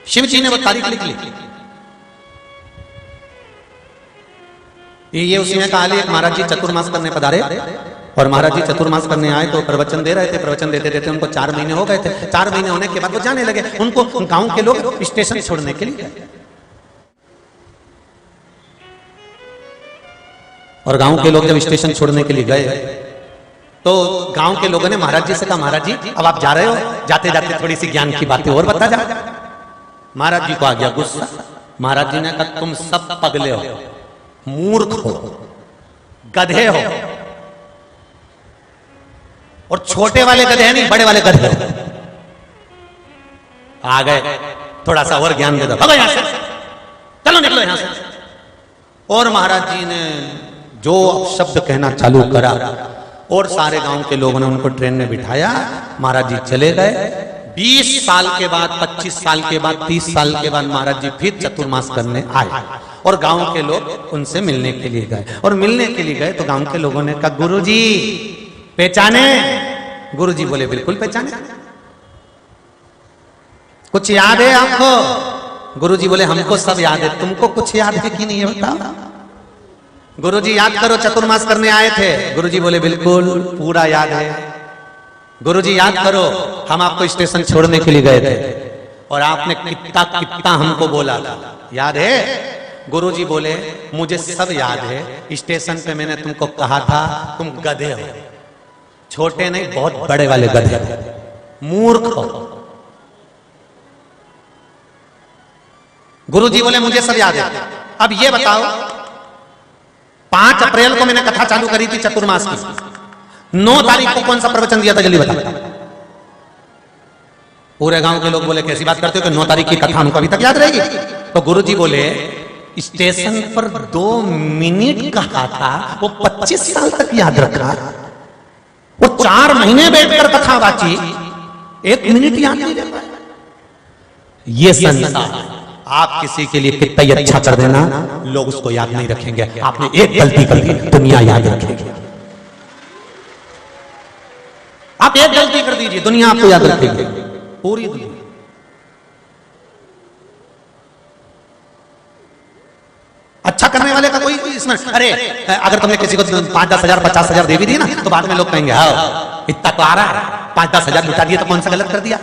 Speaker 1: शिव जी ने वो तारीख लिख ली। ये उसी में कहा एक महाराज जी चतुर्मास करने पधारे और महाराज जी चतुर्मास करने आए तो प्रवचन दे रहे थे। प्रवचन देते देते उनको 4 महीने हो गए थे। 4 महीने होने के बाद वो जाने लगे। उनको गांव के लोग स्टेशन छोड़ने के लिए, और गांव के लोग जब स्टेशन छोड़ने के लिए गए तो गांव के लोगों ने महाराज जी से कहा, महाराज जी अब आप जा रहे हो, जाते जाते थोड़ी सी ज्ञान की बातें और बता जा। महाराज जी को आ गया गुस्सा। महाराज जी ने कहा, तुम सब पगले हो, मूर्ख हो, गधे हो, और छोटे वाले गधे नहीं, बड़े वाले गधे हो। आ गए, थोड़ा सा और ज्ञान दे दो, भगो यहां से। निकलो निकलो यहां से। और महाराज जी ने जो शब्द कहना चालू करा और सारे गांव के लोगों ने उनको ट्रेन में बिठाया। महाराज जी चले गए। 20 साल के बाद, 25 साल के बाद, 30 साल के बाद महाराज जी फिर चतुर्मास करने आए और गांव के लोग उनसे मिलने के लिए गए। और मिलने के लिए गए तो गांव के लोगों ने कहा, गुरुजी पहचाने? गुरुजी बोले, बिल्कुल पहचाने। कुछ याद है आपको? गुरुजी बोले, हमको सब याद है, तुमको कुछ याद है कि नहीं है बताओ। गुरुजी याद करो, चतुर्मास करने आए थे। गुरुजी बोले, बिल्कुल पूरा याद है। गुरुजी याद करो, हम आपको स्टेशन छोड़ने के लिए गए थे और आपने कितना कितना हमको बोला था, याद है? गुरुजी बोले, मुझे सब याद है। स्टेशन पे मैंने तुमको कहा था तुम गधे हो, छोटे नहीं बहुत बड़े वाले गधे, मूर्ख हो। गुरुजी बोले, मुझे सब याद है। अब ये बताओ, 5 अप्रैल को मैंने कथा चालू करी थी चतुर्मास की, 9 तारीख को कौन सा प्रवचन दिया था, जल्दी बताओ। पूरे गांव के लोग बोले, कैसी बात करते हो कि 9 तारीख की कथा हमको अभी तक याद रहेगी? तो गुरुजी बोले, स्टेशन पर 2 मिनट कहा था, वो 25 साल तक याद रखा। वो 4 महीने बैठकर कथा बाची, 1 मिनट याद नहीं रखा। ये संसार आप किसी के लिए कितना ही अच्छा कर देना, लोग उसको याद नहीं रखेंगे। आपने एक गलती कर दी, दुनिया याद रखेगी। आप एक गलती कर दीजिए, दुनिया आपको याद रखेगी, पूरी दुनिया। अच्छा करने वाले का कोई इसमें, अरे अगर तुमने किसी को 5-10 हजार 50 हजार दे भी दिए ना, तो बाद में लोग कहेंगे, हाँ इतना तो आ रहा है, 5-10 हजार लुटा दिए तो कौन सा गलत कर दिया।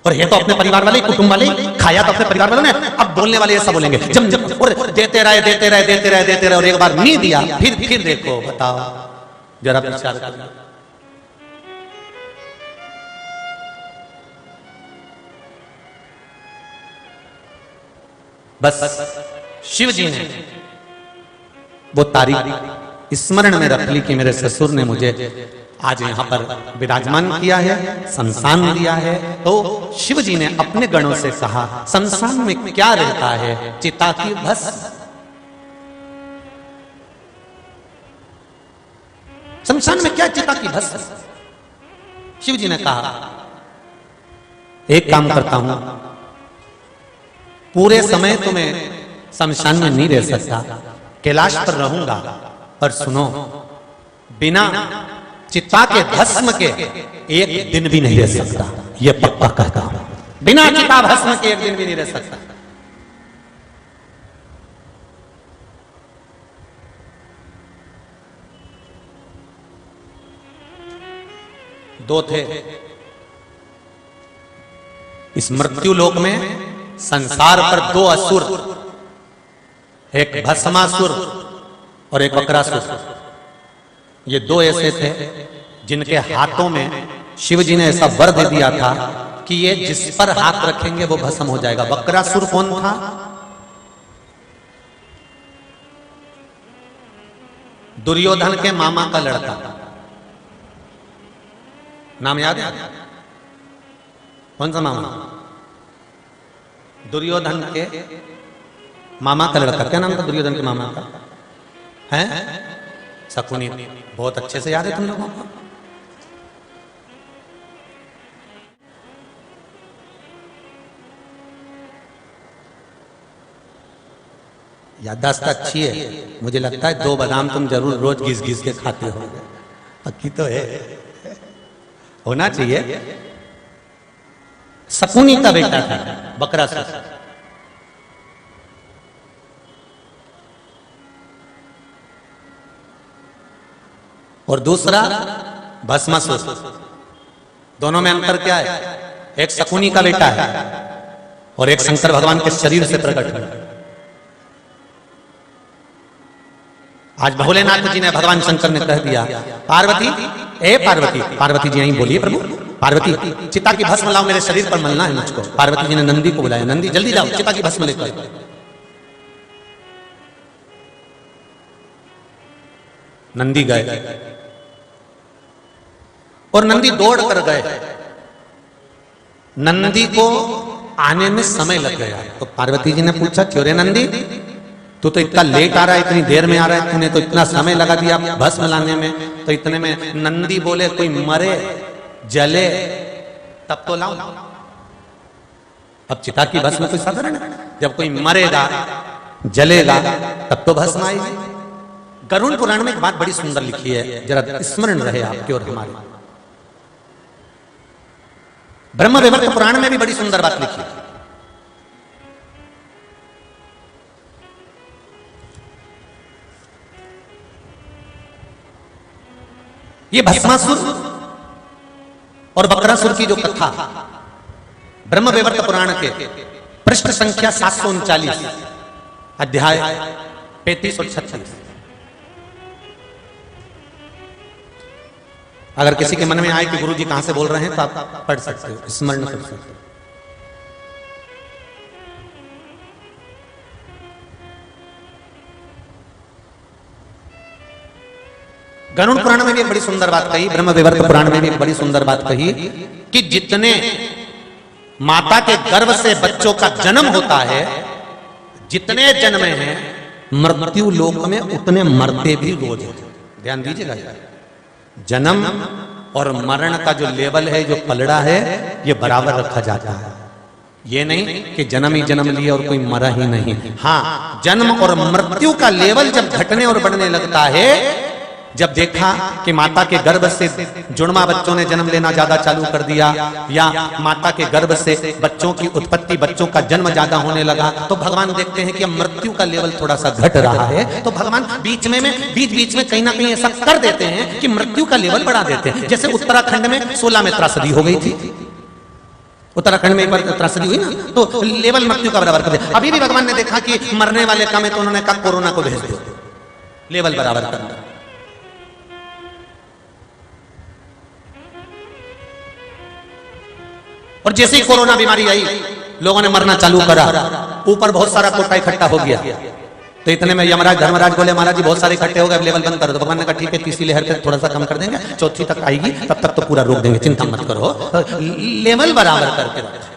Speaker 1: और ये तो अपने परिवार वाले, कुटुंब वाले, खाया तो अपने परिवार वालों ने। अब बोलने वाले ऐसा बोलेंगे, जब और देते रहे देते रहे देते रहे देते रहे और एक बार नहीं दिया, फिर देखो, बताओ जरा विचार करो। बस शिव जी ने वो तारीख स्मरण में रख ली कि मेरे ससुर ने मुझे आज यहाँ पर विराजमान किया है, शमशान दिया है। तो शिव जी ने अपने गणों से कहा, शमशान में क्या रहता है? चिता की भस्म। शमशान में क्या चिता की भस्म? शिव जी ने कहा, एक काम करता हूं, पूरे समय तो मैं शमशान में नहीं रह सकता, कैलाश पर रहूंगा, पर सुनो, बिना चिता के भस्म के एक दिन भी नहीं रह सकता। यह पक्का कहता हूं, बिना चिता भस्म के एक दिन भी नहीं रह सकता। दो थे इस मृत्यु लोक में, संसार पर 2 असुर, एक भस्मासुर और एक वक्रासुर। ये 2 ऐसे थे जिनके हाथों में शिव जी ने ऐसा वर दे दिया था कि ये जिस पर हाथ रखेंगे वो भस्म हो जाएगा। वक्रासुर कौन था? दुर्योधन के मामा का लड़का, नाम याद है? कौन सा मामा? दुर्योधन के मामा का लड़का। क्या नाम था दुर्योधन के मामा का? है शकुनी। बहुत अच्छे से याद है तुम लोगों को। याददाश्त अच्छी है, मुझे लगता है 2 बादाम तुम जरूर रोज घिस घिस के खाते हो। पक्की तो है, होना चाहिए। शकुनी का बेटा था वक्रासुर। और दूसरा भस्मासुर। दोनों में अंतर क्या है? एक शकुनी का बेटा है और एक शंकर भगवान के शरीर से प्रकट हुआ। आज भोलेनाथ जी ने, भगवान शंकर ने कह दिया, पार्वती, ए पार्वती, पार्वती जी यहीं बोलिए प्रभु, पार्वती चिता की भस्म लाओ, मेरे शरीर पर मलना है मुझको। पार्वती जी ने नंदी को बुलाया, नंदी जल्दी जाओ चिता की भस्म लेकर। नंदी गए और नंदी दौड़ कर गए। नंदी को आने में समय लग गया। तो पार्वती जी ने पूछा, क्यों रे नंदी, तू तो इतना लेट आ रहा है, इतनी देर में आ रहा है, तूने तो इतना समय लगा दिया भस्म लाने में। तो इतने में नंदी बोले, कोई मरे जले तब तो लाऊं। अब चिता की भस्म कोई साधारण है, जब कोई मरेगा जलेगा तब तो भस्म आएगी। गरुड़ पुराण में एक बात बड़ी सुंदर लिखी है, जरा स्मरण रहे आपके और हमारे। ब्रह्म वैवर्त पुराण में भी बड़ी सुंदर बात लिखी है। ये भस्मासुर और बकरासुर की जो कथा ब्रह्म वैवर्त पुराण के पृष्ठ संख्या 739, अध्याय 35 और 36। अगर किसी के मन में आए कि गुरु जी कहां से बोल रहे हैं तो आप पढ़ सकते हो, स्मरण कर सकते हो। गरुड़ पुराण में भी एक बड़ी सुंदर बात कही, ब्रह्म वैवर्त पुराण में भी एक बड़ी सुंदर बात कही कि जितने माता के गर्भ से बच्चों का जन्म होता है, जितने जन्म हैं मृत्यु लोक में उतने मरते भी रोज हैं। ध्यान दीजिएगा, जन्म और मरण का जो लेवल है, जो पलड़ा है, ये बराबर रखा जाता है। ये नहीं कि जन्म ही जन्म लिया और कोई मरा ही नहीं। हाँ, जन्म और मृत्यु का लेवल जब घटने और बढ़ने लगता है, जब देखा कि माता के गर्भ से जुड़वा बच्चों ने जन्म लेना ज्यादा चालू कर दिया, या माता के गर्भ से बच्चों की उत्पत्ति, बच्चों का जन्म ज्यादा होने लगा, तो भगवान देखते हैं कि अब मृत्यु का लेवल थोड़ा सा घट रहा है, तो भगवान बीच में कहीं ना कहीं ऐसा कर देते हैं कि मृत्यु का लेवल बढ़ा देते हैं। जैसे उत्तराखंड में 16 में त्रासदी हो गई थी, उत्तराखंड में एक बार त्रासदी हुई ना, तो लेवल मृत्यु का बराबर कर दिया। अभी भी भगवान ने देखा कि मरने वाले कम है, तो उन्होंने कहा कोरोना को भेज दो, लेवल बराबर कर दो। और जैसे ही कोरोना बीमारी आई, लोगों ने मरना चालू करा, ऊपर बहुत सारा कोटा इकट्ठा हो गया। तो इतने में यमराज धर्मराज बोले, महाराज जी बहुत सारे इकट्ठे हो गए, लेवल बंद कर दो। भगवान ने कहा ठीक है, तीसरी लहर पे थोड़ा सा कम कर देंगे, चौथी तक आएगी, तब तक तो पूरा रोक देंगे, चिंता मत करो। लेवल बराबर करके रखो।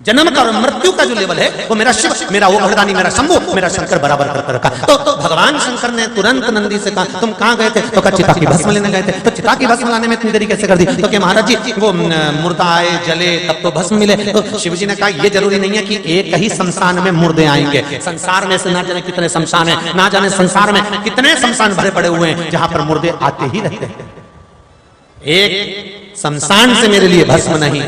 Speaker 1: जन्म का और मृत्यु का जो लेवल है, वो मेरा शिव, मेरा वो घरदानी, मेरा शंभु, मेरा शंकर बराबर कर रखा। तो भगवान शंकर ने तुरंत नंदी से कहा, तुम कहां गए थे? तो कहा चिता की भस्म लेने गए थे। तो चिता की भस्म लाने में इतनी देरी कैसे कर दी? तो क्या महाराज जी वो मुर्दा आए, जले, तब तो भस्म मिले। तो शिव जी ने कहा ये जरूरी नहीं है कि एक ही शमशान में मुर्दे आएंगे, संसार में से ना जाने कितने शमशान है, ना जाने संसार में कितने शमशान भरे पड़े हुए हैं जहां पर मुर्दे आते ही रहते हैं। एक शमशान से मेरे लिए भस्म नहीं,